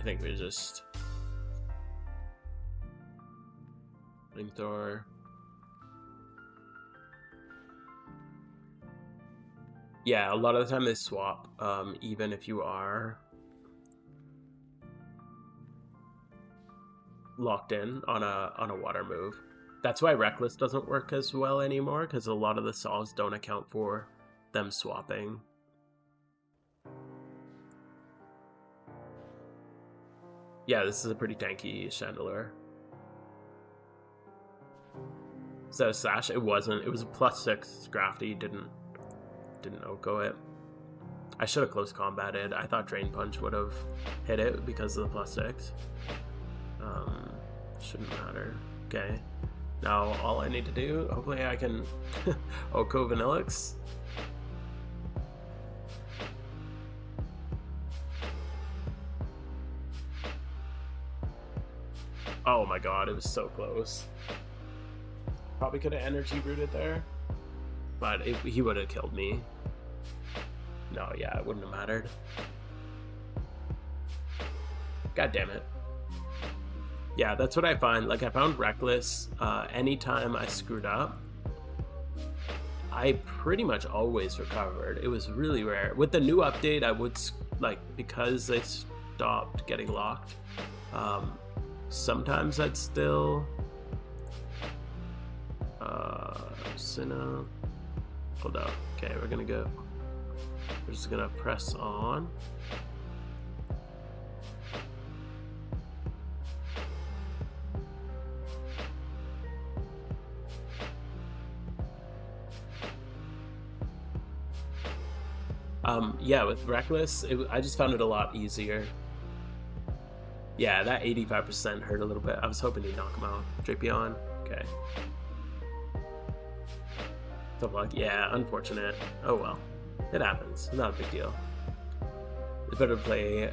think we just... Flamethrower. Yeah, a lot of the time they swap, even if you are locked in on a water move. That's why Reckless doesn't work as well anymore, because a lot of the solves don't account for them swapping. Yeah, this is a pretty tanky Chandelure. So Sash, it wasn't. It was a +6 Scrafty, didn't OHKO it. I should have close combated. I thought Drain Punch would have hit it because of the +6. Shouldn't matter. Okay. Now all I need to do, hopefully I can OHKO Vanillix. Oh my god, it was so close. Probably could have energy rooted there, but he would have killed me. No, yeah, it wouldn't have mattered. God damn it. Yeah, that's what I find. Like, I found Reckless, anytime I screwed up, I pretty much always recovered. It was really rare. With the new update, I would, like, because they stopped getting locked, sometimes I'd still... Sinnoh. Hold up. Okay, we're gonna go. We're just gonna press on. Yeah, with Reckless, I just found it a lot easier. Yeah, that 85% hurt a little bit. I was hoping he'd knock him out. Drapion. Okay. Tough luck. Yeah, unfortunate. Oh well. It happens. Not a big deal. It's better to play,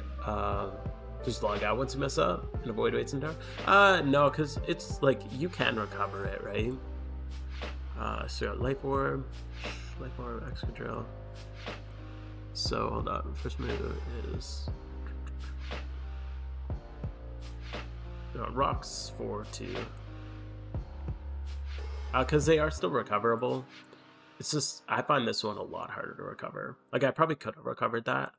just log out once you mess up and avoid weights and tower. No, because it's like, you can recover it, right? So life orb, extra drill. So hold on, first move is rocks 4-2. Because they are still recoverable. It's just, I find this one a lot harder to recover. Like, I probably could have recovered that.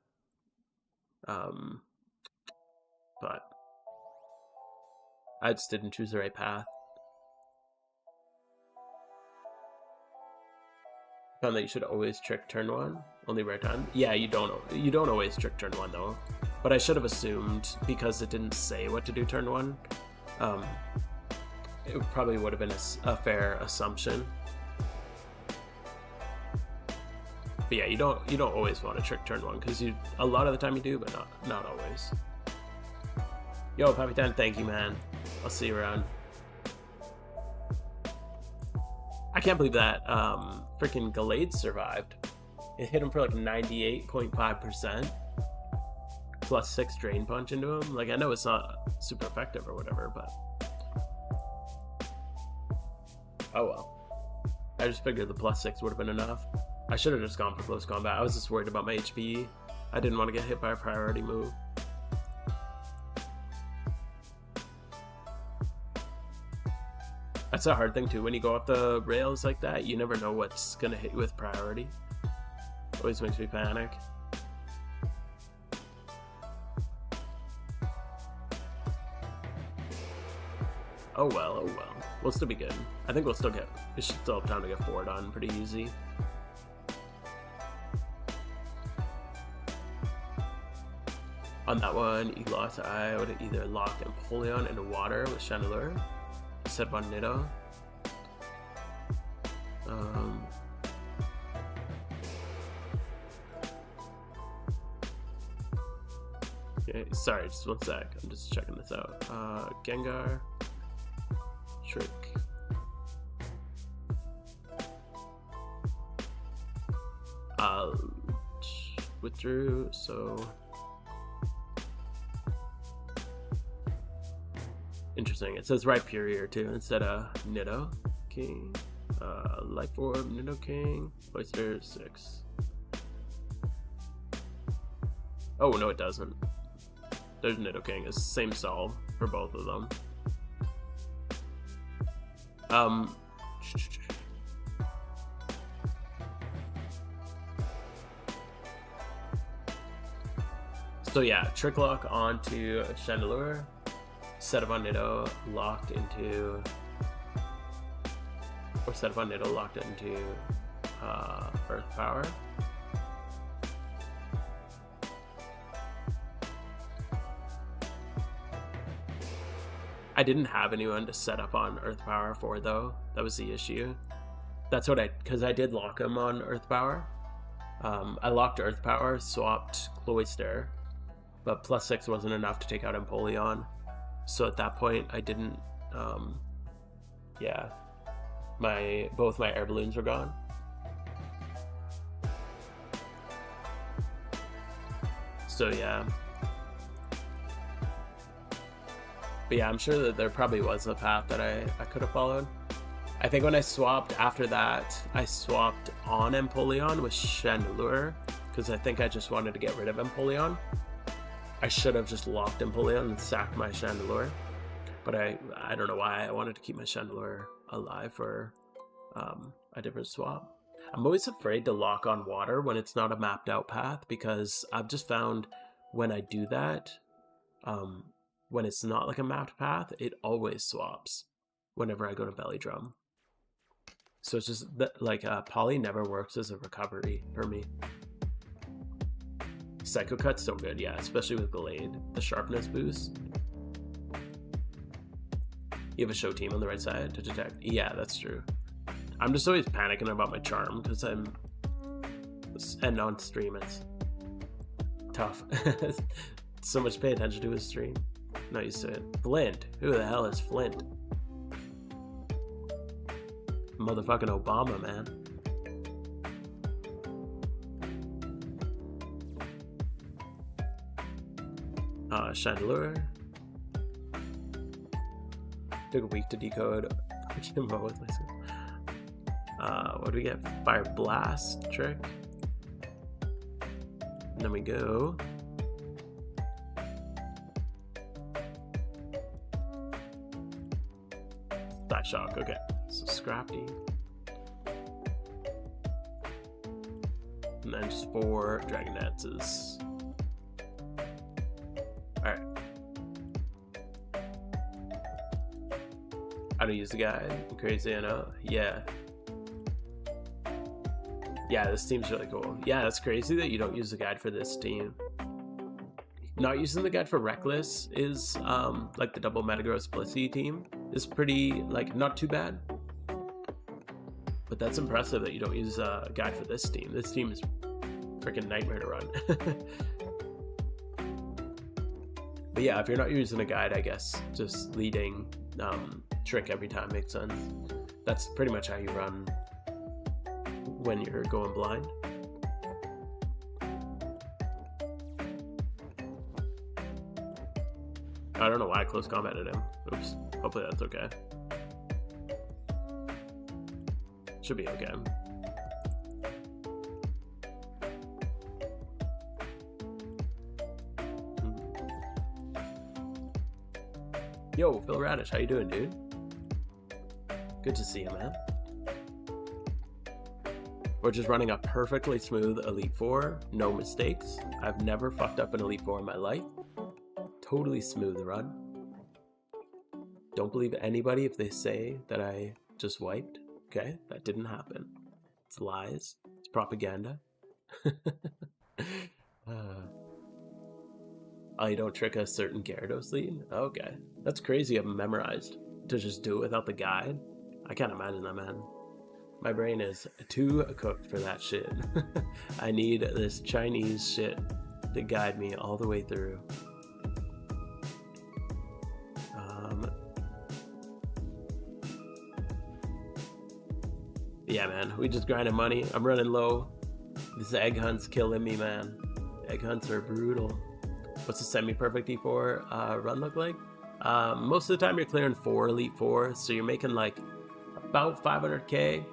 But I just didn't choose the right path. Found that you should always trick turn 1, only rare time. Yeah, you don't always trick turn 1 though. But I should have assumed, because it didn't say what to do turn 1. It probably would have been a fair assumption. But yeah, you don't always want to trick turn 1, because a lot of the time you do, but not always. Yo, Pappy Dan, thank you, man. I'll see you around. I can't believe that freaking Gallade survived. It hit him for like 98.5%. Plus 6 drain punch into him. Like, I know it's not super effective or whatever, but oh well. I just figured the plus 6 would have been enough. I should have just gone for close combat. I was just worried about my HP. I didn't want to get hit by a priority move. That's a hard thing too. When you go off the rails like that, you never know what's gonna hit you with priority. Always makes me panic. Oh well, oh well. We'll still be good. I think we should still have time to get 4 done pretty easy. On that one, I would have either locked Empoleon into water with Chandelure, set on Nido. Okay, sorry, just one sec. I'm just checking this out. Gengar, Trick. Withdrew, so interesting. It says Rhyperior too instead of Nido King. Life Orb, Nido King, Oyster 6. Oh no, it doesn't. There's Nido King. It's the same solve for both of them. So yeah, Trick Lock onto Chandelure, set up on Nido, locked into, or set up on Nido, locked into Earth Power. I didn't have anyone to set up on Earth Power for though. That was the issue. That's what because I did lock him on Earth Power. I locked Earth Power, swapped Cloyster, but plus 6 wasn't enough to take out Empoleon. So at that point, I didn't, yeah, both my air balloons were gone. So yeah. But yeah, I'm sure that there probably was a path that I could have followed. I think when I swapped after that, I swapped on Empoleon with Chandelure, because I think I just wanted to get rid of Empoleon. I should have just locked Empoleon and sacked my Chandelure, but I don't know why I wanted to keep my Chandelure alive for a different swap. I'm always afraid to lock on water when it's not a mapped out path, because I've just found when I do that, when it's not like a mapped path, it always swaps whenever I go to Belly Drum. So it's just that, like, Poly never works as a recovery for me. Psycho Cut's so good, yeah, especially with Gallade. The sharpness boost. You have a show team on the right side to detect. Yeah, that's true. I'm just always panicking about my charm because and on stream it's tough. So much to pay attention to his stream. Not used to it. Flint. Who the hell is Flint? Motherfucking Obama, man. Chandelure. Took a week to decode. I can't mow with myself. What do we get? Fire Blast trick. And then we go. That shock, okay. So Scrappy. And then just 4 Dragon Dances. Alright. How to use the guide. Crazy, I know. Yeah. Yeah, this team's really cool. Yeah, that's crazy that you don't use the guide for this team. Not using the guide for Reckless is, like the double Metagross Blissey team, is pretty, like, not too bad. But that's impressive that you don't use a guide for this team. This team is freaking nightmare to run. But yeah, if you're not using a guide, I guess just leading trick every time makes sense. That's pretty much how you run when you're going blind. I don't know why I close combated him. Oops. Hopefully that's okay. Should be okay. Yo, Phil Radish, how you doing, dude? Good to see you, man. We're just running a perfectly smooth Elite Four, no mistakes. I've never fucked up an Elite Four in my life. Totally smooth run. Don't believe anybody if they say that I just wiped. Okay, that didn't happen. It's lies. It's propaganda. Oh, you don't trick a certain Gyarados lead? Okay. That's crazy. I've memorized to just do it without the guide. I can't imagine that, man. My brain is too cooked for that shit. I need this Chinese shit to guide me all the way through. Yeah, man, we just grinding money. I'm running low. This egg hunt's killing me, man. Egg hunts are brutal. What's a semi-perfect E4 run look like? Most of the time you're clearing 4 Elite Four, so you're making like about 500k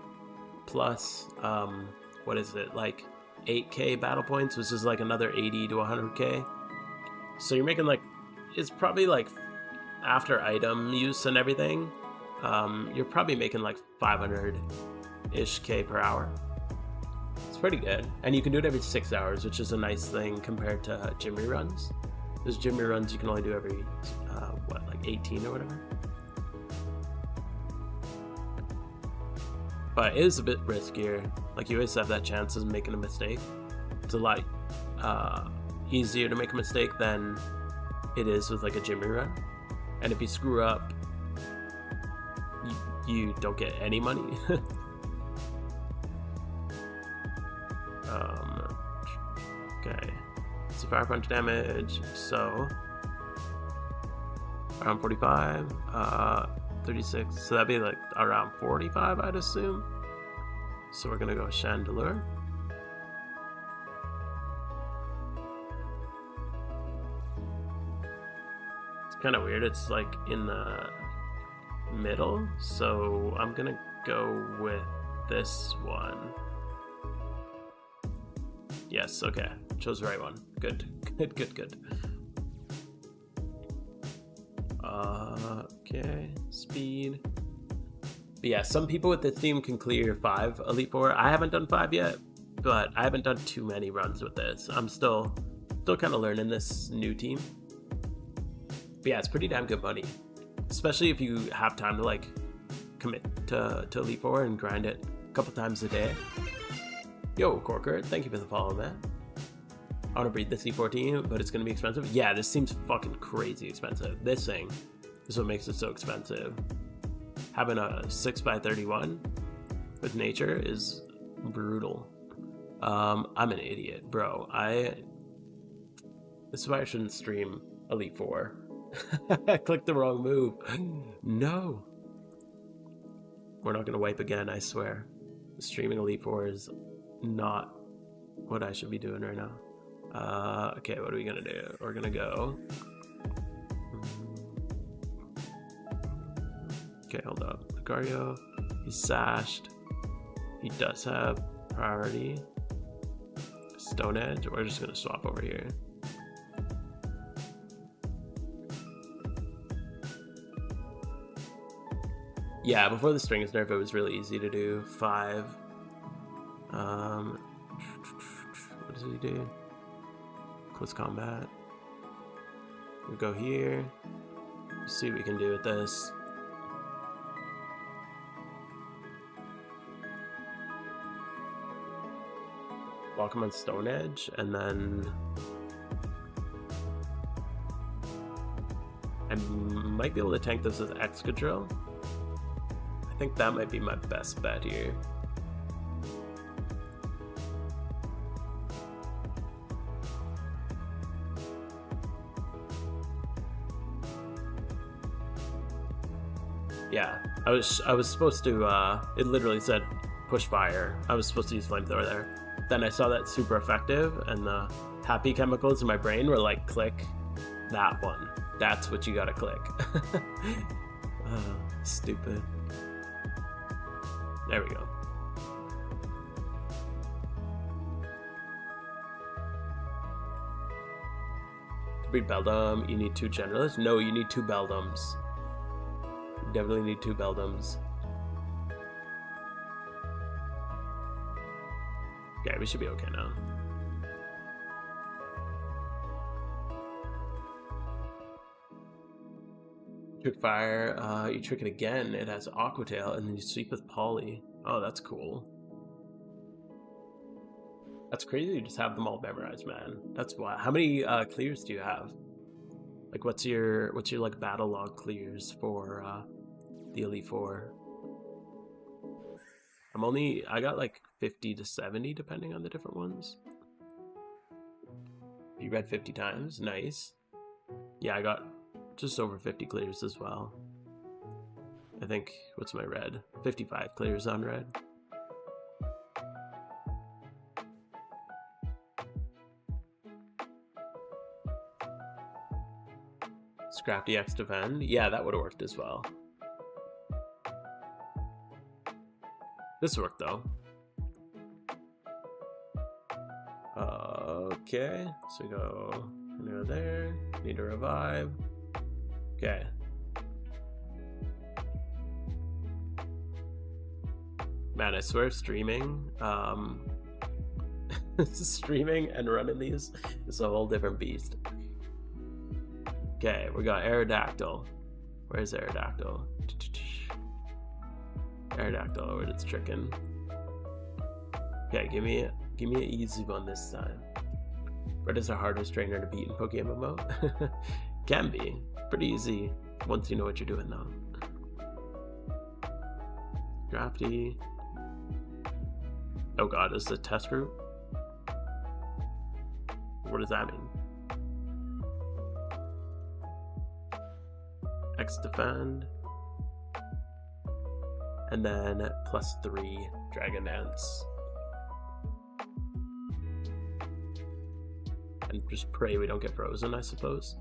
plus, what is it, like 8k battle points, which is like another 80 to 100k. So you're making like, it's probably like after item use and everything, you're probably making like 500-ish k per hour. It's pretty good. And you can do it every 6 hours, which is a nice thing compared to gym reruns. There's gym reruns you can only do every, what, like 18 or whatever? But it is a bit riskier. Like, you always have that chance of making a mistake. It's a lot easier to make a mistake than it is with like a gym rerun. And if you screw up, you don't get any money. Okay, so fire punch damage, so around 45, 36, so that'd be like around 45, I'd assume. So we're gonna go Chandelure. It's kind of weird, it's like in the middle, so I'm gonna go with this one. Yes, okay. Chose the right one. Good. Good. Okay. Speed. But yeah, some people with this team can clear 5 Elite Four. I haven't done 5 yet, but I haven't done too many runs with this. I'm still kind of learning this new team. But yeah, it's pretty damn good money. Especially if you have time to like commit to Elite Four and grind it a couple times a day. Yo, Corker, thank you for the follow, man. I want to breed this E14, but it's going to be expensive. Yeah, this seems fucking crazy expensive. This thing is what makes it so expensive. Having a 6x31 with nature is brutal. I'm an idiot, bro. This is why I shouldn't stream Elite Four. I clicked the wrong move. No. We're not going to wipe again, I swear. Streaming Elite Four is not what I should be doing right now. Okay, what are we gonna do? We're gonna go Okay, hold up. Lucario, he's sashed. He does have priority. Stone Edge, we're just gonna swap over here. Yeah, before the strings nerf, it was really easy to do 5. What does he do? Close combat. We go here. Let's see what we can do with this. Walk him on Stone Edge, and then I might be able to tank this with Excadrill. I think that might be my best bet here. Yeah, I was supposed to, it literally said push fire. I was supposed to use flamethrower there. Then I saw that super effective, and the happy chemicals in my brain were like, click that one. That's what you gotta click. Stupid. There we go. To breed Beldum, you need 2 Generalists? No, you need 2 Beldums. You definitely need 2 Beldums. Okay, we should be okay now. Trick Fire, you trick it again, it has Aqua Tail, and then you sweep with Poly. Oh, that's cool. That's crazy you just have them all memorized, man. That's wild. How many clears do you have? Like, what's your like battle log clears for the Elite Four? I got like 50 to 70 depending on the different ones. You read 50 times, nice. Yeah, I got just over 50 clears as well. I think, what's my red? 55 clears on red. Scrap DX defend. Yeah, that would have worked as well. This worked though. Okay, so we go there. Need to revive. Okay. Man, I swear streaming, streaming and running these is a whole different beast. Okay, we got Aerodactyl. Where's Aerodactyl? Aerodactyl, where it's tricking. Okay, give me an easy one this time. Red is the hardest trainer to beat in Pokemon mode. Can be pretty easy once you know what you're doing though. Drafty. Oh god, is this a test route? What does that mean? X defend. And then +3 Dragon Dance. And just pray we don't get frozen, I suppose.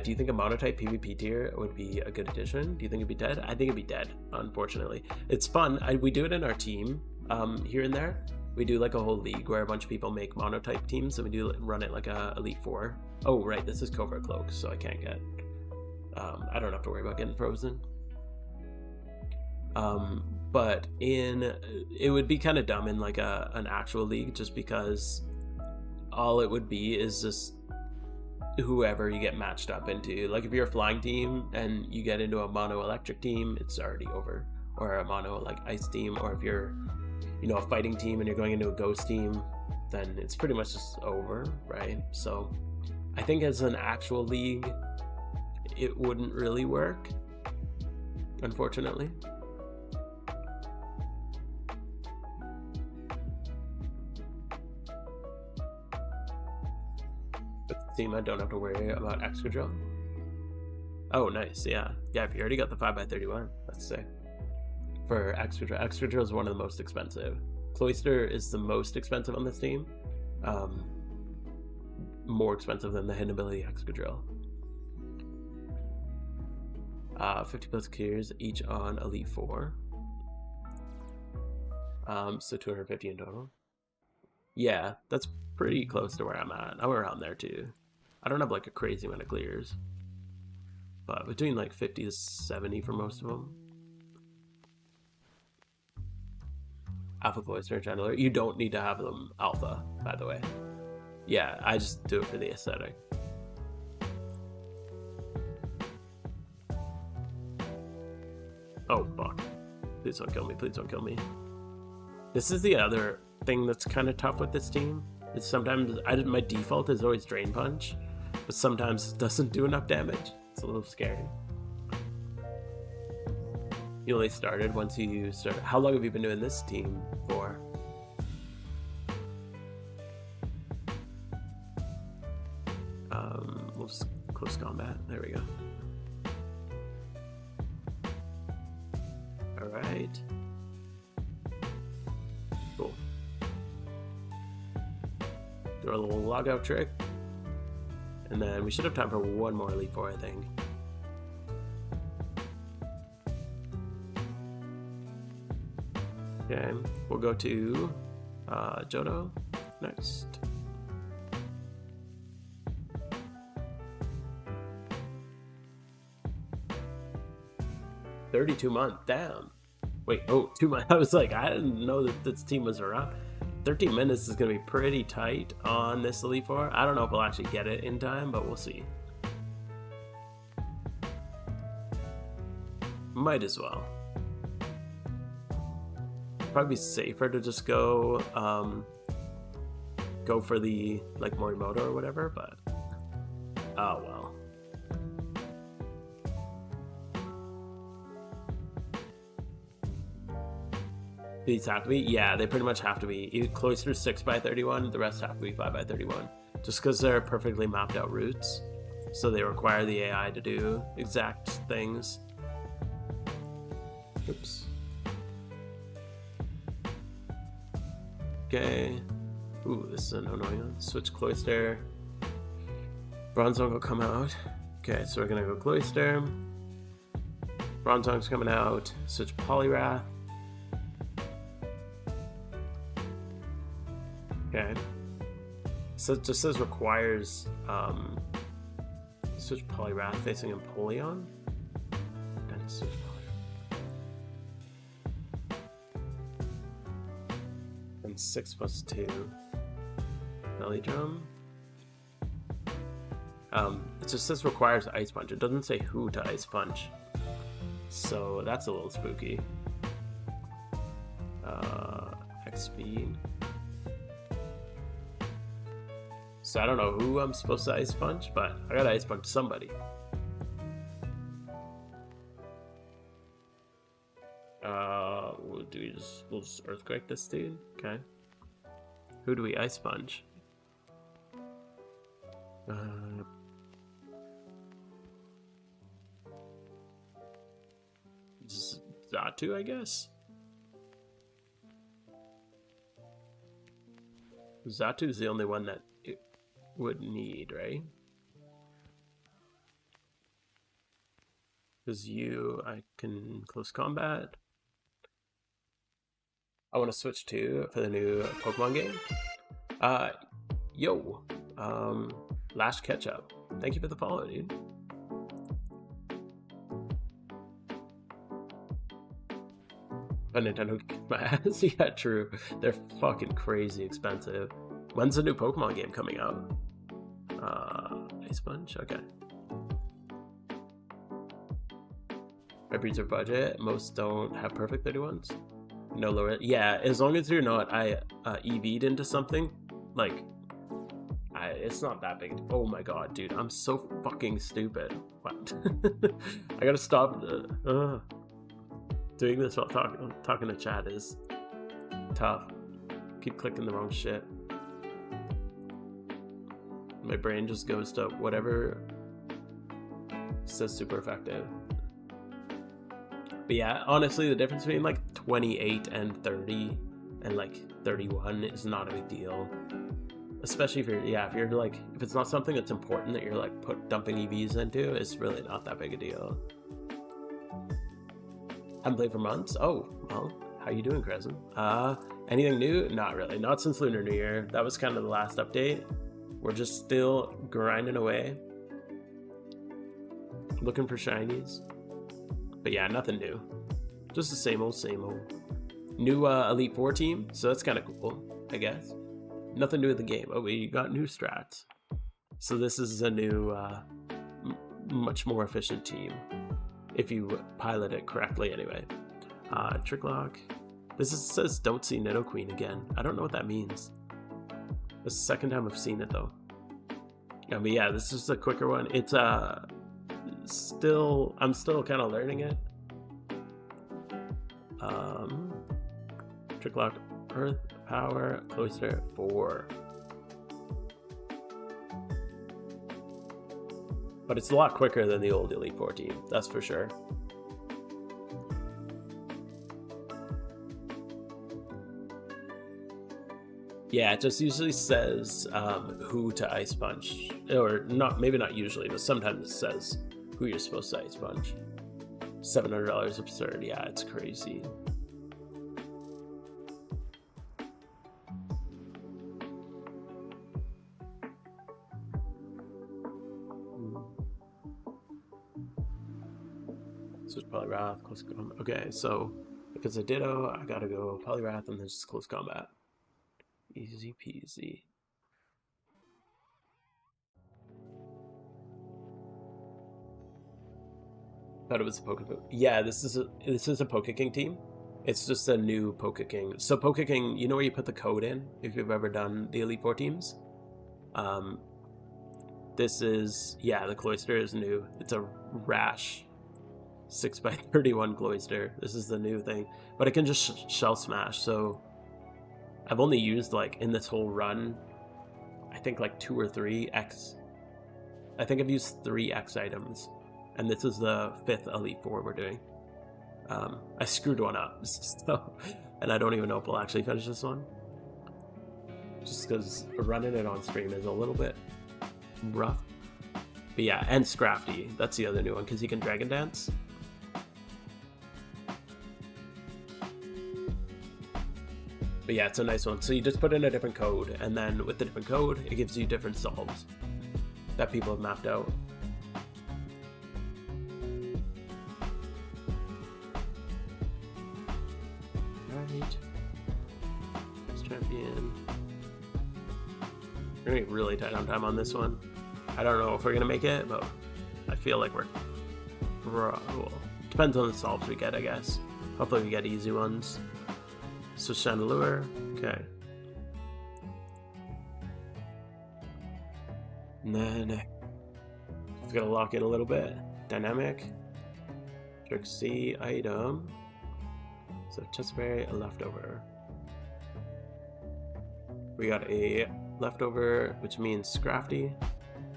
Do you think a monotype PvP tier would be a good addition? Do you think it'd be dead? I think it'd be dead, unfortunately. It's fun. We do it in our team here and there. We do like a whole league where a bunch of people make monotype teams, and we do run it like a Elite Four. Oh, right, this is Covert Cloak, so I can't get... I don't have to worry about getting frozen. But it would be kind of dumb in like an actual league, just because all it would be is just whoever you get matched up into. Like if you're a flying team and you get into a mono electric team, it's already over. Or a mono like ice team, or if you're, you know, a fighting team and you're going into a ghost team, then it's pretty much just over, right? So I think as an actual league, it wouldn't really work, unfortunately. Team, I don't have to worry about Excadrill. Oh, nice, yeah. Yeah, if you already got the 5x31, that's sick. For Excadrill. Excadrill is one of the most expensive. Cloyster is the most expensive on this team. More expensive than the hidden ability Excadrill. 50 plus clears each on Elite 4. So 250 in total. Yeah, that's pretty close to where I'm at. I'm around there too. I don't have like a crazy amount of clears, but between like 50 to 70 for most of them. Alpha Cloister and Chandelier. You don't need to have them alpha, by the way. Yeah, I just do it for the aesthetic. Oh, fuck. Please don't kill me. Please don't kill me. This is the other thing that's kind of tough with this team. Is sometimes my default is always Drain Punch, but sometimes it doesn't do enough damage. It's a little scary. You only started once you started. How long have you been doing this team for? We'll just close combat. There we go. All right. Cool. Do our little logout trick, and then we should have time for one more Elite Four, I think. Okay, we'll go to Johto next. $32 damn. Wait, oh, 2 months. I was like, I didn't know that this team was around. 13 minutes is going to be pretty tight on this Elite Four. I don't know if we'll actually get it in time, but we'll see. Might as well. Probably be safer to just go for the like Morimoto or whatever, but oh well. These have to be, yeah, they pretty much have to be. Cloister's 6x31, the rest have to be 5x31, just because they're perfectly mapped out routes, so they require the AI to do exact things. Oops. Okay. Ooh, this is an annoying one. Switch Cloister. Bronzong will come out. Okay, so we're gonna go Cloister. Bronzong's coming out. Switch Poliwrath. Okay. So it just says requires switch Poliwrath facing Empoleon. And switch Poliwrath. And 6+2. Belly Drum. It just says requires Ice Punch. It doesn't say who to Ice Punch. So that's a little spooky. X speed. So I don't know who I'm supposed to Ice Punch, but I gotta Ice Punch somebody. We'll just Earthquake this dude? Okay. Who do we Ice Punch? Zatu, I guess? Zatu's the only one that it would need, right? Because I can close combat. I want to switch to for the new Pokemon game. Lash Ketchup. Thank you for the follow, dude. But Nintendo kicked my ass. Yeah, true. They're fucking crazy expensive. When's the new Pokemon game coming out? Ice Punch? Okay. My breeds are budget. Most don't have perfect 31s. No lower. Yeah, as long as you're not EV'd into something, like, it's not that big. Oh my god, dude. I'm so fucking stupid. What? I gotta stop. Doing this while talking to chat is tough. Keep clicking the wrong shit. My brain just goes to whatever says super effective. But yeah, honestly, the difference between like 28 and 30 and like 31 is not a big deal. Especially if you're like, if it's not something that's important that you're like dumping EVs into, it's really not that big a deal. Haven't played for months. Oh, well, how you doing, Crescent? Anything new? Not really. Not since Lunar New Year. That was kind of the last update. We're just still grinding away, looking for shinies. But yeah, nothing new. Just the same old, same old. New Elite Four team, so that's kind of cool, I guess. Nothing new with the game. Oh, we got new strats. So this is a new, much more efficient team, if you pilot it correctly anyway. Trick Lock. Says don't see Nidoqueen again. I don't know what that means. This is the second time I've seen it though. But yeah, this is a quicker one. It's I'm still kind of learning it. Trick Lock, Earth, Power, Cloister, 4. But it's a lot quicker than the old Elite Four team, that's for sure. Yeah, it just usually says who to Ice Punch. Or not, maybe not usually, but sometimes it says who you're supposed to Ice Punch. $700 absurd, yeah, it's crazy. So it's Polyrath, close combat. Okay, so because I Ditto, I gotta go Polyrath and then just close combat. Easy peasy. Thought it was a Poke. Yeah, this is a Pokeking team. It's just a new Pokeking. So Pokeking, you know where you put the code in if you've ever done the Elite Four teams. This is, yeah, the Cloister is new. It's a Rash 6x31 Cloister. This is the new thing, but it can just Shell Smash. So I've only used, like, in this whole run, I think like 2 or 3 X. I think I've used 3 X items, and this is the 5th Elite Four we're doing. I screwed one up, so, and I don't even know if we'll actually finish this one. Just because running it on stream is a little bit rough. But yeah, and Scrafty, that's the other new one, because he can Dragon Dance. But yeah, it's a nice one. So you just put in a different code, and then with the different code, it gives you different solves that people have mapped out. Alright. Next champion. We're gonna get really tight on time on this one. I don't know if we're gonna make it, but I feel like we're... Well, depends on the solves we get, I guess. Hopefully we get easy ones. So Chandelure, okay. And then just gotta lock in a little bit. Dynamic. Trixie item. So Chesaberry, a leftover. We got a leftover, which means Scrafty.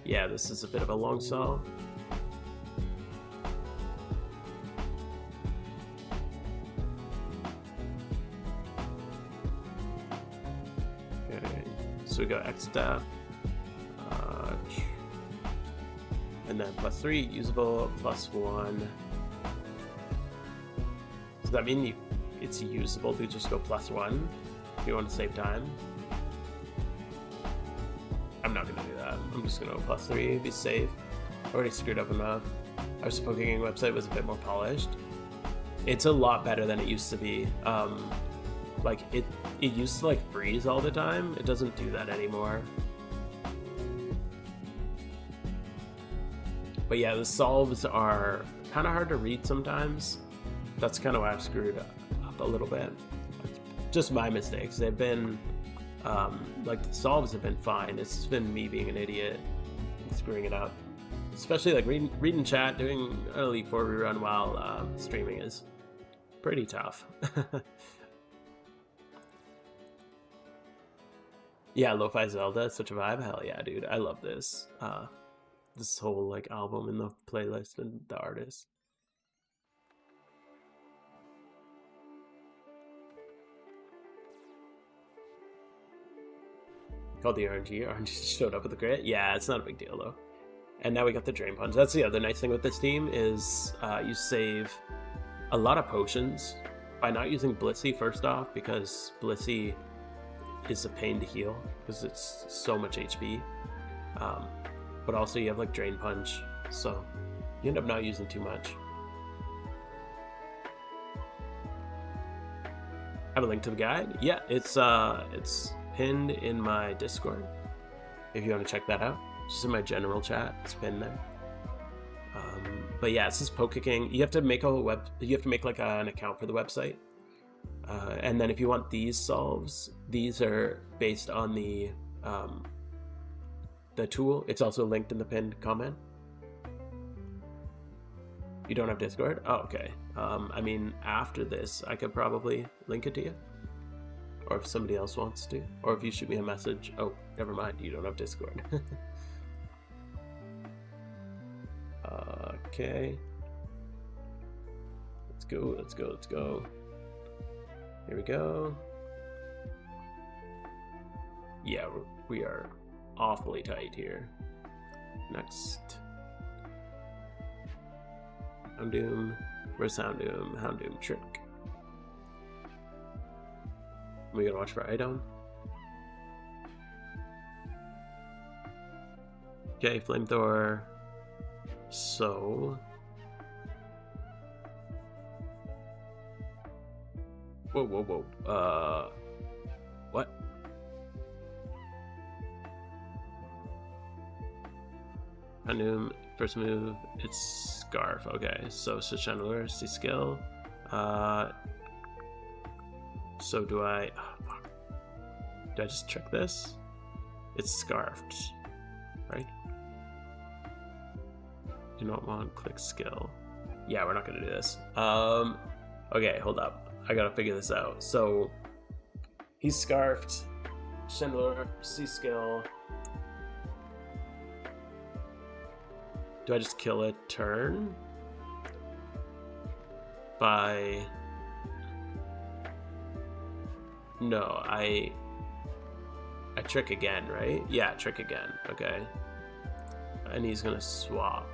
Yeah, this is a bit of a long solve. So we got X staff, and then +3 usable, +1. Does that mean it's usable to just go +1 if you want to save time? I'm not gonna do that. I'm just gonna go +3, be safe. Already screwed up enough. Our Pokeking website was a bit more polished. It's a lot better than it used to be. Like it used to like freeze all the time. It doesn't do that anymore. But yeah, the solves are kind of hard to read sometimes. That's kind of why I've screwed up a little bit. Just my mistakes. They've been like the solves have been fine. It's just been me being an idiot and screwing it up. Especially like reading chat, doing Elite Four rerun while streaming is pretty tough. Yeah, Lo-Fi Zelda, such a vibe. Hell yeah, dude. I love this. This whole like album and the playlist and the artist. Called the RNG. RNG showed up with the crit. Yeah, it's not a big deal though. And now we got the Drain Punch. That's the other nice thing with this team is you save a lot of potions by not using Blissey first off, because Blissey is a pain to heal because it's so much HP. But also you have like Drain Punch, so you end up not using too much. I have a link to the guide. Yeah, it's pinned in my Discord if you want to check that out. Just in my general chat, it's pinned there. But yeah, it's this Pokeking. You have to make like an account for the website, and then if you want these solves, these are based on the tool. It's also linked in the pinned comment. You don't have Discord? Oh, okay. I mean, after this, I could probably link it to you, or if somebody else wants to, or if you shoot me a message. Oh, never mind. You don't have Discord. Okay. Let's go. Here we go. Yeah, we are awfully tight here. Next. Houndoom. Where's Houndoom? Houndoom trick. We gotta watch for item. Okay, Flamethrower. So, whoa. What? Houndoom, first move, it's Scarf. Okay, so switch handler, see skill. So do I? Oh, fuck. Do I just trick this? It's Scarfed, right? Do not want click skill. Yeah, we're not gonna do this. Okay, hold up. I gotta figure this out. So he's Scarfed. Chandler, C skill. Do I just kill a turn? By no, I trick again, right? Yeah, trick again. Okay. And he's gonna swap.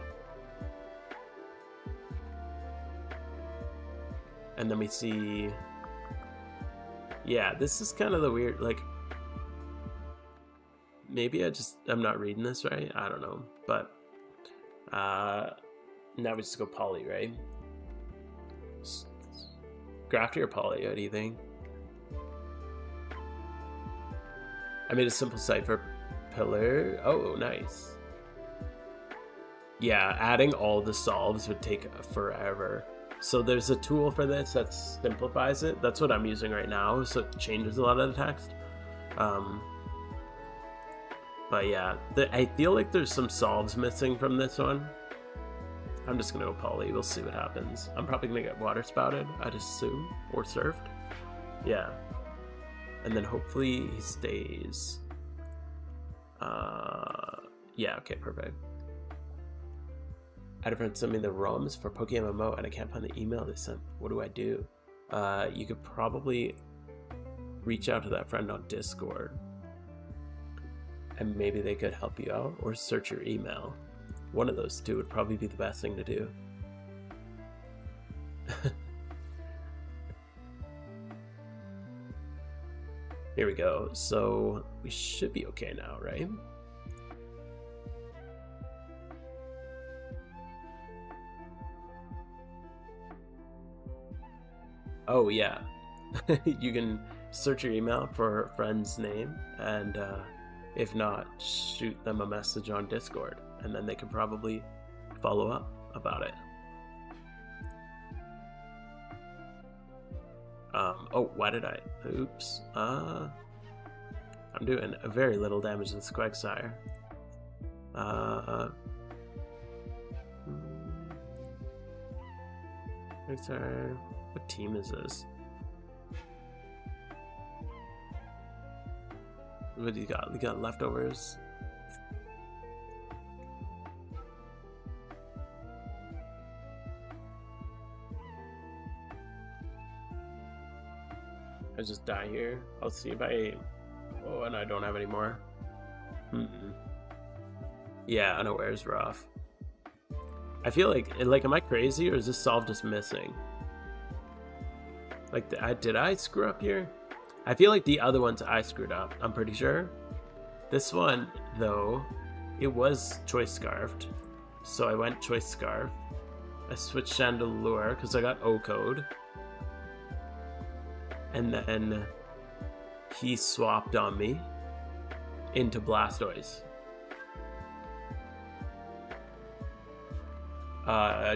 And then we see, yeah, this is kind of the weird, like, maybe I'm not reading this right, I don't know, but now we just go Poly, right? Grafty or Poly, what do you think? I made a simple cipher pillar. Oh, nice. Yeah, adding all the solves would take forever. So there's a tool for this that simplifies it. That's what I'm using right now, so it changes a lot of the text. But yeah, I feel like there's some solves missing from this one. I'm just gonna go Poly, we'll see what happens. I'm probably gonna get water spouted, I'd assume, or surfed. Yeah. And then hopefully he stays. Yeah, okay, perfect. I had a friend send me the ROMs for PokeMMO and I can't find the email they sent. What do I do? You could probably reach out to that friend on Discord and maybe they could help you out, or search your email. One of those two would probably be the best thing to do. Here we go. So we should be okay now, right? Oh yeah, you can search your email for a friend's name, and if not, shoot them a message on Discord, and then they can probably follow up about it. Oh, why did I? Oops. I'm doing a very little damage to this Quagsire. Quagsire. What team is this? What do you got? We got leftovers. I just die here. I'll see if I. Oh, and I don't have any more. Yeah, unaware is rough. I feel like, am I crazy or is this solve just missing? Like, did I screw up here? I feel like the other ones I screwed up, I'm pretty sure. This one, though, it was choice scarfed. So I went choice scarf. I switched Chandelure because I got O code. And then he swapped on me into Blastoise.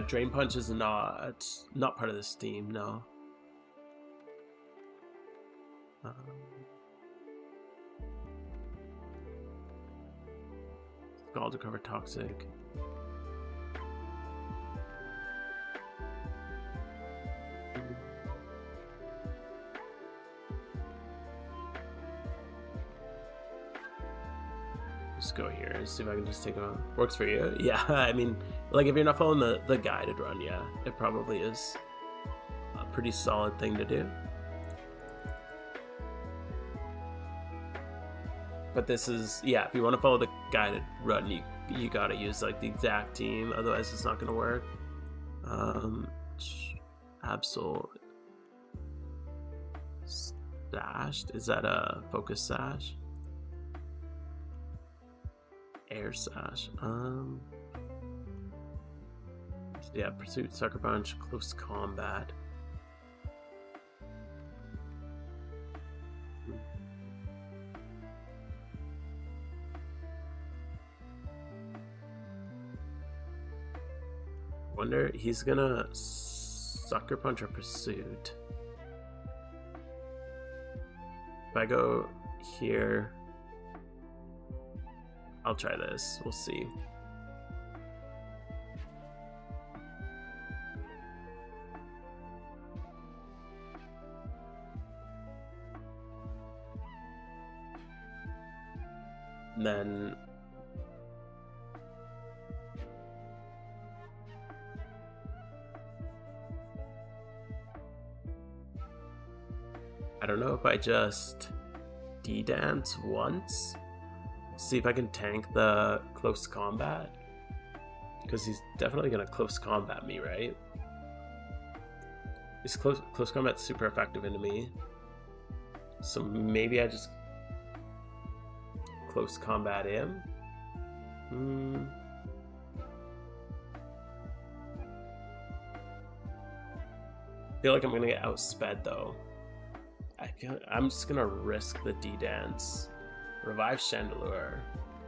Drain Punch is not part of this team, no. Scald to cover toxic. Just go here and see if I can just take it on. Works for you? Yeah, I mean, like if you're not following the guided run, yeah, it probably is a pretty solid thing to do. But this is, yeah, if you want to follow the guided run, you gotta use like the exact team, otherwise it's not gonna work. Absol Stashed, is that a focus sash? Air sash. Yeah, pursuit, sucker punch, close combat. Wonder he's gonna sucker punch or pursuit. If I go here, I'll try this. We'll see. And then I don't know if I just D-dance once. See if I can tank the close combat. Because he's definitely going to close combat me, right? Is close combat super effective into me? So maybe I just close combat him? I feel like I'm going to get outsped though. I'm just going to risk the D-dance. Revive Chandelure.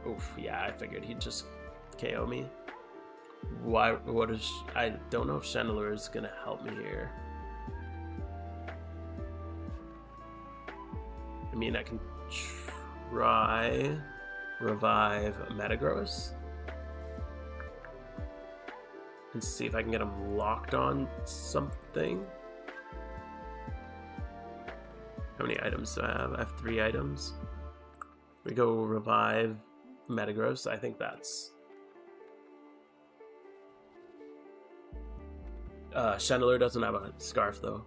Oof, yeah, I figured he'd just KO me. I don't know if Chandelure is gonna help me here. I mean, I can try revive Metagross and see if I can get him locked on something. How many items do I have? I have 3 items. We go revive Metagross. I think that's Chandelure doesn't have a scarf though.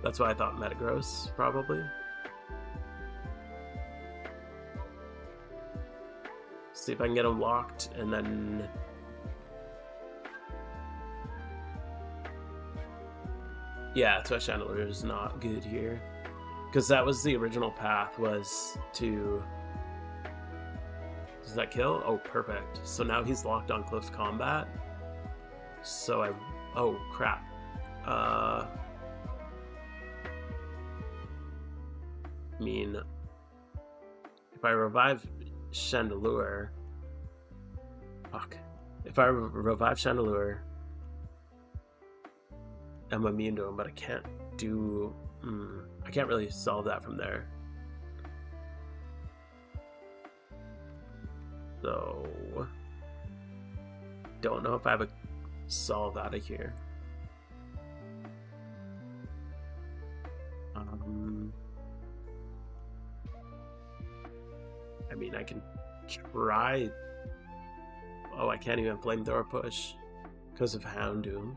That's why I thought Metagross probably. See if I can get him locked and then yeah, that's why Chandelure is not good here. Because that was the original path, was to... Does that kill? Oh, perfect. So now he's locked on close combat. So I... Oh, crap. I mean... If I revive Chandelure... Fuck. If I revive Chandelure... I'm immune to him, but I can't do... I can't really solve that from there. So... Don't know if I have a solve out of here. I mean, I can try... Oh, I can't even flamethrower push because of Houndoom.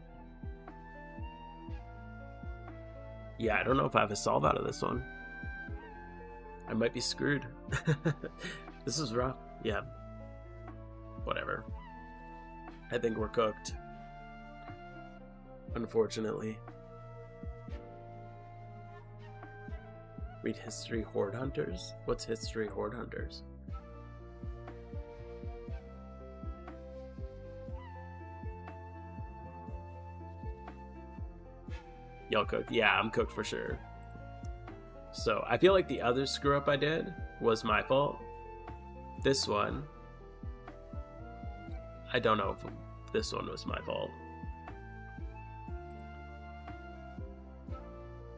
Yeah, I don't know if I have a solve out of this one. I might be screwed. This is rough. Yeah. Whatever. I think we're cooked. Unfortunately. Read History Horde Hunters? What's History Horde Hunters? Y'all cooked? Yeah, I'm cooked for sure. So, I feel like the other screw up I did was my fault. This one, I don't know if this one was my fault.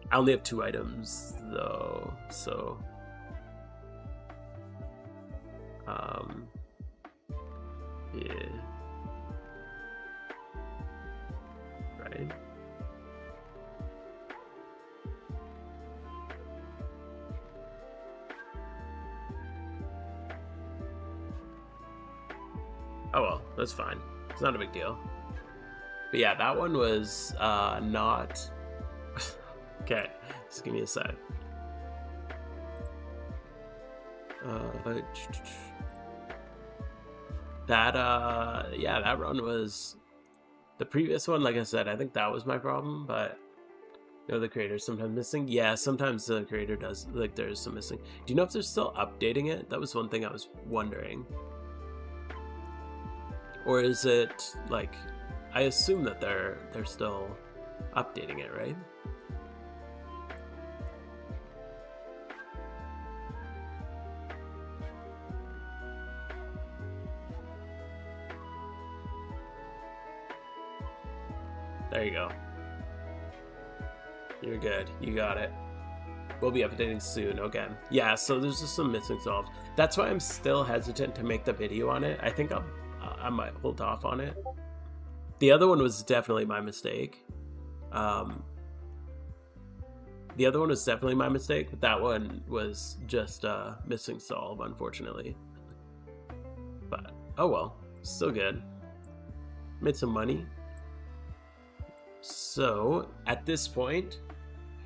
I only have 2 items though, so yeah, right. Oh well, that's fine. It's not a big deal. But yeah, that one was not... Okay, just give me a sec. Yeah, that run was... The previous one, like I said, I think that was my problem, but... You know, the creator's sometimes missing? Yeah, sometimes the creator does, like, there's some missing. Do you know if they're still updating it? That was one thing I was wondering. Or is it, like... I assume that they're still updating it, right? There you go. You're good. You got it. We'll be updating soon. Okay. Yeah, so there's just some missing solves. That's why I'm still hesitant to make the video on it. I think I might hold off on it. The other one was definitely my mistake. The other one was definitely my mistake, but that one was just missing solve, unfortunately. But, oh well. Still good. Made some money. So, at this point,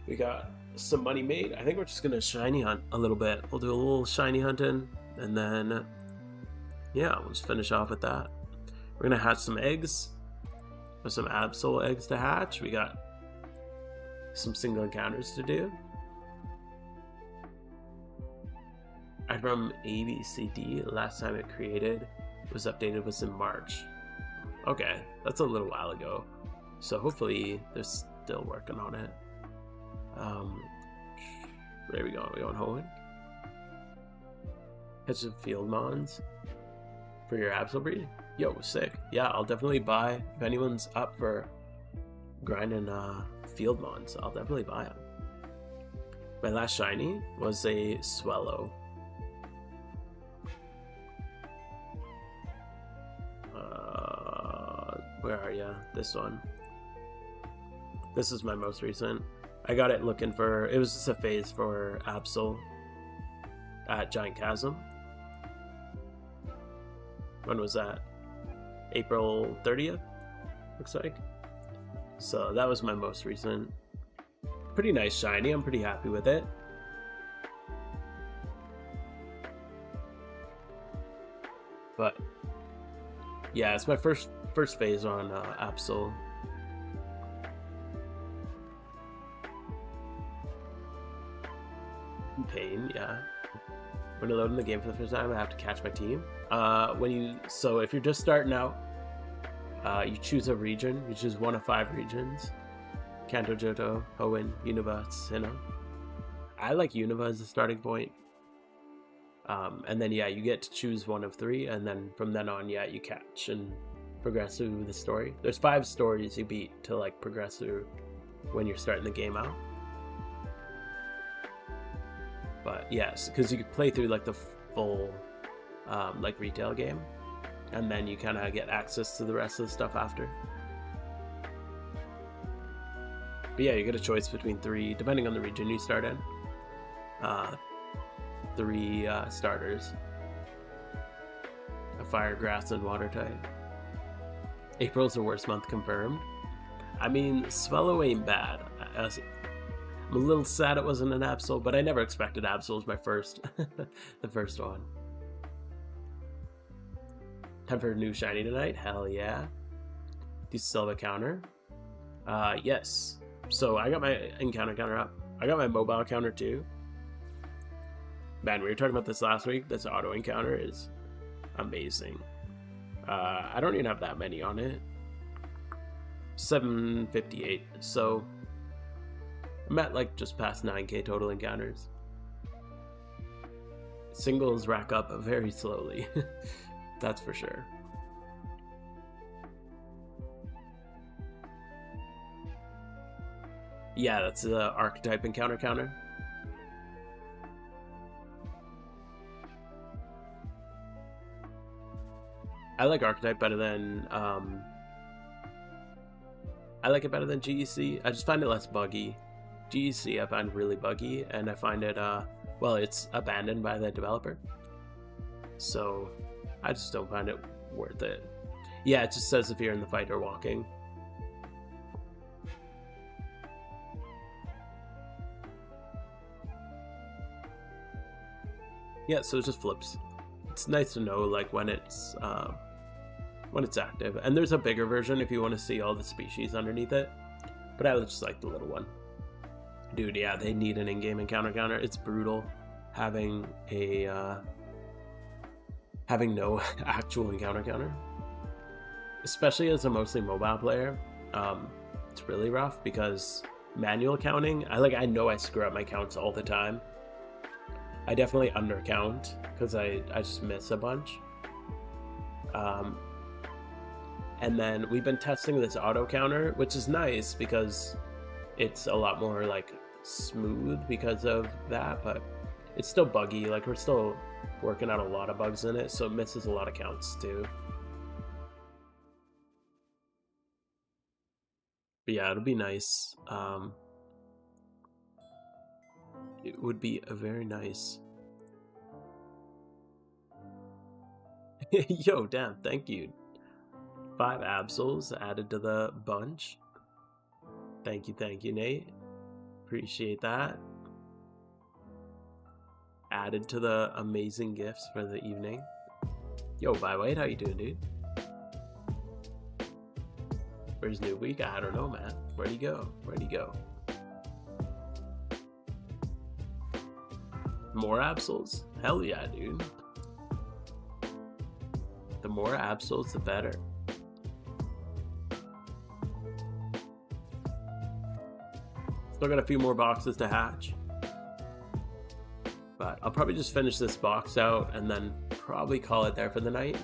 we got some money made. I think we're just going to shiny hunt a little bit. We'll do a little shiny hunting, and then, yeah, we'll just finish off with that. We're going to hatch some eggs. There's some Absol eggs to hatch. We got some single encounters to do. Item ABCD, last time it created was updated was in March. Okay, that's a little while ago. So hopefully they're still working on it. There we go. We're going home. Catch some field mons for your Absol breed. Yo, sick. Yeah, I'll definitely buy. If anyone's up for grinding field mons, I'll definitely buy them. My last shiny was a Swallow. Where are ya? This one. This is my most recent. I got it looking for... It was just a phase for Absol at Giant Chasm. When was that? April 30th? Looks like. So that was my most recent. Pretty nice shiny. I'm pretty happy with it. But yeah, it's my first phase on Absol. Pain, yeah. When I load in the game for the first time, I have to catch my team. So if you're just starting out, you choose a region. You choose one of 5 regions: Kanto, Johto, Hoenn, Unova, Sinnoh. I like Unova as a starting point. And then yeah, you get to choose one of 3, and then from then on, yeah, you catch and progress through the story. There's 5 stories you beat to like progress through when you're starting the game out. But yes, because you could play through like the full like retail game, and then you kind of get access to the rest of the stuff after. But yeah, you get a choice between 3, depending on the region you start in. 3 starters: a fire, grass, and water type. April's the worst month confirmed. I mean, Swallow ain't bad. I'm a little sad it wasn't an Absol, but I never expected Absol as my first, the first one. Time for a new shiny tonight? Hell yeah. Do you still have a counter? Yes. So I got my encounter counter up. I got my mobile counter too. Man, we were talking about this last week. This auto encounter is amazing. I don't even have that many on it. 758. So I'm at like just past 9k total encounters. Singles rack up very slowly. That's for sure. Yeah, that's the archetype encounter counter. I like archetype better than I like it better than GEC. I just find it less buggy. GEC I find really buggy, and I find it well, it's abandoned by the developer, so I just don't find it worth it. Yeah, it just says if you're in the fight or walking. Yeah, so it just flips. It's nice to know like when it's active, and there's a bigger version if you want to see all the species underneath it, but I just like the little one. Dude, yeah, they need an in-game encounter counter. It's brutal having a having no actual encounter counter, especially as a mostly mobile player. It's really rough because manual counting, I know I screw up my counts all the time. I definitely undercount because I just miss a bunch. And then we've been testing this auto counter, which is nice because it's a lot more like smooth because of that, but it's still buggy. Like, we're still working out a lot of bugs in it, so it misses a lot of counts too. But yeah, it'll be nice. It would be a very nice. Yo, damn, thank you. 5 Absols added to the bunch. Thank you, Nate. Appreciate that. Added to the amazing gifts for the evening. Yo, Byweight, how you doing, dude? Where's New Week? I don't know, man. Where'd he go? More Absols? Hell yeah, dude. The more Absols, the better. Still got a few more boxes to hatch, but I'll probably just finish this box out and then probably call it there for the night.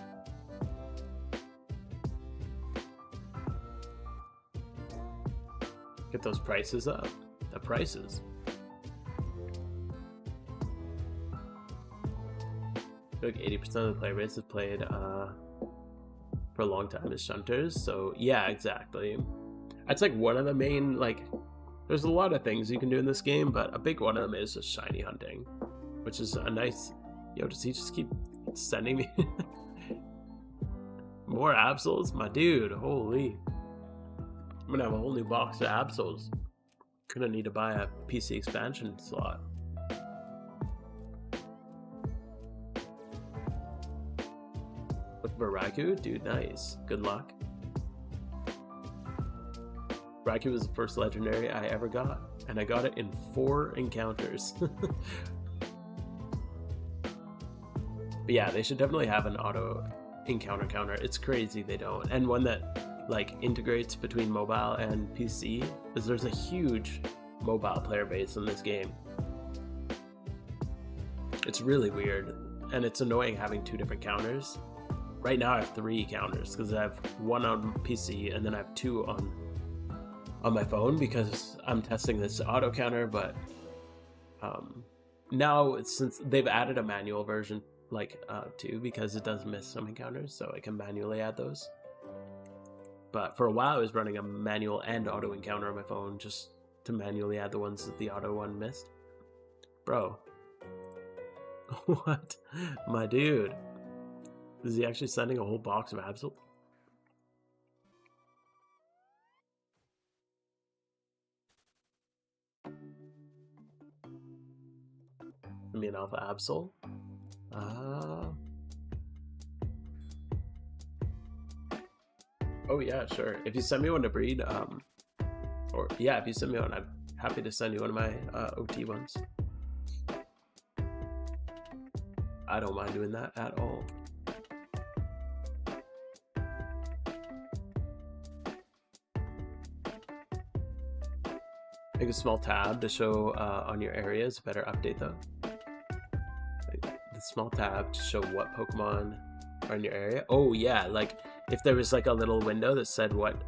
Get those prices up. The prices. I feel like 80% of the player base has played for a long time as Shunters, so yeah, exactly. That's like one of the main, like, there's a lot of things you can do in this game, but a big one of them is just shiny hunting, which is a nice... Yo, does he just keep sending me more Absols? My dude, holy. I'm gonna have a whole new box of Absols. Gonna need to buy a PC expansion slot. Look for Raikou? Dude, nice. Good luck. Raikou was the first legendary I ever got, and I got it in 4 encounters. But yeah, they should definitely have an auto encounter counter. It's crazy they don't. And one that like integrates between mobile and PC, because there's a huge mobile player base in this game. It's really weird, and it's annoying having 2 different counters. Right now I have 3 counters because I have 1 on PC and then I have 2 on my phone because I'm testing this auto counter. But now, since they've added a manual version like too, because it does miss some encounters, so I can manually add those. But for a while I was running a manual and auto encounter on my phone just to manually add the ones that the auto one missed. Bro. What? My dude. Is he actually sending a whole box of Absol? I mean, Alpha Absol? Oh yeah, sure. If you send me one to breed, or yeah, if you send me one, I'm happy to send you one of my OT ones. I don't mind doing that at all. Make a small tab to show on your area is a better update though. Like, the small tab to show what Pokemon are in your area. Oh yeah, like if there was like a little window that said what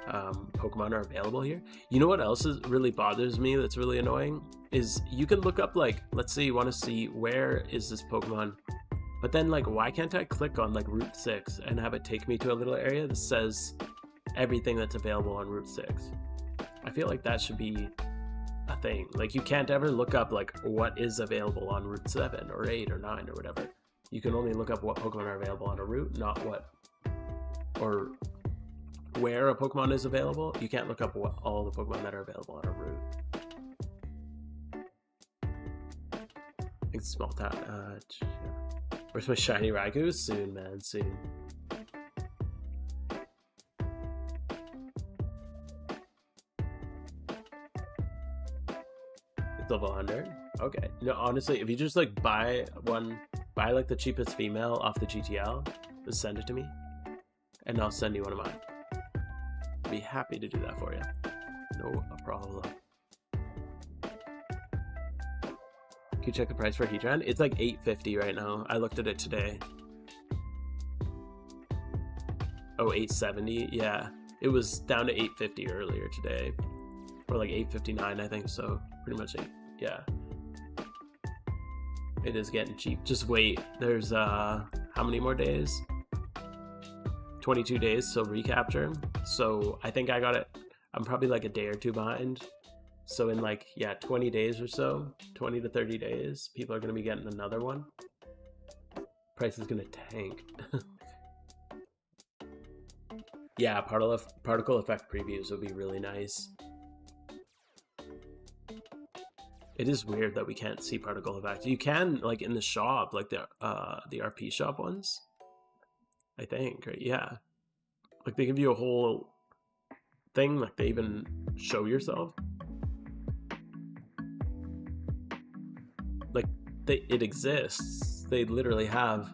Pokemon are available here. You know what else really bothers me that's really annoying is you can look up, like, let's say you want to see where is this Pokemon, but then like why can't I click on like Route 6 and have it take me to a little area that says everything that's available on Route 6? I feel like that should be a thing. Like you can't ever look up like what is available on Route 7 or 8 or 9 or whatever. You can only look up what Pokemon are available on a route, not what or where a Pokemon is available. You can't look up what all the Pokemon that are available on a route. I think it's small town. Where's my shiny Raikou? Soon, man, soon. It's level 100. Okay. No, honestly, if you just like buy like the cheapest female off the GTL, just send it to me, and I'll send you one of mine. I'd be happy to do that for you. No problem. Can you check the price for Heatran? It's like $8.50 right now. I looked at it today. Oh, $8.70. Yeah, it was down to $8.50 earlier today, or like $8.59, I think. So pretty much yeah. It is getting cheap. Just wait. There's how many more days? 22 days till recapture. So I think I got it. I'm probably like a day or two behind. So in like, yeah, 20 days or so, 20 to 30 days, people are going to be getting another one. Price is going to tank. Yeah, particle effect previews would be really nice. It is weird that we can't see particle effect. You can, like, in the shop, like the RP shop ones, I think, right? Yeah. Like, they give you a whole thing, like, they even show yourself. Like, it exists. They literally have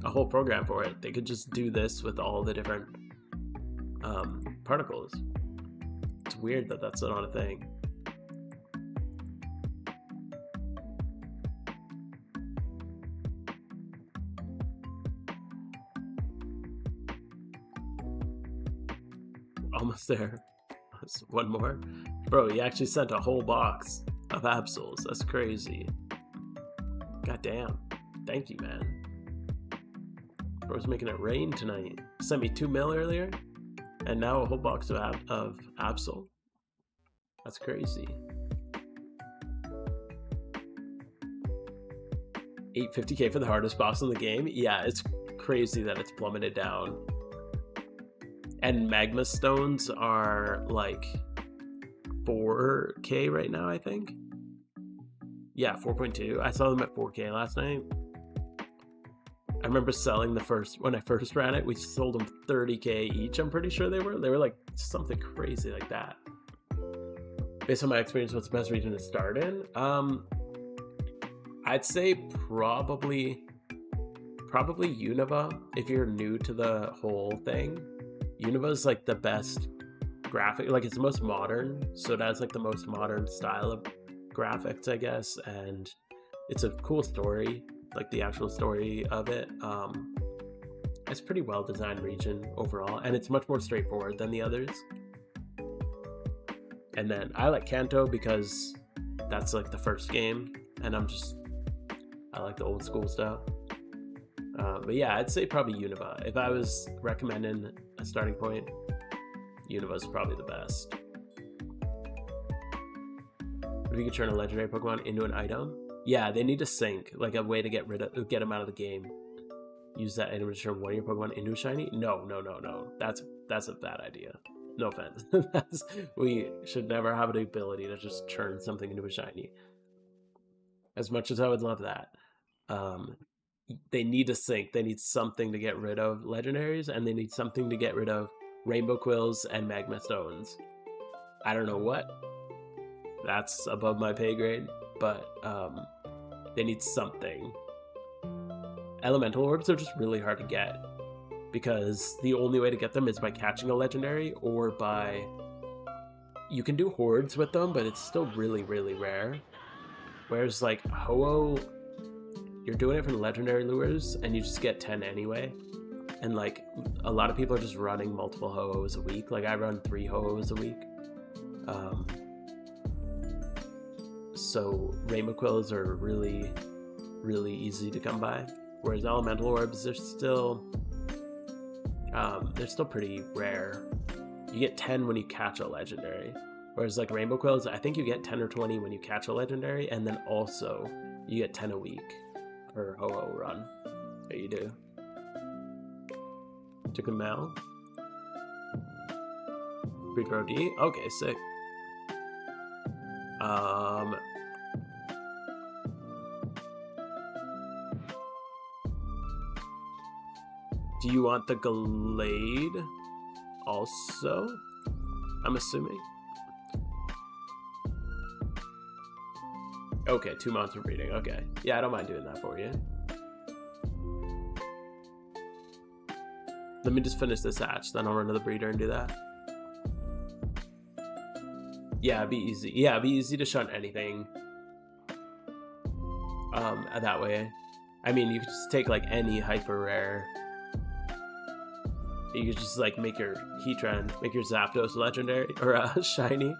a whole program for it. They could just do this with all the different particles. It's weird that that's not a thing. Almost there. One more. Bro, he actually sent a whole box of Absols. That's crazy. God damn. Thank you, man. Bro's making it rain tonight. Sent me 2 mil earlier, and now a whole box of Absol. That's crazy. 850k for the hardest boss in the game? Yeah, it's crazy that it's plummeted down. And magma stones are like 4k right now, I think. Yeah, 4.2. I saw them at 4k last night. I remember selling when I first ran it, we sold them 30k each. I'm pretty sure they were like something crazy like that. Based on my experience, what's the best region to start in? I'd say probably Unova. If you're new to the whole thing, Unova is like the best graphic, like it's the most modern, so it has like the most modern style of graphics, I guess, and it's a cool story, like the actual story of it. It's a pretty well designed region overall, and it's much more straightforward than the others. And then I like Kanto because that's like the first game, and I like the old school stuff. But yeah, I'd say probably Unova. If I was recommending a starting point, Unova is probably the best. If you could turn a legendary Pokemon into an item, yeah, they need to sync, like a way to get them out of the game. Use that item to turn one of your Pokemon into a shiny? No. That's a bad idea. No offense. We should never have the ability to just turn something into a shiny. As much as I would love that, they need to sync. They need something to get rid of legendaries, and they need something to get rid of rainbow quills, and magma stones. I don't know what. That's above my pay grade, but they need something. Elemental orbs are just really hard to get because the only way to get them is by catching a legendary or by... You can do hordes with them, but it's still really, really rare. Whereas like Ho-Oh, you're doing it for the legendary lures and you just get 10 anyway. And like a lot of people are just running multiple Ho-Ohs a week. Like I run 3 Ho-Ohs a week. So rainbow quills are really, really easy to come by. Whereas elemental orbs, they're still pretty rare. You get 10 when you catch a legendary. Whereas like rainbow quills, I think you get 10 or 20 when you catch a legendary, and then also you get 10 a week per Ho-Oh run that you do. Chicken Mal. Pre-Pro D. Okay, sick. Do you want the Glade also? I'm assuming. Okay, 2 months of breeding. Okay. Yeah, I don't mind doing that for you. Let me just finish this hatch, then I'll run to the breeder and do that. Yeah, it'd be easy. Yeah, it'd be easy to shunt anything. That way. I mean, you could just take like any hyper rare. You could just like make your Heatran, make your Zapdos legendary or shiny.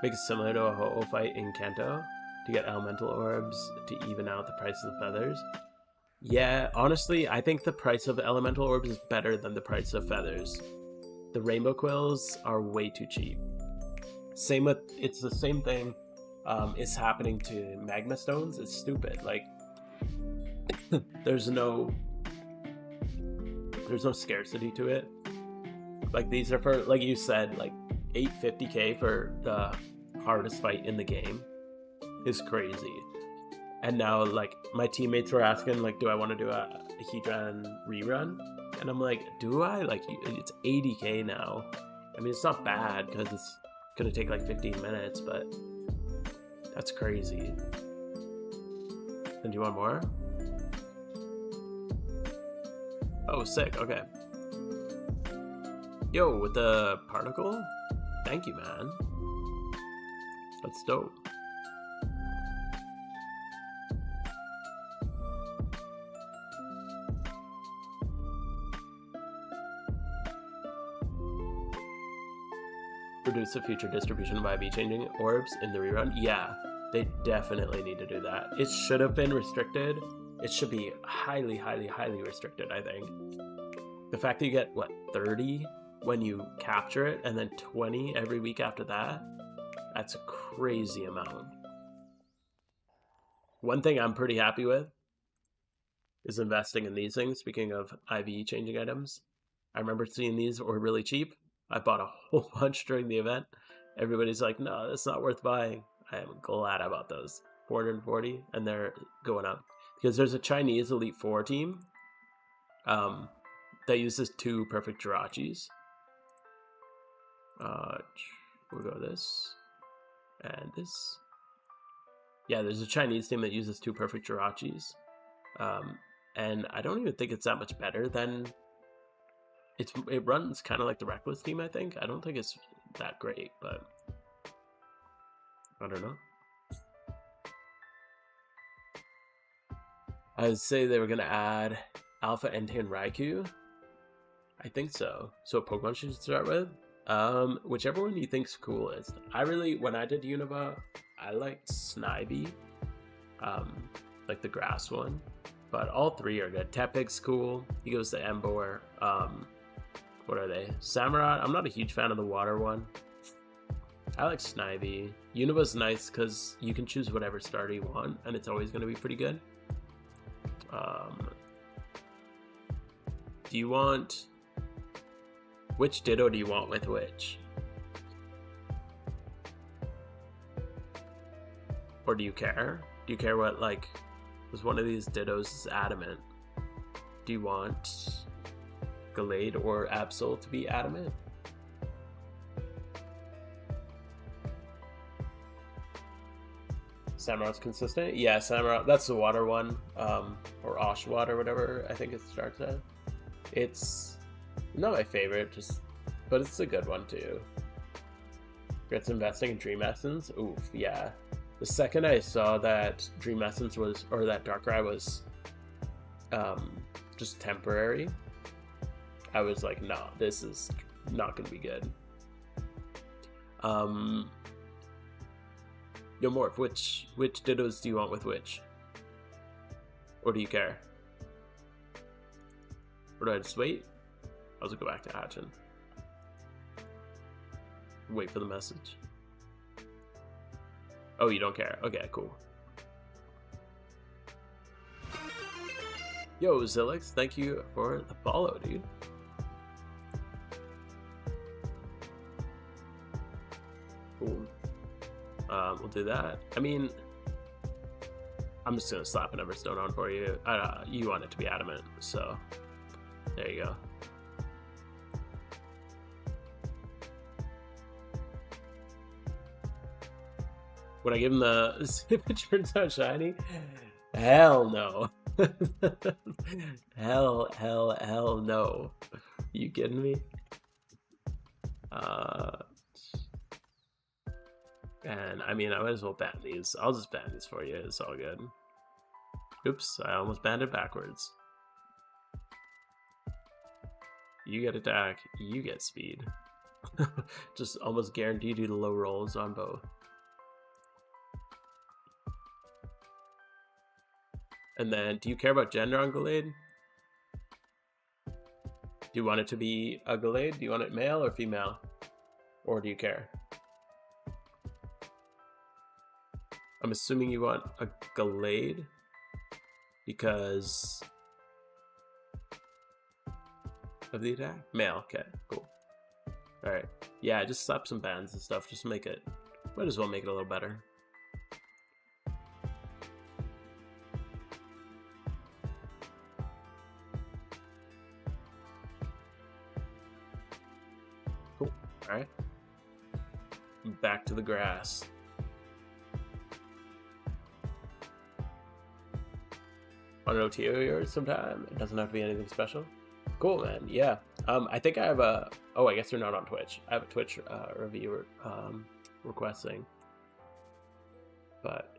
Make it similar to a Ho-Oh fight in Kanto to get elemental orbs to even out the price of the feathers. Yeah, honestly, I think the price of elemental orbs is better than the price of feathers. The rainbow quills are way too cheap. Same with, it's the same thing is happening to magma stones. It's stupid. Like, there's no scarcity to it. Like these are for, like you said, like 850k for the hardest fight in the game is crazy. And now like my teammates were asking like, do I want to do a Heatran rerun? And I'm like, do I? Like it's 80k now. I mean, it's not bad because it's gonna take like 15 minutes, but that's crazy. And do you want more? Oh, sick. Okay. Yo, with the particle? Thank you, man. That's dope. Reduce the future distribution of IV changing orbs in the rerun? Yeah, they definitely need to do that. It should have been restricted. It should be highly, highly, highly restricted, I think. The fact that you get, what, 30 when you capture it, and then 20 every week after that, that's a crazy amount. One thing I'm pretty happy with is investing in these things. Speaking of IV changing items, I remember seeing these were really cheap. I bought a whole bunch during the event. Everybody's like, no, that's not worth buying. I am glad I bought those. 440, and they're going up. Because there's a Chinese Elite Four team that uses 2 perfect Jirachis. We'll go this and this. Yeah, there's a Chinese team that uses 2 perfect Jirachis. And I don't even think it's that much better than... It runs kind of like the Reckless team, I think. I don't think it's that great, but... I don't know. I would say they were going to add Alpha Entei and Raikou. I think so. So what Pokemon should start with? Whichever one you think's coolest. When I did Unova, I liked Snivy. Like the grass one. But all 3 are good. Tepig's cool. He goes to Emboar. What are they? Samurai. I'm not a huge fan of the water one. I like Snivy. Unova's nice because you can choose whatever starter you want, and it's always going to be pretty good. Do you want... Which Ditto do you want with which? Or do you care? Do you care what, like... Was one of these Dittos is adamant? Do you want Gallade or Absol to be adamant? Samurot's consistent? Yeah, Samurott, that's the water one. Or Oshawott or whatever I think it starts at. It's not my favorite, but it's a good one too. Gets investing in Dream Essence. Oof, yeah. The second I saw that Dream Essence was, or that Darkrai was just temporary, I was like, nah, this is not gonna be good. Yo, Morph, which Dittos do you want with which? Or do you care? Or do I just wait? I'll just go back to Hatchin. Wait for the message. Oh, you don't care. Okay, cool. Yo, Zilix, thank you for the follow, dude. Cool. We'll do that. I mean, I'm just gonna slap an Everstone on for you. You want it to be adamant, so there you go. Would I give him the if it turns out shiny? Hell no. hell no. You kidding me? And I mean, I might as well ban these. I'll just ban these for you. It's all good. Oops, I almost banned it backwards. You get attack, you get speed. Just almost guaranteed you to low rolls on both. And then, do you care about gender on Gallade? Do you want it to be a Gallade? Do you want it male or female? Or do you care? I'm assuming you want a Gallade because of the attack? Male, okay, cool. Alright, yeah, just slap some bands and stuff, just make it, might as well make it a little better. Cool, alright. Back to the grass. On an OTO yours sometime. It doesn't have to be anything special. Cool, man. Yeah. I think I have a. Oh, I guess you're not on Twitch. I have a Twitch reviewer requesting. But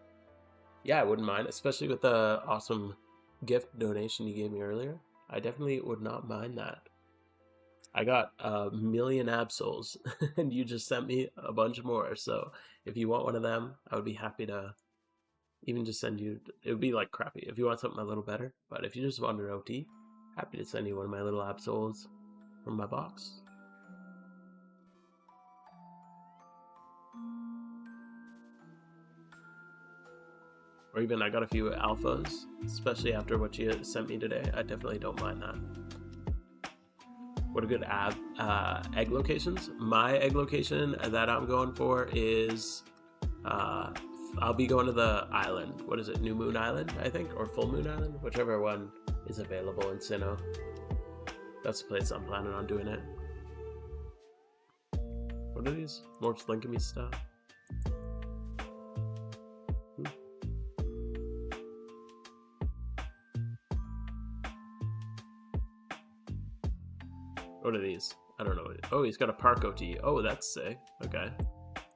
yeah, I wouldn't mind, especially with the awesome gift donation you gave me earlier. I definitely would not mind that. I got a million Absols, and you just sent me a bunch more. So if you want one of them, I would be happy to. Even just send you, it would be like crappy if you want something a little better, but if you just want an OT, happy to send you one of my little Absols from my box. Or even I got a few alphas, especially after what you sent me today. I definitely don't mind that. What are good egg locations? My egg location that I'm going for is I'll be going to the island. What is it? New Moon Island, I think? Or Full Moon Island? Whichever one is available in Sinnoh. That's the place I'm planning on doing it. What are these? Morph's linking me stuff. What are these? I don't know. Oh, he's got a Park OT. Oh, that's sick. Okay.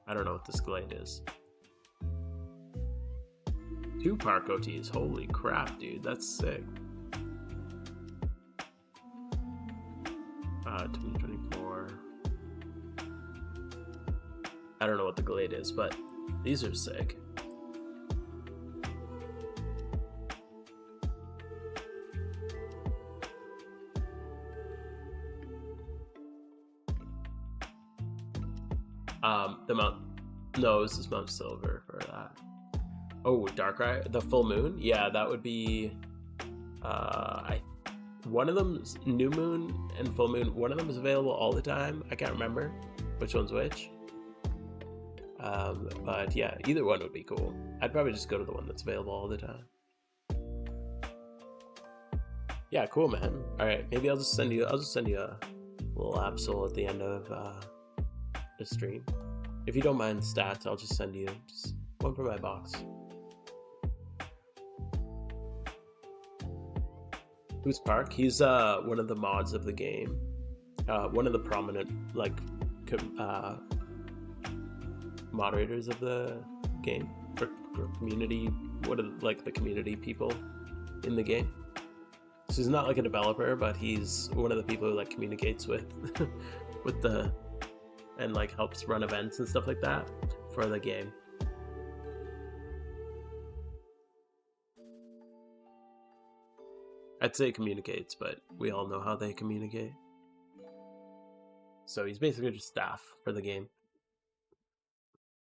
I don't know what this Glade is. 2 Park OTs. Holy crap, dude. That's sick. 2024. I don't know what the Glade is, but these are sick. The Mount... No, this is Mount Silver for that. Oh, Darkrai, the Full Moon? Yeah, that would be one of them's New Moon and Full Moon. One of them is available all the time. I can't remember which one's which. But yeah, either one would be cool. I'd probably just go to the one that's available all the time. Yeah, cool, man. All right, maybe I'll just send you a little Absol at the end of the stream. If you don't mind stats, I'll just send you just one for my box. Who's Park? He's one of the mods of the game. One of the prominent moderators of the game for community. What are like the community people in the game? So he's not like a developer, but he's one of the people who like communicates with with the and like helps run events and stuff like that for the game. I'd say communicates, but we all know how they communicate. So he's basically just staff for the game.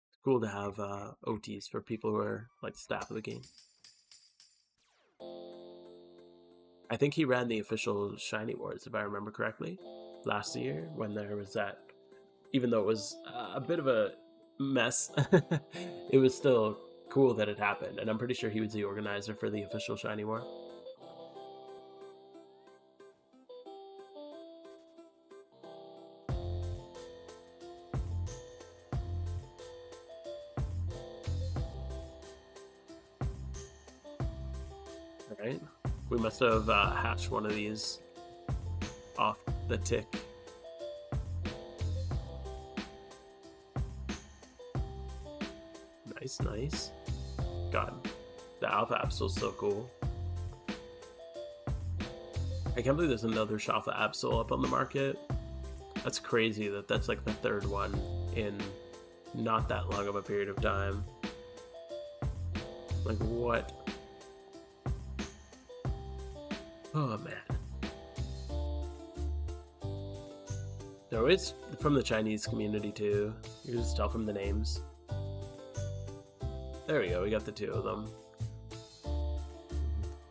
It's cool to have OTs for people who are like staff of the game. I think he ran the official Shiny Wars, if I remember correctly, last year when there was that. Even though it was a bit of a mess, it was still cool that it happened. And I'm pretty sure he was the organizer for the official Shiny War. Alright. We must have hatched one of these off the tick. Nice, nice. God, the Alpha Absol's so cool. I can't believe there's another Alpha Absol up on the market. That's crazy that that's like the third one in not that long of a period of time. Like, what? Oh, man. No, it's from the Chinese community, too. You can just tell from the names. There we go, we got the two of them.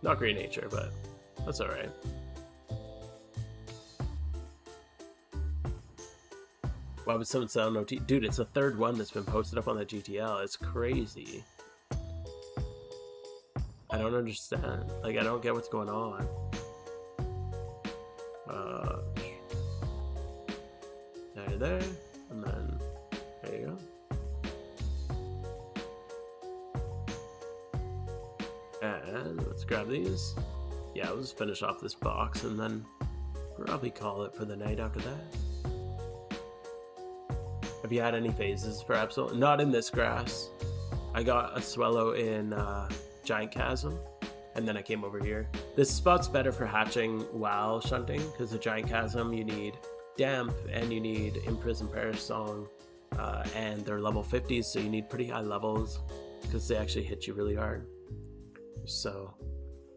Not great nature, but that's alright. Why would someone sell an OT? Dude, it's the third one that's been posted up on the GTL. It's crazy. I don't understand. Like, I don't get what's going on. There, and then there you go. And let's grab these. Yeah, we'll just finish off this box and then probably call it for the night after that. Have you had any phases for Absol? Not in this grass. I got a Swellow in Giant Chasm, and then I came over here. This spot's better for hatching while shunting, because the Giant Chasm you need Damp and you need Imprison Perish Song, and they're level 50s, so you need pretty high levels because they actually hit you really hard. So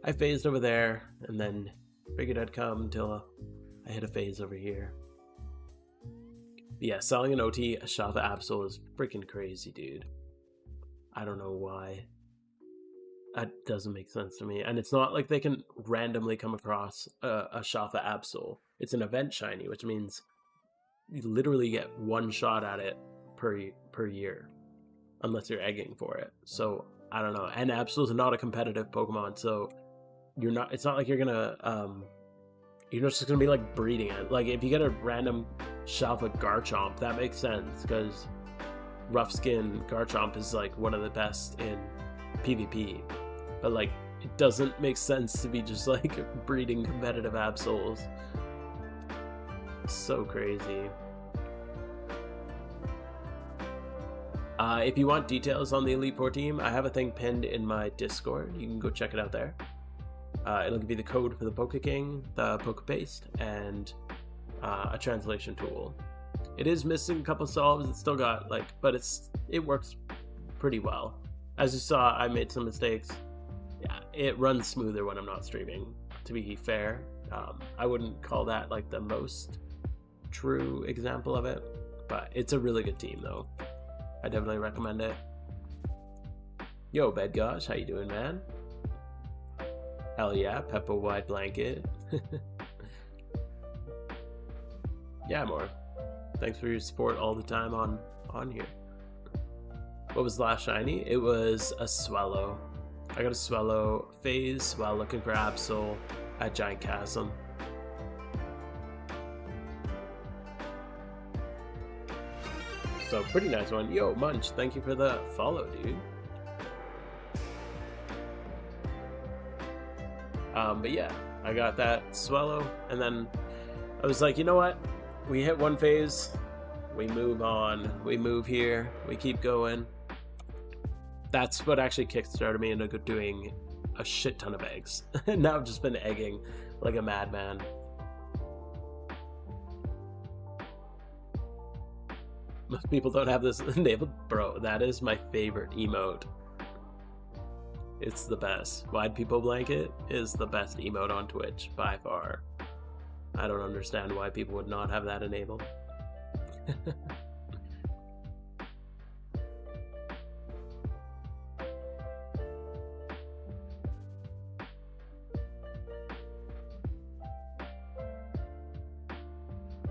I phased over there and then figured I'd come until I hit a phase over here. But yeah, selling an OT a Shalva Absol is freaking crazy, dude. I don't know why. That doesn't make sense to me. And it's not like they can randomly come across a Shalva Absol. It's an event shiny, which means you literally get one shot at it per year, unless you're egging for it. So I don't know. And Absol's not a competitive Pokemon, so you're not. It's not like you're gonna. You're not just gonna be like breeding it. Like if you get a random Shalva Garchomp, that makes sense because Rough Skin Garchomp is like one of the best in PvP. But like it doesn't make sense to be just like breeding competitive Absols. So crazy. If you want details on the Elite Four team, I have a thing pinned in my Discord. You can go check it out there. It'll give you the code for the Pokeking, the Pokepaste, and a translation tool. It is missing a couple solves. It's still got like, but it works pretty well. As you saw, I made some mistakes. Yeah, it runs smoother when I'm not streaming. To be fair, I wouldn't call that like the most true example of it, but it's a really good team though. I definitely recommend it. Yo, Bedgosh, how you doing, man? Hell yeah, Peppa Wide Blanket. Yeah, more. Thanks for your support all the time on here. What was the last shiny? It was a Swellow. I got a Swellow phase while looking for Absol. at Giant Chasm. So pretty nice one. Yo, Munch, thank you for the follow, dude. But yeah, I got that Swallow, and then I was like, you know what? We hit one phase, we move on, we move here, we keep going. That's what actually kickstarted me into doing a shit ton of eggs. Now I've just been egging like a madman. Most people don't have this enabled. Bro, that is my favorite emote. It's the best. Wide People Blanket is the best emote on Twitch by far. I don't understand why people would not have that enabled.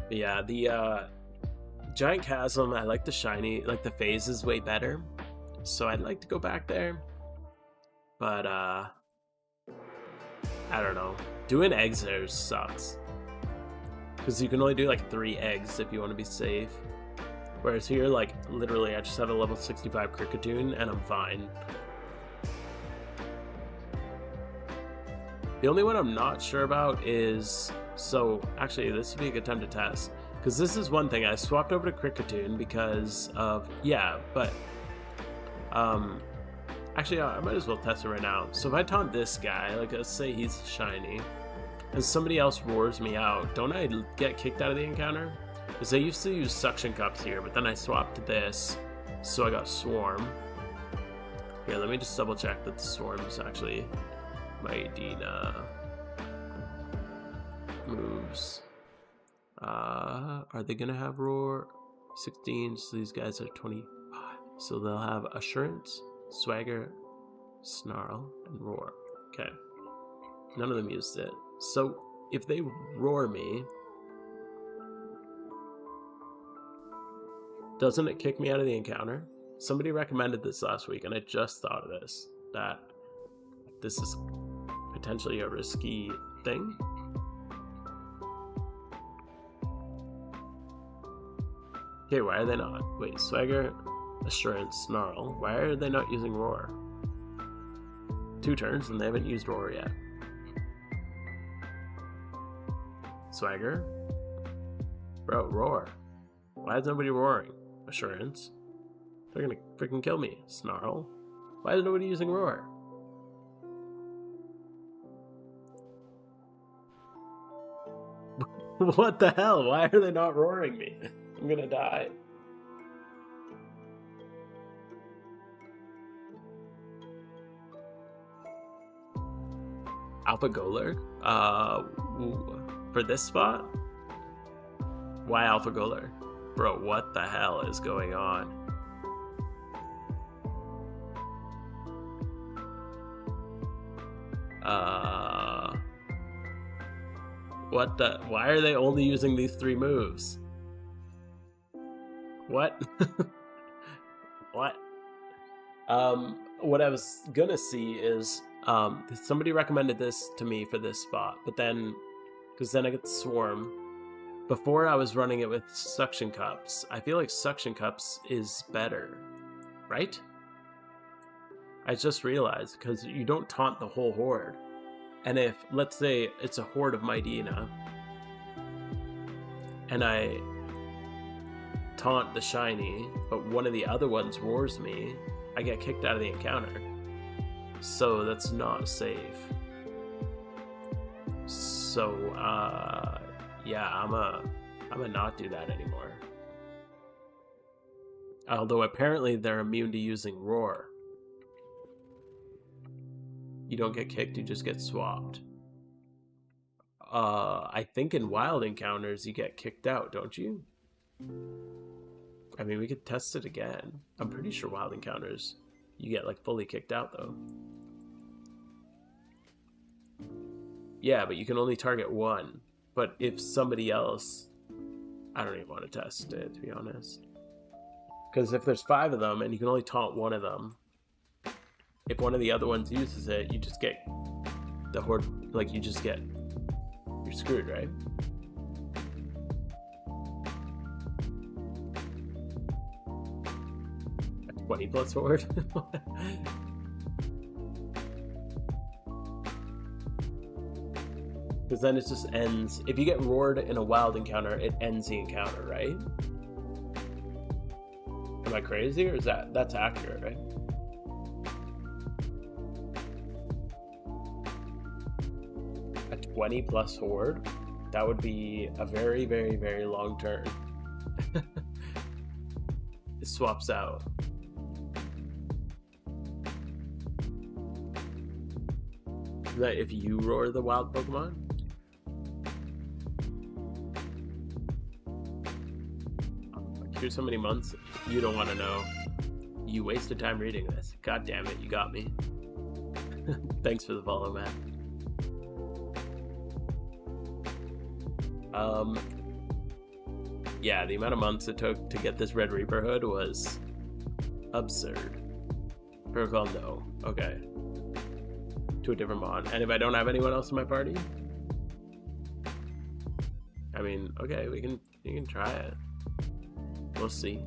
Yeah, the Giant Chasm, I like the shiny, like the phase is way better. So I'd like to go back there. But, I don't know. Doing eggs there sucks. Because you can only do like 3 eggs if you want to be safe. Whereas here, like, literally, I just have a level 65 Cricketune and I'm fine. The only one I'm not sure about is... So, actually, this would be a good time to test. Because this is one thing. I swapped over to Cricketune because of... Yeah, but... Actually, I might as well test it right now. So if I taunt this guy, like let's say he's shiny, and somebody else roars me out, don't I get kicked out of the encounter? Because I used to use suction cups here, but then I swapped to this, so I got Swarm. Here, let me just double check that the Swarm is actually Medina moves. Are they gonna have Roar? 16, so these guys are 25. So they'll have Assurance, Swagger, Snarl, and Roar. Okay. None of them used it. So, if they roar me, doesn't it kick me out of the encounter? Somebody recommended this last week, and I just thought of this. That this is potentially a risky thing. Okay, why are they not? Wait, Swagger, Assurance, Snarl. Why are they not using Roar? 2 turns and they haven't used Roar yet. Swagger? Bro, Roar. Why is nobody roaring? Assurance? They're gonna freaking kill me. Snarl? Why is nobody using Roar? What the hell? Why are they not roaring me? I'm gonna die. Alpha Golurk? For this spot? Why Alpha Golurk? Bro, what the hell is going on? What the? Why are they only using these 3 moves? What? What? What I was gonna see is, somebody recommended this to me for this spot, but then, because then I get the Swarm. Before I was running it with Suction Cups. I feel like Suction Cups is better, right? I just realized, because you don't taunt the whole horde. And if, let's say, it's a horde of Medina, and I taunt the shiny, but one of the other ones roars me, I get kicked out of the encounter. So that's not safe. So, yeah, I'm a not do that anymore. Although apparently they're immune to using Roar. You don't get kicked, you just get swapped. I think in wild encounters you get kicked out, don't you? I mean, we could test it again. I'm pretty sure wild encounters you get like fully kicked out though. Yeah, but you can only target 1. But if somebody else... I don't even want to test it, to be honest. Because if there's 5 of them and you can only taunt 1 of them, if one of the other ones uses it, you just get the horde, like you just get you're screwed, right? A 20 plus horde? Because then it just ends. If you get roared in a wild encounter, it ends the encounter, right? Am I crazy, or is that's accurate, right? A 20 plus horde? That would be a very, very, very long turn. It swaps out. Is that if you roar the wild Pokemon? Here's so many months. You don't want to know. You wasted time reading this. God damn it, you got me. Thanks for the follow, man. Yeah, the amount of months it took to get this Red Reaper hood was absurd. Protocol, no. Okay. To a different mod. And if I don't have anyone else in my party, I mean, okay, you can try it. We'll see.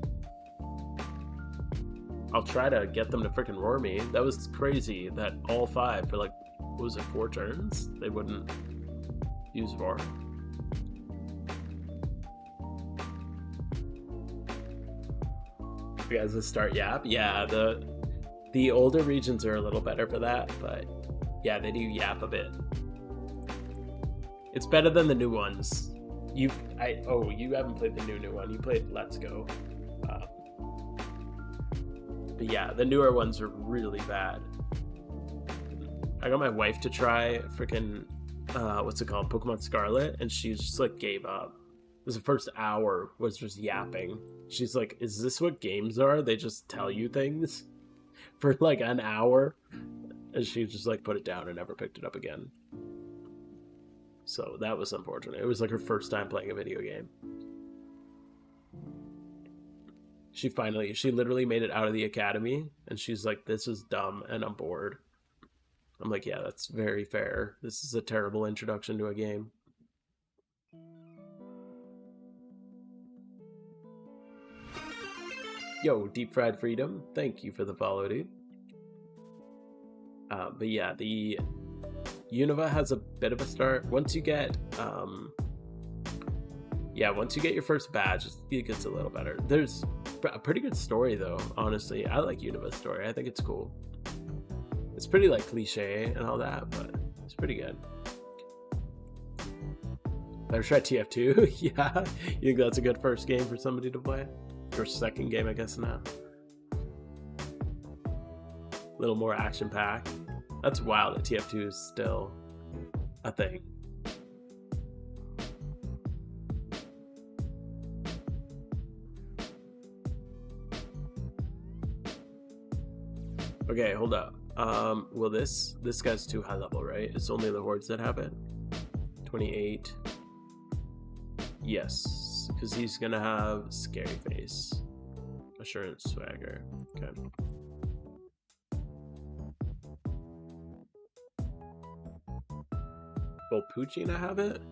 I'll try to get them to freaking roar me. That was crazy that all 5 for like, what was it, 4 turns? They wouldn't use roar. You guys will start yap. Yeah, the older regions are a little better for that, but yeah, they do yap a bit. It's better than the new ones. You haven't played the new one. You played Let's Go. But yeah, the newer ones are really bad. I got my wife to try freaking what's it called, Pokemon Scarlet, and she just like gave up. It was the first hour was just yapping. She's like, "Is this what games are? They just tell you things for like an hour?" And she just like put it down and never picked it up again. So that was unfortunate. It was like her first time playing a video game. She literally made it out of the academy, and she's like, "This is dumb and I'm bored." I'm like, "Yeah, that's very fair. This is a terrible introduction to a game." Yo, Deep Fried Freedom, thank you for the follow, dude. But yeah, the Unova has a bit of a start. Once you get your first badge, it gets a little better. There's a pretty good story though, honestly. I like Unova's story. I think it's cool. It's pretty like cliche and all that, but it's pretty good. Ever try TF2? Yeah, you think that's a good first game for somebody to play? Or second game, I guess now. A little more action-packed. That's wild that TF2 is still a thing. Okay, hold up. Well, this guy's too high level, right? It's only the hordes that have it. 28. Yes, because he's gonna have Scary Face, Assurance Swagger. Okay. Will Poochyna have it?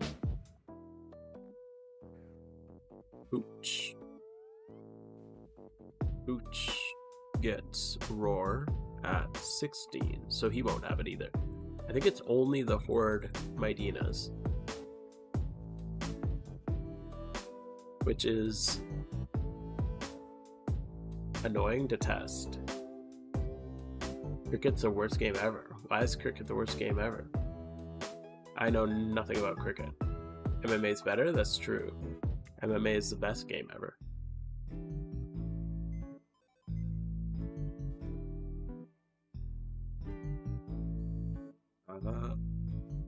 Pooch gets Roar at 16, so he won't have it either. I think it's only the Horde Mightynas, which is annoying to test. Cricket's the worst game ever. Why is Cricket the worst game ever? I know nothing about Cricket. MMA's better? That's true. MMA is the best game ever.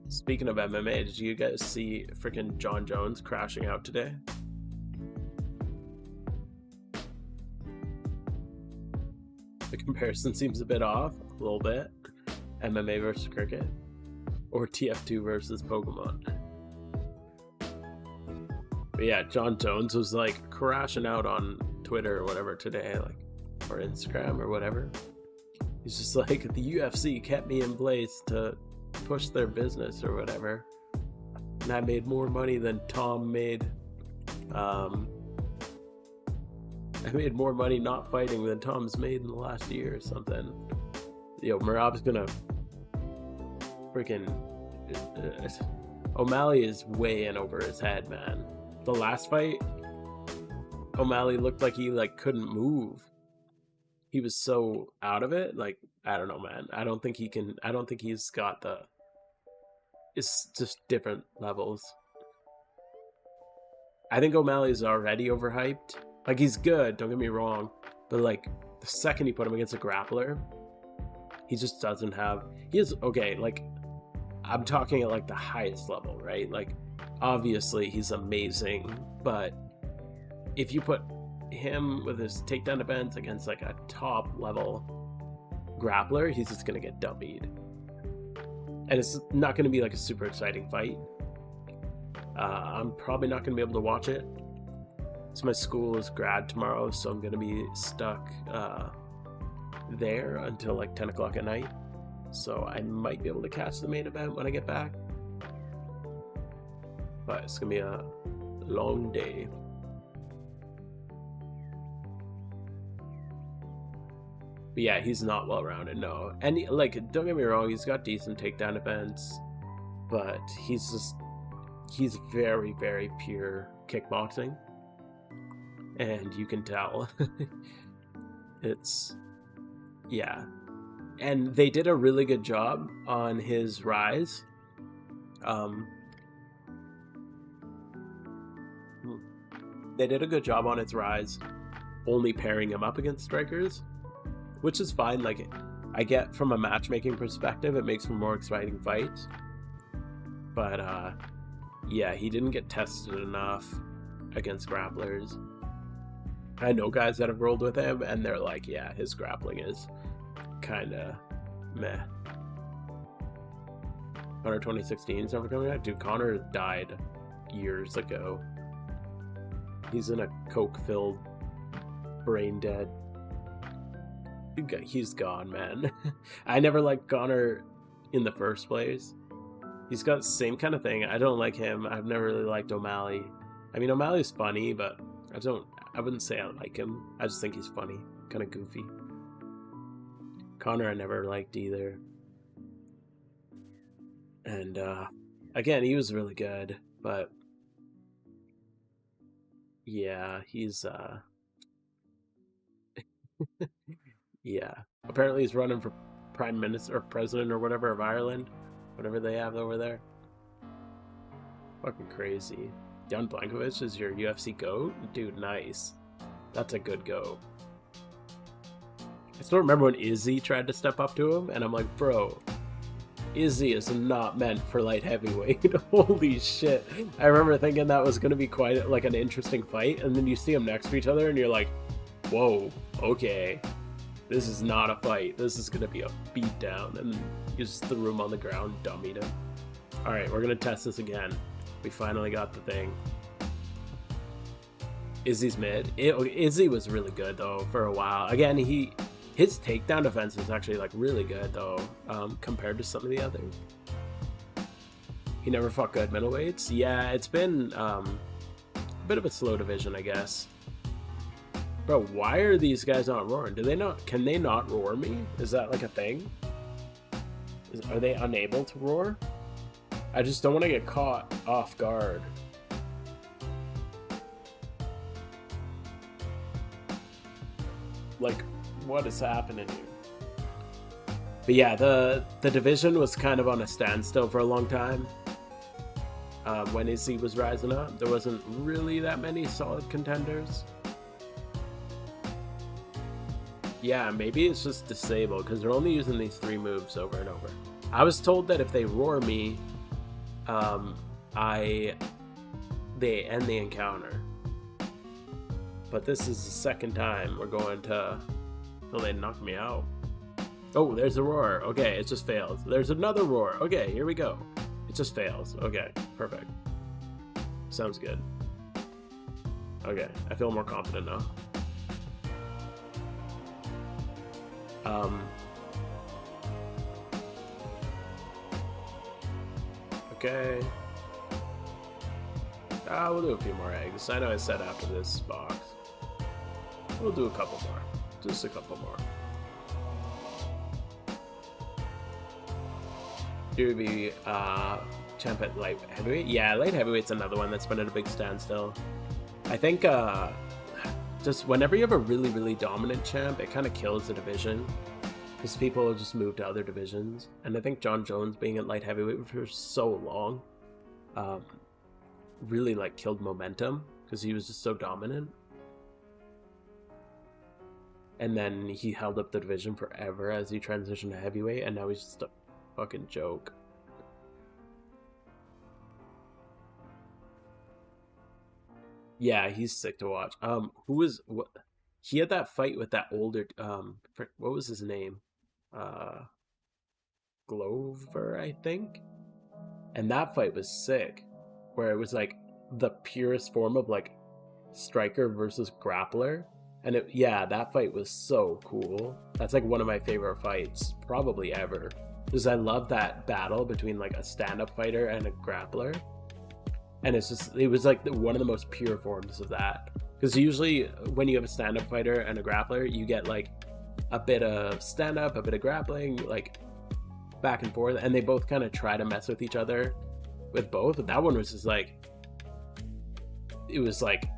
Speaking of MMA, did you guys see freaking John Jones crashing out today? The comparison seems a bit off, a little bit. MMA versus Cricket, or TF2 versus Pokemon. But yeah, John Jones was like crashing out on Twitter or whatever today, like, or Instagram or whatever. He's just like, the UFC kept me in place to push their business or whatever. I made more money than Tom made. I made more money not fighting than Tom's made in the last year or something. Yo, Merab's gonna freaking O'Malley is way in over his head, man. The last fight, O'Malley looked like he couldn't move. He was so out of it. Like, I don't know, man. I don't think he's got the. It's just different levels. I think O'Malley's already overhyped. Like, he's good, don't get me wrong, but like the second you put him against a grappler, he just doesn't have. He is okay. Like, I'm talking at like the highest level, right? Like, obviously he's amazing, but if you put him with his takedown defense against like a top level grappler, he's just gonna get dummied, and it's not gonna be like a super exciting fight. I'm probably not gonna be able to watch it. So my school is grad tomorrow, so I'm gonna be stuck there until like 10 o'clock at night. So I might be able to catch the main event when I get back, but it's gonna be a long day. But yeah, he's not well rounded, no. And like, don't get me wrong, he's got decent takedown defense, but he's very, very pure kickboxing. And you can tell. It's, yeah. And they did a really good job on his rise. They did a good job on his rise, only pairing him up against strikers, which is fine. Like, I get from a matchmaking perspective, it makes for more exciting fights. But, yeah, he didn't get tested enough against grapplers. I know guys that have rolled with him, and they're like, yeah, his grappling is kind of meh. Connor 2016 is never coming out? Dude, Connor died years ago. He's in a coke-filled, brain-dead. He's gone, man. I never liked Connor in the first place. He's got the same kind of thing. I don't like him. I've never really liked O'Malley. I mean, O'Malley's funny, but I wouldn't say I like him. I just think he's funny. Kind of goofy. Connor I never liked either. And, again, he was really good, but yeah, he's, yeah. Apparently he's running for Prime Minister or President or whatever of Ireland. Whatever they have over there. Fucking crazy. Jan Blankovic is your UFC GOAT? Dude, nice. That's a good GOAT. I still remember when Izzy tried to step up to him, and I'm like, bro, Izzy is not meant for light heavyweight. Holy shit. I remember thinking that was going to be quite like an interesting fight, and then you see them next to each other, and you're like, whoa, okay. This is not a fight. This is going to be a beatdown. And you just threw him on the ground, dummied him. Alright, we're going to test this again. We finally got the thing. Izzy's mid. Izzy was really good, though, for a while. Again, his takedown defense is actually, like, really good, though, compared to some of the others. He never fought good middleweights. Yeah, it's been a bit of a slow division, I guess. Bro, why are these guys not roaring? Can they not roar me? Is that like a thing? Are they unable to roar? I just don't want to get caught off guard. Like, what is happening here? But yeah, the division was kind of on a standstill for a long time. When Izzy was rising up, there wasn't really that many solid contenders. Yeah, maybe it's just disabled because they're only using these 3 moves over and over. I was told that if they roar me, they end the encounter. But this is the second time we're going to till they knock me out. Oh, there's a roar. Okay, it just fails. There's another roar. Okay, here we go. It just fails. Okay, perfect. Sounds good. Okay, I feel more confident now. Okay. We'll do a few more eggs. I know I said after this box. We'll do a couple more. Just a couple more. Here would be champ at light heavyweight. Yeah, light heavyweight's another one that's been at a big standstill. I think just whenever you have a really, really dominant champ, it kind of kills the division. Because people just move to other divisions. And I think John Jones being at light heavyweight for so long really like killed momentum because he was just so dominant. And then he held up the division forever as he transitioned to heavyweight, and now he's just a fucking joke. Yeah, he's sick to watch. Who was what? He had that fight with that older what was his name? Glover, I think. And that fight was sick, where it was like the purest form of like striker versus grappler. And that fight was so cool. That's like one of my favorite fights probably ever, because I love that battle between like a stand-up fighter and a grappler. And it was like one of the most pure forms of that, because usually when you have a stand-up fighter and a grappler, you get like a bit of stand-up, a bit of grappling, like back and forth, and they both kind of try to mess with each other with both. But that one was just like, it was like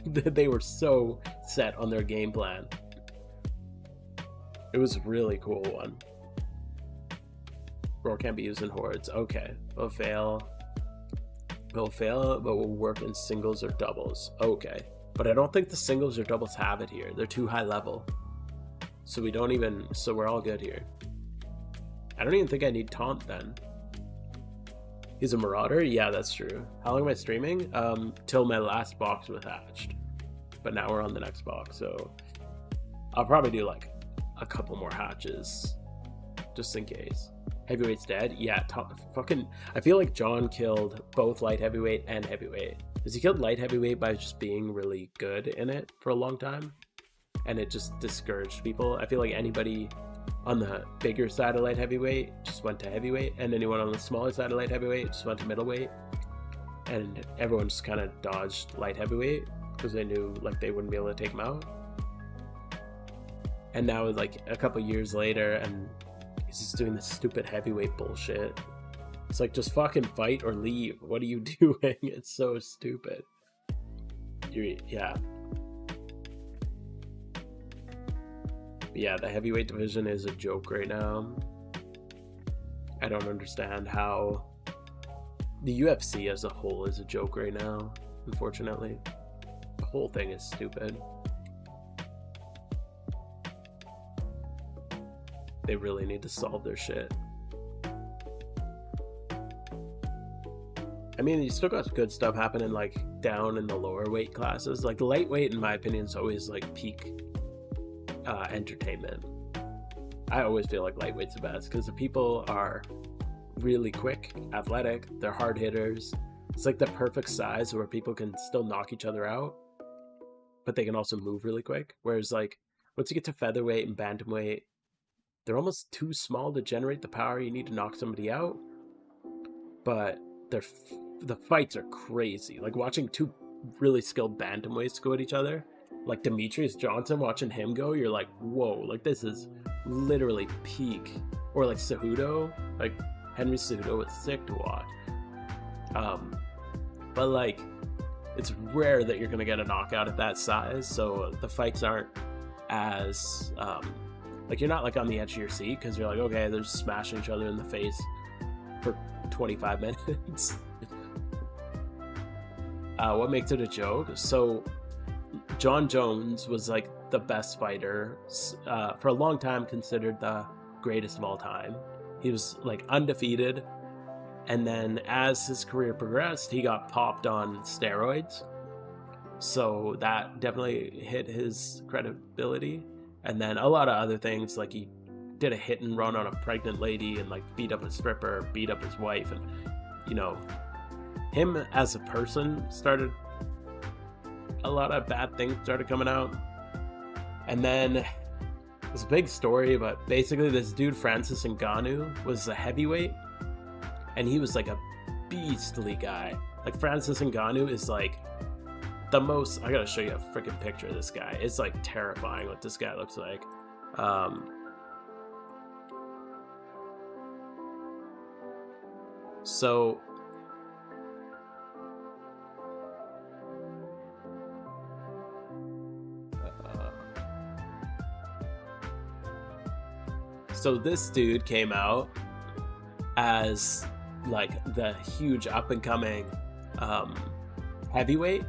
they were so set on their game plan. It was a really cool one. Roar can't be used in hordes. Okay, we'll fail, but we'll work in singles or doubles. Okay, but I don't think the singles or doubles have it here. They're too high level, so we're all good here. I don't even think I need taunt then. He's a marauder? Yeah, that's true. How long am I streaming? Till my last box was hatched. But now we're on the next box, so I'll probably do like a couple more hatches just in case. Heavyweight's dead? Yeah, I feel like John killed both light heavyweight and heavyweight. Because he killed light heavyweight by just being really good in it for a long time, and it just discouraged people. I feel like anybody on the bigger side of light heavyweight just went to heavyweight, and anyone on the smaller side of light heavyweight just went to middleweight, and everyone just kind of dodged light heavyweight because they knew like they wouldn't be able to take him out. And now like a couple years later, and he's just doing this stupid heavyweight bullshit. It's like, just fucking fight or leave. What are you doing? It's so stupid. Yeah, the heavyweight division is a joke right now. I don't understand how the UFC as a whole is a joke right now, unfortunately. The whole thing is stupid. They really need to solve their shit. I mean, you still got good stuff happening like down in the lower weight classes. Like the lightweight, in my opinion, is always like peak entertainment. I always feel like lightweight's the best because the people are really quick, athletic, they're hard hitters. It's like the perfect size where people can still knock each other out, but they can also move really quick. Whereas like once you get to featherweight and bantamweight, they're almost too small to generate the power you need to knock somebody out, but the fights are crazy. Like watching two really skilled bantamweights go at each other, like Demetrius Johnson, watching him go, you're like, whoa, like this is literally peak. Or like Cejudo, like Henry Cejudo was sick to watch. But like, it's rare that you're gonna get a knockout at that size, so the fights aren't as like, you're not like on the edge of your seat because you're like, okay, they're just smashing each other in the face for 25 minutes. What makes it a joke? So John Jones was like the best fighter, for a long time considered the greatest of all time. He was like undefeated, and then as his career progressed, he got popped on steroids, so that definitely hit his credibility. And then a lot of other things, like he did a hit and run on a pregnant lady and like beat up a stripper, beat up his wife, and you know, him as a person started, a lot of bad things started coming out. And then it's a big story, but basically this dude Francis Ngannou was a heavyweight, and he was like a beastly guy. Like Francis Ngannou is like the most. I gotta show you a freaking picture of this guy. It's like terrifying what this guy looks like. So this dude came out as like the huge up and coming heavyweight,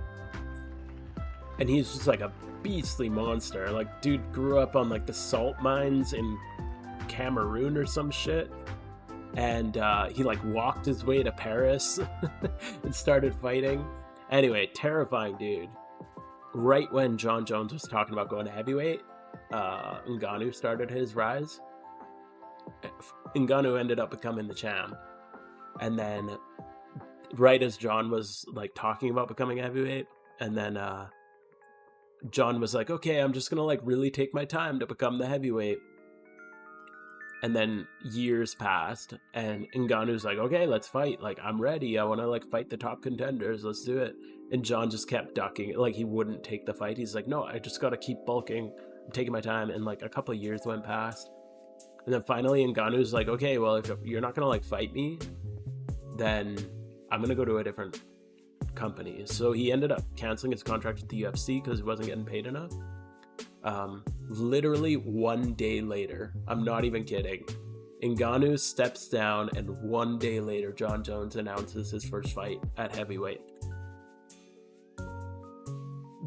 and he's just like a beastly monster. Like, dude grew up on like the salt mines in Cameroon or some shit, and he like walked his way to Paris and started fighting. Anyway, terrifying dude. Right when John Jones was talking about going to heavyweight, Ngannou started his rise. Ngannou ended up becoming the champ, and then right as John was like talking about becoming heavyweight, and then John was like, okay, I'm just gonna like really take my time to become the heavyweight. And then years passed, and Ngannou's like, okay, let's fight. Like, I'm ready. I want to like fight the top contenders. Let's do it. And John just kept ducking. Like, he wouldn't take the fight. He's like, no, I just got to keep bulking. I'm taking my time. And like a couple of years went past. And then finally Ngannou's like, okay, well, if you're not going to like fight me, then I'm going to go to a different company. So he ended up canceling his contract with the UFC because he wasn't getting paid enough. Literally 1 day later, I'm not even kidding, Ngannou steps down, and 1 day later John Jones announces his first fight at heavyweight.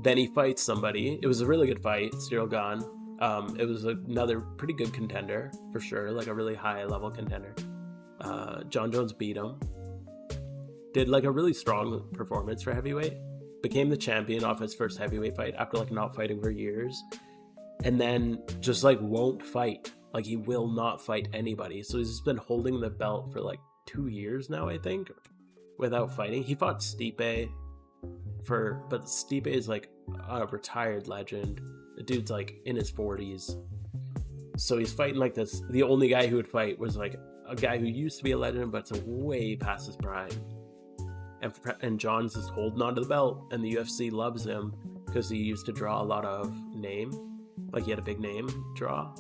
Then he fights somebody. It was a really good fight. Cyril Gane. It was another pretty good contender for sure, like a really high level contender. John Jones beat him, did like a really strong performance for heavyweight, became the champion off his first heavyweight fight after like not fighting for years, and then just like won't fight. Like, he will not fight anybody. So he's just been holding the belt for like 2 years now, I think, without fighting. He fought Stipe but Stipe is like a retired legend. The dude's like in his 40s. So he's fighting like this. The only guy who would fight was like a guy who used to be a legend, but it's way past his prime. And John's just holding onto the belt, and the UFC loves him because he used to draw a lot of name. Like, he had a big name draw.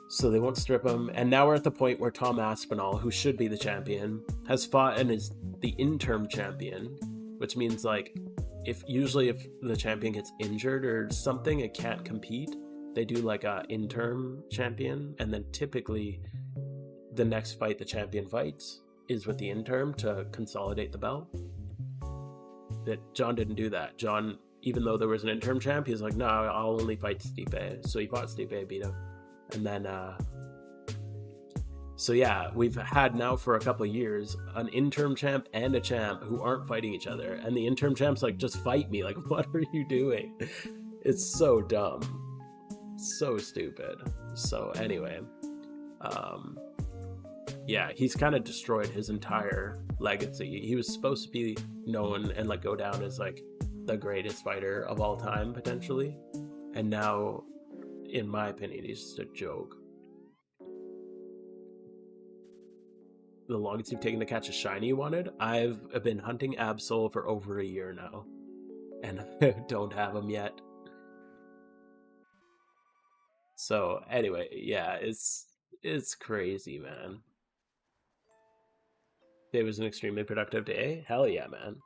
So they won't strip him. And now we're at the point where Tom Aspinall, who should be the champion, has fought and is the interim champion, which means like if the champion gets injured or something and can't compete, they do like a interim champion, and then typically the next fight the champion fights is with the interim to consolidate the belt. That John didn't do that. John, even though there was an interim champ, he's like, no, I'll only fight Stipe. So he fought Stipe, beat him. And then so yeah, we've had now for a couple of years an interim champ and a champ who aren't fighting each other, and the interim champ's like, just fight me. Like, what are you doing? It's so dumb, so stupid. So anyway, yeah, he's kind of destroyed his entire legacy. He was supposed to be known and like go down as like the greatest fighter of all time potentially, and now, in my opinion, he's just a joke. The longest you've taken to catch a shiny you wanted? I've been hunting Absol for over a year now, and I don't have him yet. So anyway, yeah, it's crazy, man. It was an extremely productive day. Hell yeah, man.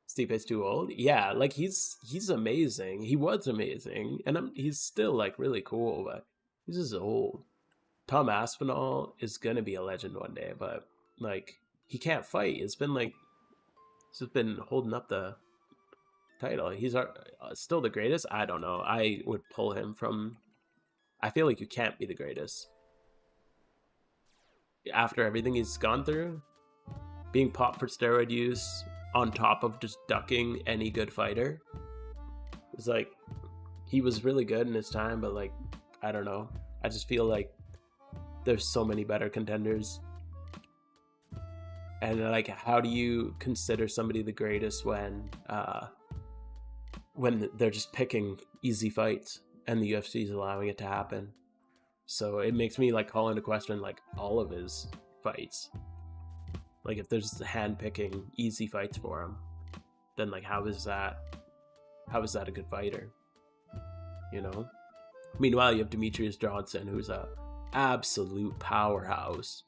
Stipe's too old? Yeah, like he's amazing. He was amazing, and he's still like really cool, but he's just old. Tom Aspinall is gonna be a legend one day, but like he can't fight. It's been like he's just been holding up the title. He's still the greatest. I don't know. I would pull him from. I feel like you can't be the greatest after everything he's gone through, being popped for steroid use on top of just ducking any good fighter. It's like, he was really good in his time, but like, I don't know. I just feel like there's so many better contenders. And like, how do you consider somebody the greatest when they're just picking easy fights and the UFC is allowing it to happen? So it makes me like call into question like all of his fights. Like if there's hand picking easy fights for him, then like how is that a good fighter? You know? Meanwhile, you have Demetrius Johnson, who's a absolute powerhouse.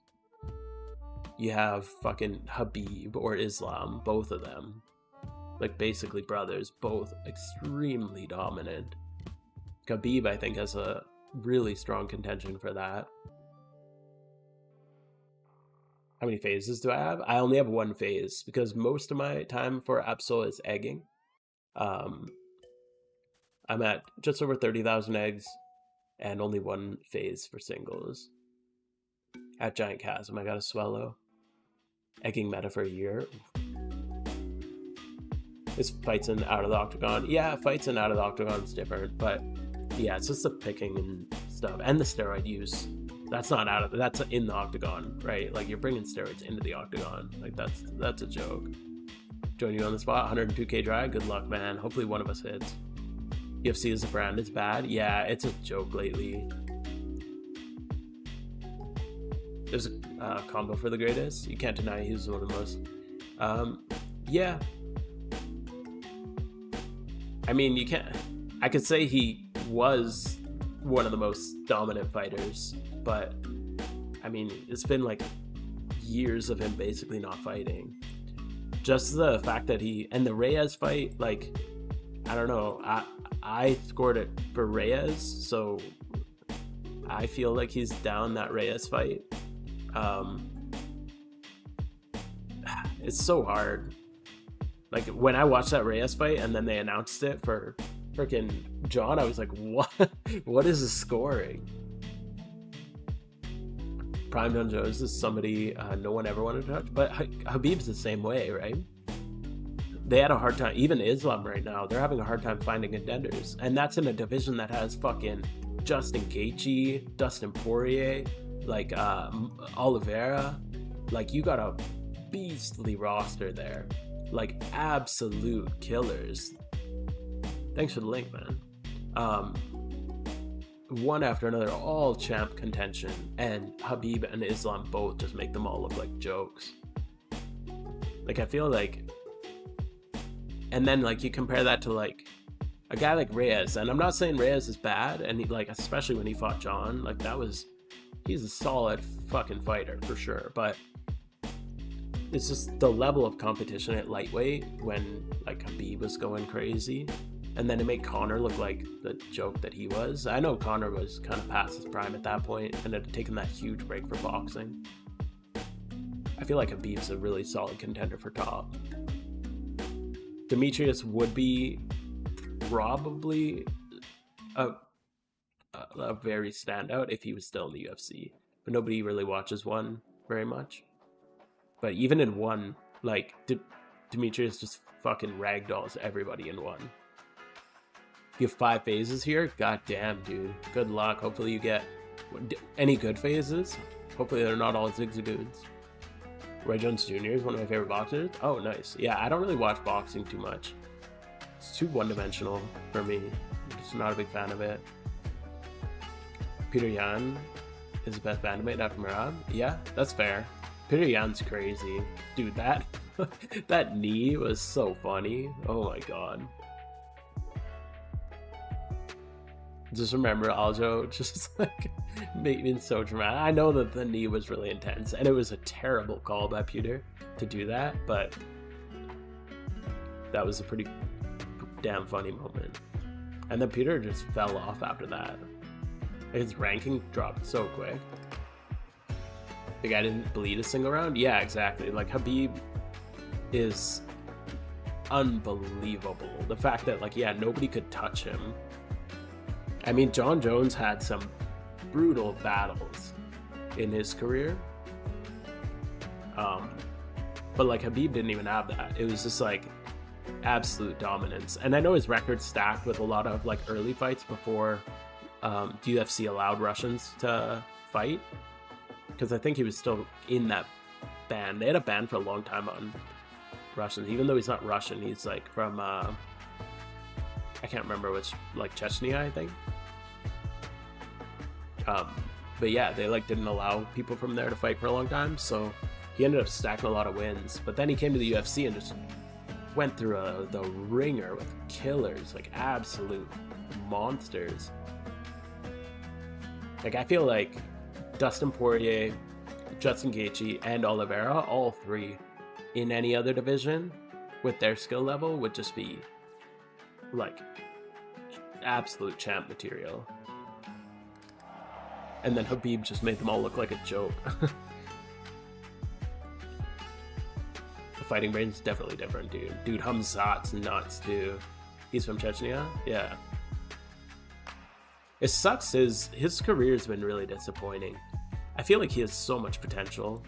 You have fucking Khabib or Islam, both of them. Like basically brothers, both extremely dominant. Khabib, I think, has a really strong contention for that. How many phases do I have? I only have one phase because most of my time for Absol is egging. I'm at just over 30,000 eggs and only one phase for singles. At Giant Chasm, I got a Swallow. Egging meta for a year. This fights in out of the octagon. Yeah, fights in out of the octagon is different, but yeah, it's just the picking and stuff and the steroid use. That's not out of that's in the octagon, right? Like you're bringing steroids into the octagon. Like that's a joke. Join you on the spot. 102k dry. Good luck, man. Hopefully one of us hits. UFC as a brand is bad. Yeah, it's a joke lately. There's a combo for the greatest. You can't deny he's one of the most. Yeah. I mean, you can't. I could say he was one of the most dominant fighters, but I mean, it's been like years of him basically not fighting. Just the fact that and the Reyes fight, like, I don't know. I scored it for Reyes, so I feel like he's down that Reyes fight. It's so hard. Like when I watched that Reyes fight and then they announced it for freaking John, I was like, what is the scoring? Prime John Jones is somebody no one ever wanted to touch, but Khabib's the same way, right? They had a hard time. Even Islam right now, they're having a hard time finding contenders, and that's in a division that has fucking Justin Gaethje, Dustin Poirier, like Oliveira. Like you got a beastly roster there, like absolute killers. Thanks for the link, man. One after another, all champ contention, and Khabib and Islam both just make them all look like jokes. Like I feel like, and then like you compare that to like a guy like Reyes, and I'm not saying Reyes is bad, and he, like especially when he fought John, like he's a solid fucking fighter for sure, but it's just the level of competition at lightweight when like Khabib was going crazy, and then to make Conor look like the joke that he was. I know Conor was kind of past his prime at that point and had taken that huge break for boxing. I feel like Khabib's a really solid contender for top. Demetrius would be probably a very standout if he was still in the UFC, but nobody really watches one very much. But even in one, like Demetrius just fucking ragdolls everybody in one. You have 5 phases here? God damn, dude. Good luck. Hopefully you get any good phases. Hopefully they're not all zigzagoons. Roy Jones Jr. is one of my favorite boxers. Oh, nice. Yeah, I don't really watch boxing too much. It's too one-dimensional for me. I'm just not a big fan of it. Peter Yan is the best bandmate after Merab. Yeah, that's fair. Peter Yan's crazy. Dude, that knee was so funny. Oh my god. Just remember Aljo just like being so dramatic. I know that the knee was really intense and it was a terrible call by Peter to do that, but that was a pretty damn funny moment. And then Peter just fell off after that. His ranking dropped so quick. The guy didn't bleed a single round? Yeah, exactly. Like Khabib is unbelievable. The fact that like, yeah, nobody could touch him. I mean, John Jones had some brutal battles in his career. But like Khabib didn't even have that. It was just like absolute dominance. And I know his record's stacked with a lot of like early fights before UFC allowed Russians to fight. Because I think he was still in that ban. They had a ban for a long time on Russians. Even though he's not Russian, he's like from I can't remember which, like Chechnya, I think. But yeah, they like didn't allow people from there to fight for a long time, so he ended up stacking a lot of wins. But then he came to the UFC and just went through the ringer with killers, like absolute monsters. Like I feel like Dustin Poirier, Justin Gaethje, and Oliveira, all three in any other division with their skill level would just be like absolute champ material. And then Khabib just made them all look like a joke. The fighting brain's definitely different, dude. Dude, Hamzat's nuts too. He's from Chechnya? Yeah. It sucks, his career's been really disappointing. I feel like he has so much potential.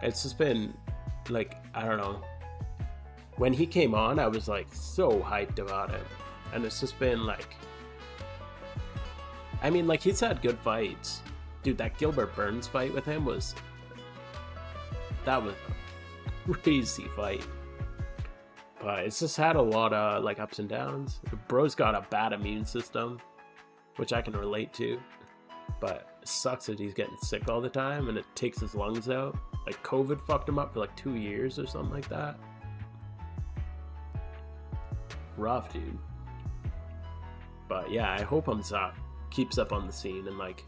It's just been, like, I don't know. When he came on, I was, like, so hyped about it. And it's just been, like... I mean, like, he's had good fights. Dude, that Gilbert Burns fight with him was... That was a crazy fight. But it's just had a lot of, like, ups and downs. Bro's got a bad immune system, which I can relate to. But it sucks that he's getting sick all the time and it takes his lungs out. Like, COVID fucked him up for, like, 2 years or something like that. Rough, dude. But yeah, I hope Hamzat keeps up on the scene and, like,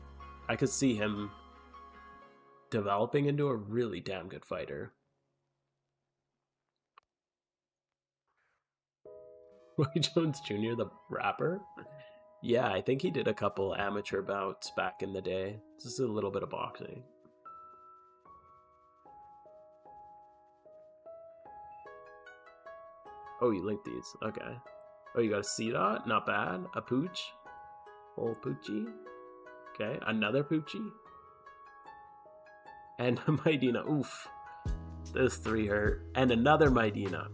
I could see him developing into a really damn good fighter. Roy Jones Jr., the rapper? Yeah, I think he did a couple amateur bouts back in the day. Just a little bit of boxing. Oh, you linked these. Okay. Oh, you got a C-Dot? Not bad. A Pooch. Old Poochie. Okay, another Poochie. And a Maidina. Oof. Those three hurt. And another Maidina.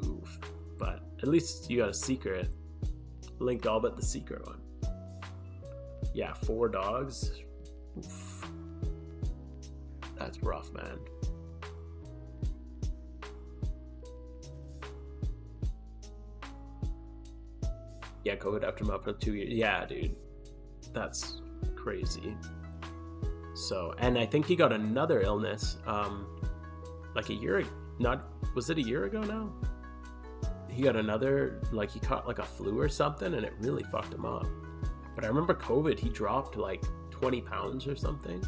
Oof. But at least you got a secret. Linked all but the secret one. Yeah, 4 dogs. Oof. That's rough, man. Yeah, COVID after him up for 2 years. Yeah, dude. That's crazy. So, and I think he got another illness, like a year, was it a year ago now? He got another, like he caught like a flu or something and it really fucked him up. But I remember COVID, he dropped like 20 pounds or something.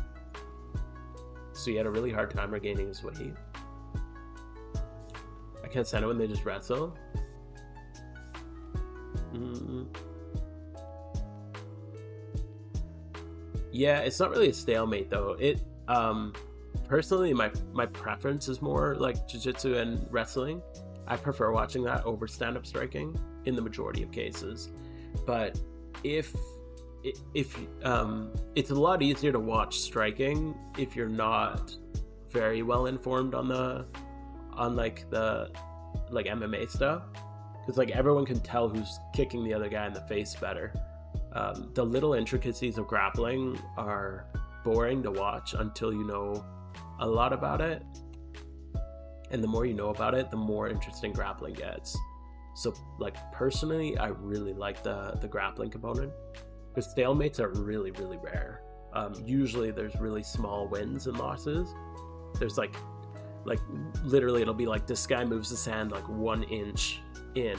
So he had a really hard time regaining his weight. I can't stand it when they just wrestle. Yeah, it's not really a stalemate though. It personally my preference is more like jiu-jitsu and wrestling. I prefer watching that over stand-up striking in the majority of cases. But if it's a lot easier to watch striking if you're not very well informed on the MMA stuff. Because like everyone can tell who's kicking the other guy in the face better. The little intricacies of grappling are boring to watch until you know a lot about it. And the more you know about it, the more interesting grappling gets. So like personally, I really like the grappling component. Because stalemates are really, really rare. Usually there's really small wins and losses. There's like literally it'll be like this guy moves his hand like 1 inch in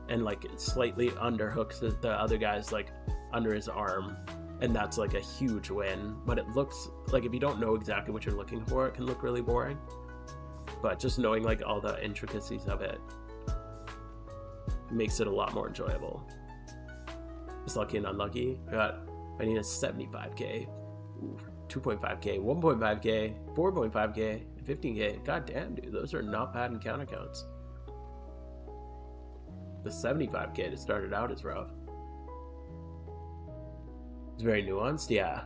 and like slightly underhooks the other guy's like under his arm, and that's like a huge win. But it looks like, if you don't know exactly what you're looking for, it can look really boring. But just knowing like all the intricacies of it makes it a lot more enjoyable. It's lucky and unlucky. I need a 75k, 2.5k, 1.5k, 4.5k, 15k. God damn, dude, those are not bad encounter counts. The 75k to start it out is rough. It's very nuanced, yeah.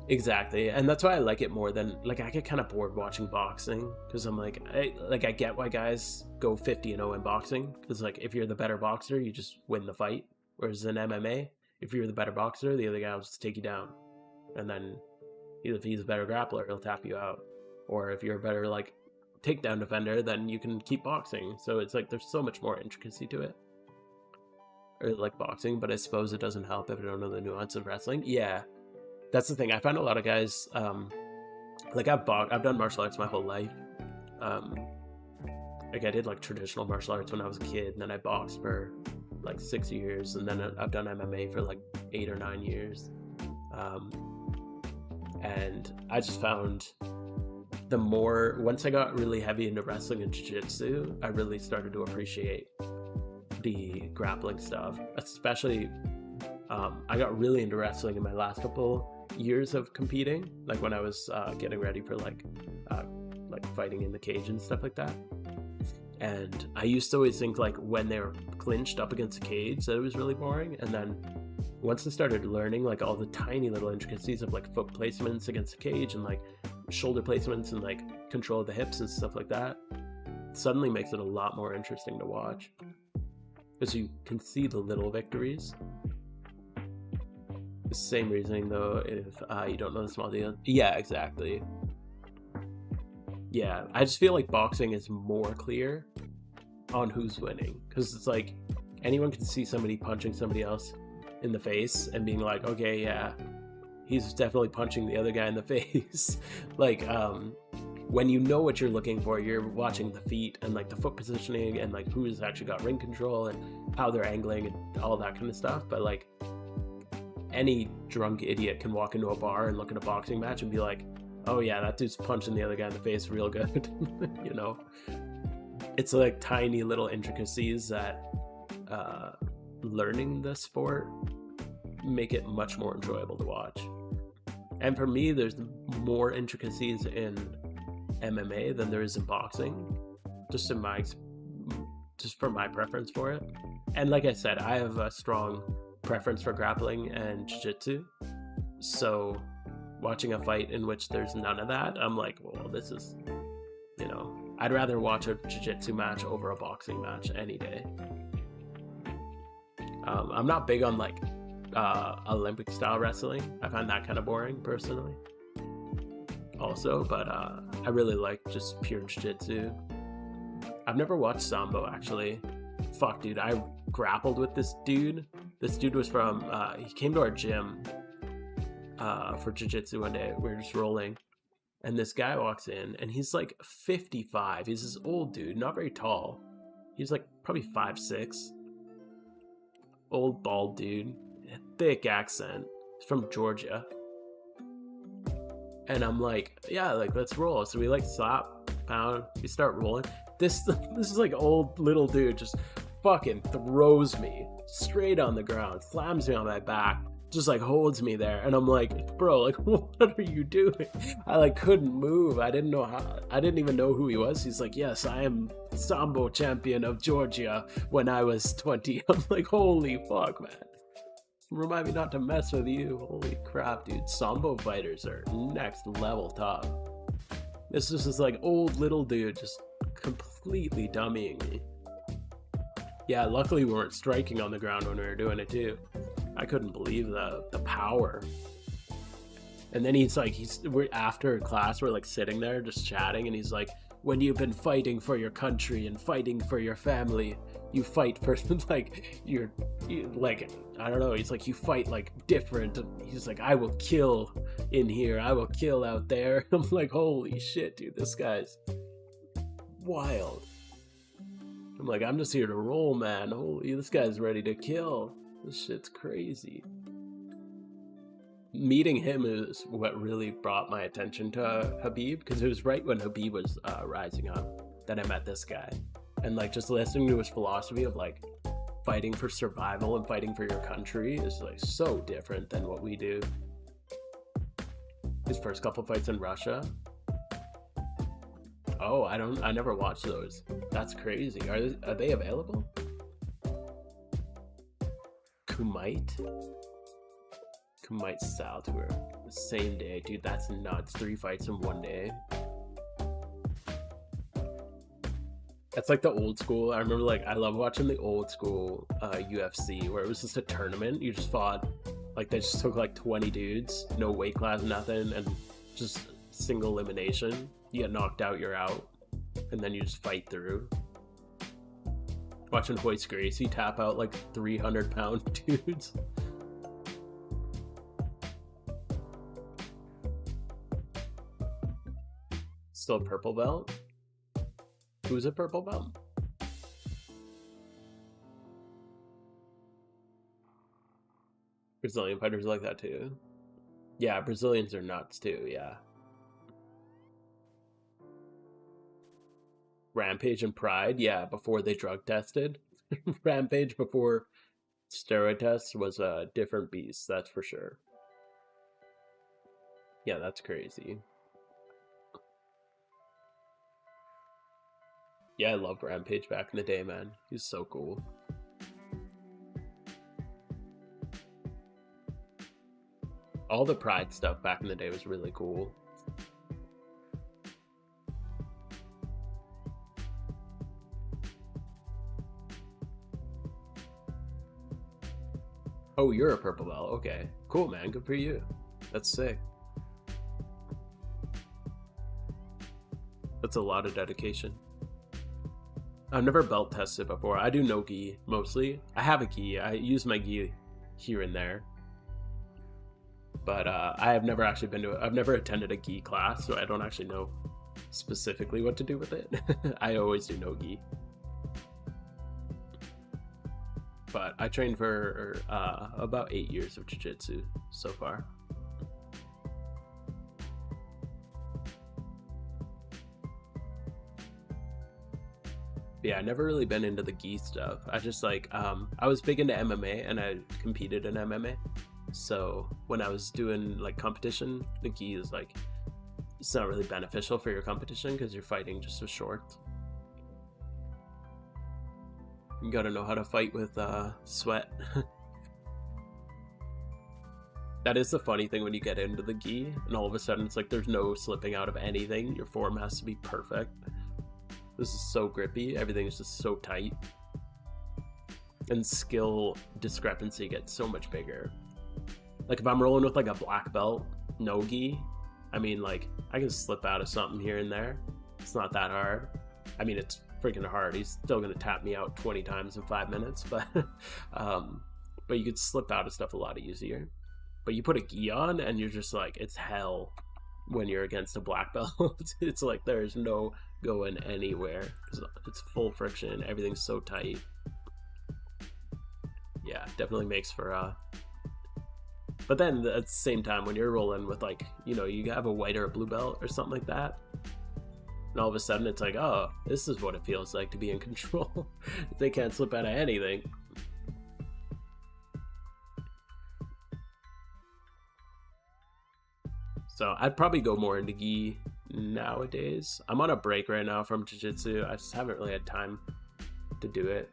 Exactly, and that's why I like it more than, like, I get kind of bored watching boxing, because I'm like, I get why guys go 50-0 in boxing, because like if you're the better boxer, you just win the fight. Whereas in MMA, if you're the better boxer, the other guy will just take you down, and then if he's a better grappler, he'll tap you out. Or if you're a better like takedown defender, then you can keep boxing. So it's like there's so much more intricacy to it. Or like boxing, but I suppose it doesn't help if I don't know the nuance of wrestling. Yeah, That's the thing. I find a lot of guys, like I've done martial arts my whole life. Like I did like traditional martial arts when I was a kid, and then I boxed for like 6 years, and then I've done MMA for like 8 or 9 years. And I just found once I got really heavy into wrestling and jiu-jitsu, I really started to appreciate the grappling stuff. Especially, I got really into wrestling in my last couple years of competing, like when I was getting ready for like fighting in the cage and stuff like that. And I used to always think like when they were clinched up against the cage that it was really boring, and then once I started learning like all the tiny little intricacies of like foot placements against the cage and like shoulder placements and like control of the hips and stuff like that, it suddenly makes it a lot more interesting to watch, because you can see the little victories. The same reasoning though if you don't know the small deal. Yeah, exactly. Yeah, I just feel like boxing is more clear on who's winning, because it's like anyone can see somebody punching somebody else in the face and being like, okay, yeah, he's definitely punching the other guy in the face. Like when you know what you're looking for, you're watching the feet and like the foot positioning and like who's actually got ring control and how they're angling and all that kind of stuff. But like any drunk idiot can walk into a bar and look at a boxing match and be like, oh yeah, that dude's punching the other guy in the face real good. You know, it's like tiny little intricacies that learning the sport make it much more enjoyable to watch. And for me, there's more intricacies in MMA than there is in boxing, just for my preference for it. And like I said, I have a strong preference for grappling and jiu-jitsu, so watching a fight in which there's none of that, I'm like, well, this is, you know, I'd rather watch a jiu-jitsu match over a boxing match any day. I'm not big on like Olympic style wrestling. I find that kind of boring personally also, but I really like just pure jiu-jitsu. I've never watched Sambo actually. Fuck, dude, I grappled with this dude. This dude was from he came to our gym for jiu-jitsu one day. We were just rolling, and this guy walks in, and he's like 55. He's this old dude, not very tall. He's like probably 5'6". Old bald dude, thick accent. He's from Georgia. And I'm like, yeah, like let's roll. So we like slap, pound, we start rolling. This is like old little dude just fucking throws me straight on the ground, slams me on my back, just like holds me there. And I'm like, bro, like what are you doing? I like couldn't move. I didn't even know who he was. He's like, yes, I am Sambo champion of Georgia when I was 20. I'm like, holy fuck, man. Remind me not to mess with you. Holy crap, dude. Sambo fighters are next level tough. This is just like old little dude just completely dummying me. Yeah, luckily we weren't striking on the ground when we were doing it too. I couldn't believe the power. And then we're after class, we're like sitting there just chatting, and he's like, when you've been fighting for your country and fighting for your family, you fight for like you like, I don't know, he's like, you fight like different. He's like, I will kill in here, I will kill out there. I'm like, holy shit, dude, this guy's wild. I'm like, I'm just here to roll, man. Holy, this guy's ready to kill. This shit's crazy. Meeting him is what really brought my attention to Habib, because it was right when Habib was rising up that I met this guy. And like just listening to his philosophy of like fighting for survival and fighting for your country is like so different than what we do. His first couple fights in Russia. Oh, I never watched those. That's crazy. Are they available? Kumite style tour. The same day. Dude, that's nuts. 3 fights in one day. That's like the old school. I remember like I love watching the old school UFC where it was just a tournament. You just fought, like they just took like 20 dudes, no weight class, nothing, and just single elimination. You get knocked out, you're out, and then you just fight through. Watching Hoist Gracie tap out like 300-pound dudes. Still a purple belt? Who's a purple belt? Brazilian fighters like that too. Yeah, Brazilians are nuts too, yeah. Rampage and Pride, yeah, before they drug tested. Rampage before steroid tests was a different beast, that's for sure. Yeah, that's crazy. Yeah, I loved Rampage back in the day, man. He's so cool. All the Pride stuff back in the day was really cool. Oh, you're a purple belt. Okay. Cool, man. Good for you. That's sick. That's a lot of dedication. I've never belt tested before. I do no gi mostly. I have a gi. I use my gi here and there. But I have never actually been to it. I've never attended a gi class, so I don't actually know specifically what to do with it. I always do no gi. But I trained for about 8 years of jiu-jitsu so far. Yeah, I never really been into the gi stuff. I just like I was big into MMA and I competed in MMA. So when I was doing like competition, the gi is like it's not really beneficial for your competition because you're fighting just with shorts. You gotta know how to fight with sweat. That is the funny thing when you get into the gi and all of a sudden it's like there's no slipping out of anything. Your form has to be perfect. This is so grippy. Everything is just so tight. And skill discrepancy gets so much bigger. Like if I'm rolling with like a black belt, no gi, I mean like I can slip out of something here and there. It's not that hard. I mean it's freaking hard. He's still gonna tap me out 20 times in 5 minutes, but you could slip out of stuff a lot easier. But you put a gi on and you're just like it's hell when you're against a black belt. It's like there's no going anywhere. It's full friction. Everything's so tight. Yeah, definitely makes for but then at the same time when you're rolling with like, you know, you have a white or a blue belt or something like that, and all of a sudden it's like, oh, this is what it feels like to be in control. They can't slip out of anything. So I'd probably go more into gi nowadays. I'm on a break right now from jiu-jitsu. I just haven't really had time to do it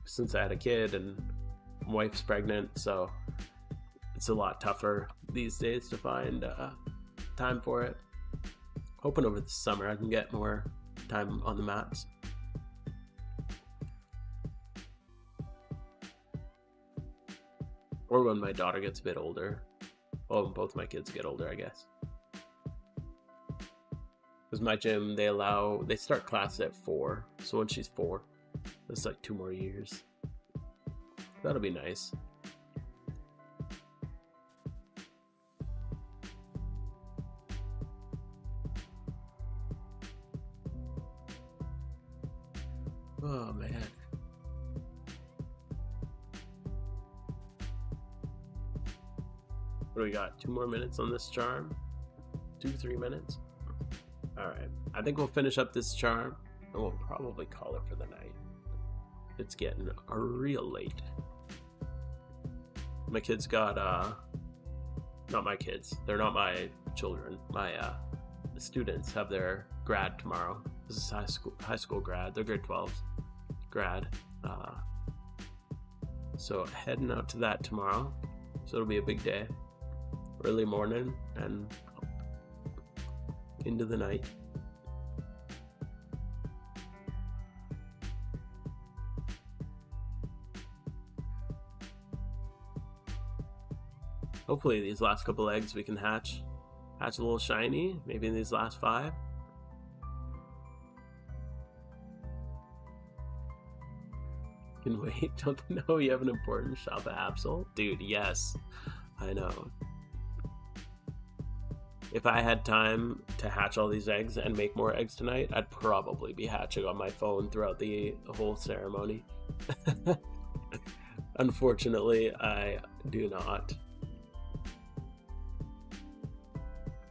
since I had a kid and my wife's pregnant, so it's a lot tougher these days to find time for it. Hoping over the summer I can get more time on the mats. Or when my daughter gets a bit older. Well, when both my kids get older, I guess. Because my gym, they start class at 4. So when she's 4, that's like 2 more years. That'll be nice. Oh, man. What do we got? 2 more minutes on this charm? 2-3 minutes? Alright. I think we'll finish up this charm and we'll probably call it for the night. It's getting real late. My kids got, not my kids. They're not my children. My students have their grad tomorrow. This is high school grad. They're grade 12 grad. So heading out to that tomorrow. So it'll be a big day. Early morning and into the night. Hopefully these last couple eggs we can hatch a little shiny, maybe in these last 5. Can wait. Don't know you have an important shop at Absol? Dude, yes. I know. if I had time to hatch all these eggs and make more eggs tonight, I'd probably be hatching on my phone throughout the whole ceremony. Unfortunately, I do not.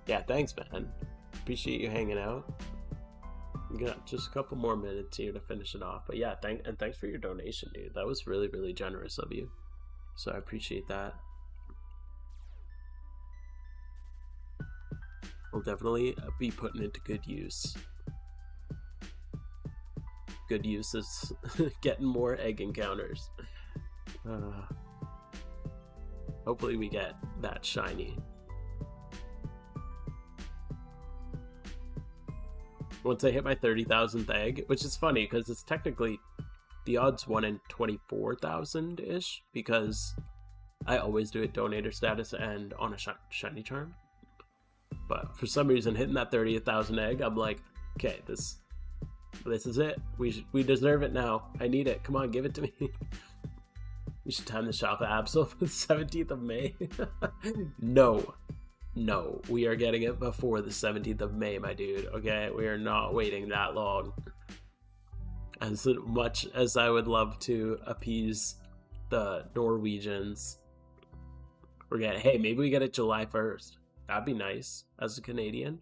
Yeah, thanks, man. Appreciate you hanging out. We got just a couple more minutes here to finish it off. But yeah, thanks for your donation, dude. That was really, really generous of you. So I appreciate that. We'll definitely be putting it to good use. Good use is getting more egg encounters. Hopefully we get that shiny. Once I hit my 30,000th egg, which is funny because it's technically the odds 1 in 24,000-ish, because I always do it donator status and on a shiny charm. But for some reason, hitting that 30,000 egg, I'm like, okay, this is it. We deserve it now. I need it. Come on, give it to me. We should time the shop at Absol for the 17th of May. No, we are getting it before the 17th of May, my dude. Okay, we are not waiting that long. As much as I would love to appease the Norwegians, hey, maybe we get it July 1st. That'd be nice as a Canadian.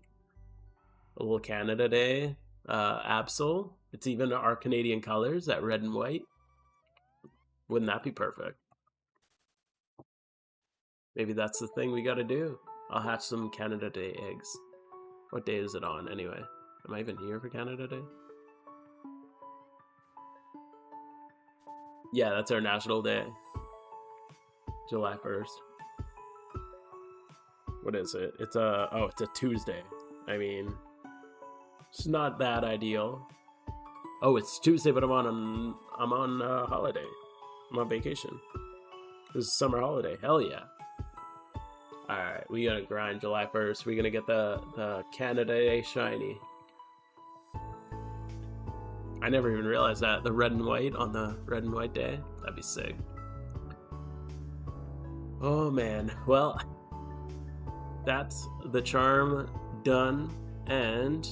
A little Canada Day. Absol. It's even our Canadian colors, that red and white. Wouldn't that be perfect? Maybe that's the thing we gotta do. I'll hatch some Canada Day eggs. What day is it on anyway? Am I even here for Canada Day? Yeah, that's our national day. July 1st. What is it? It's a Tuesday. I mean, it's not that ideal. Oh, it's Tuesday, but I'm on holiday. I'm on vacation. This is summer holiday. Hell yeah. Alright, we gotta grind July 1st. We're gonna get the Canada Day shiny. I never even realized that. The red and white on the red and white day. That'd be sick. Oh man. Well, that's the charm done, and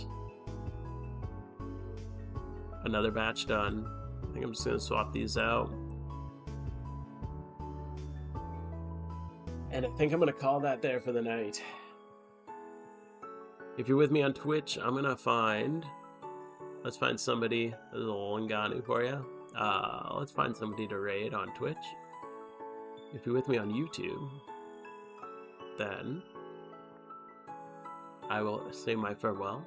another batch done. I think I'm just gonna swap these out. And I think I'm gonna call that there for the night. If you're with me on Twitch, I'm gonna let's find somebody, a little Linganu for you. Let's find somebody to raid on Twitch. If you're with me on YouTube, then I will say my farewell.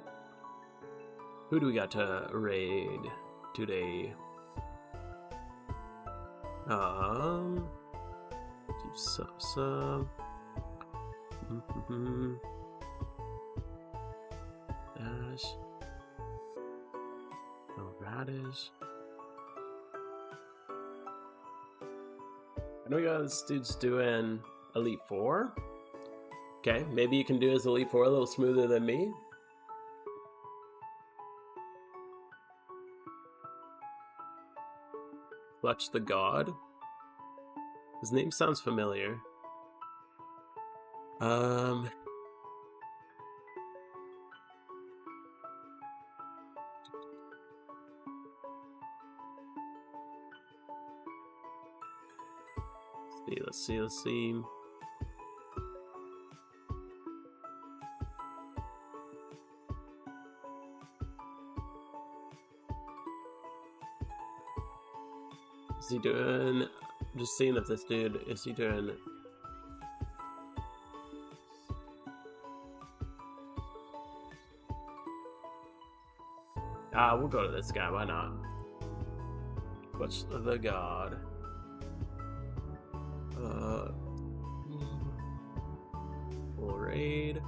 Who do we got to raid today? Dash. No radish. I know you got this dude's doing Elite 4. Okay, maybe you can do his Elite 4 a little smoother than me. Clutch the God. His name sounds familiar. Let's see. Is he doing... I'm just seeing if this dude... Is he doing... We'll go to this guy. Why not? What's the God? Full raid.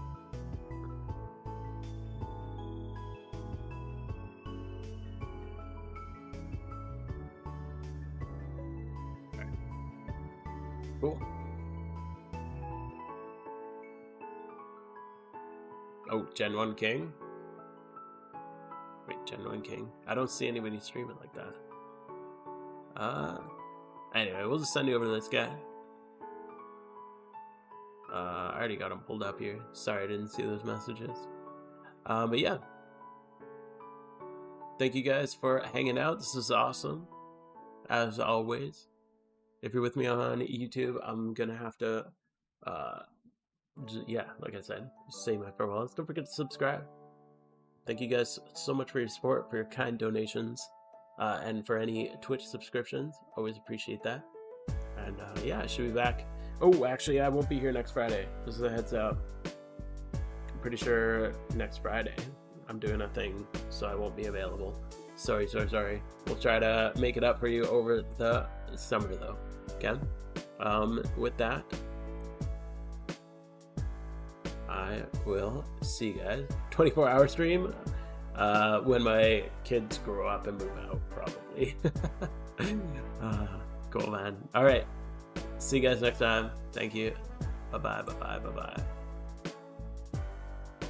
Cool. Oh, Gen 1 King? Wait, Gen 1 King? I don't see anybody streaming like that. Anyway, we'll just send you over to this guy. I already got them pulled up here. Sorry I didn't see those messages. But yeah. Thank you guys for hanging out. This is awesome. As always. If you're with me on YouTube, I'm going to have to, yeah, like I said, say my farewells. Don't forget to subscribe. Thank you guys so much for your support, for your kind donations, and for any Twitch subscriptions. Always appreciate that. And yeah, I should be back. Oh, actually, I won't be here next Friday. This is a heads up. I'm pretty sure next Friday I'm doing a thing, so I won't be available. Sorry. We'll try to make it up for you over the summer, though. Okay? With that, I will see you guys. 24-hour stream when my kids grow up and move out, probably. Cool, man. All right. See you guys next time. Thank you. Bye-bye.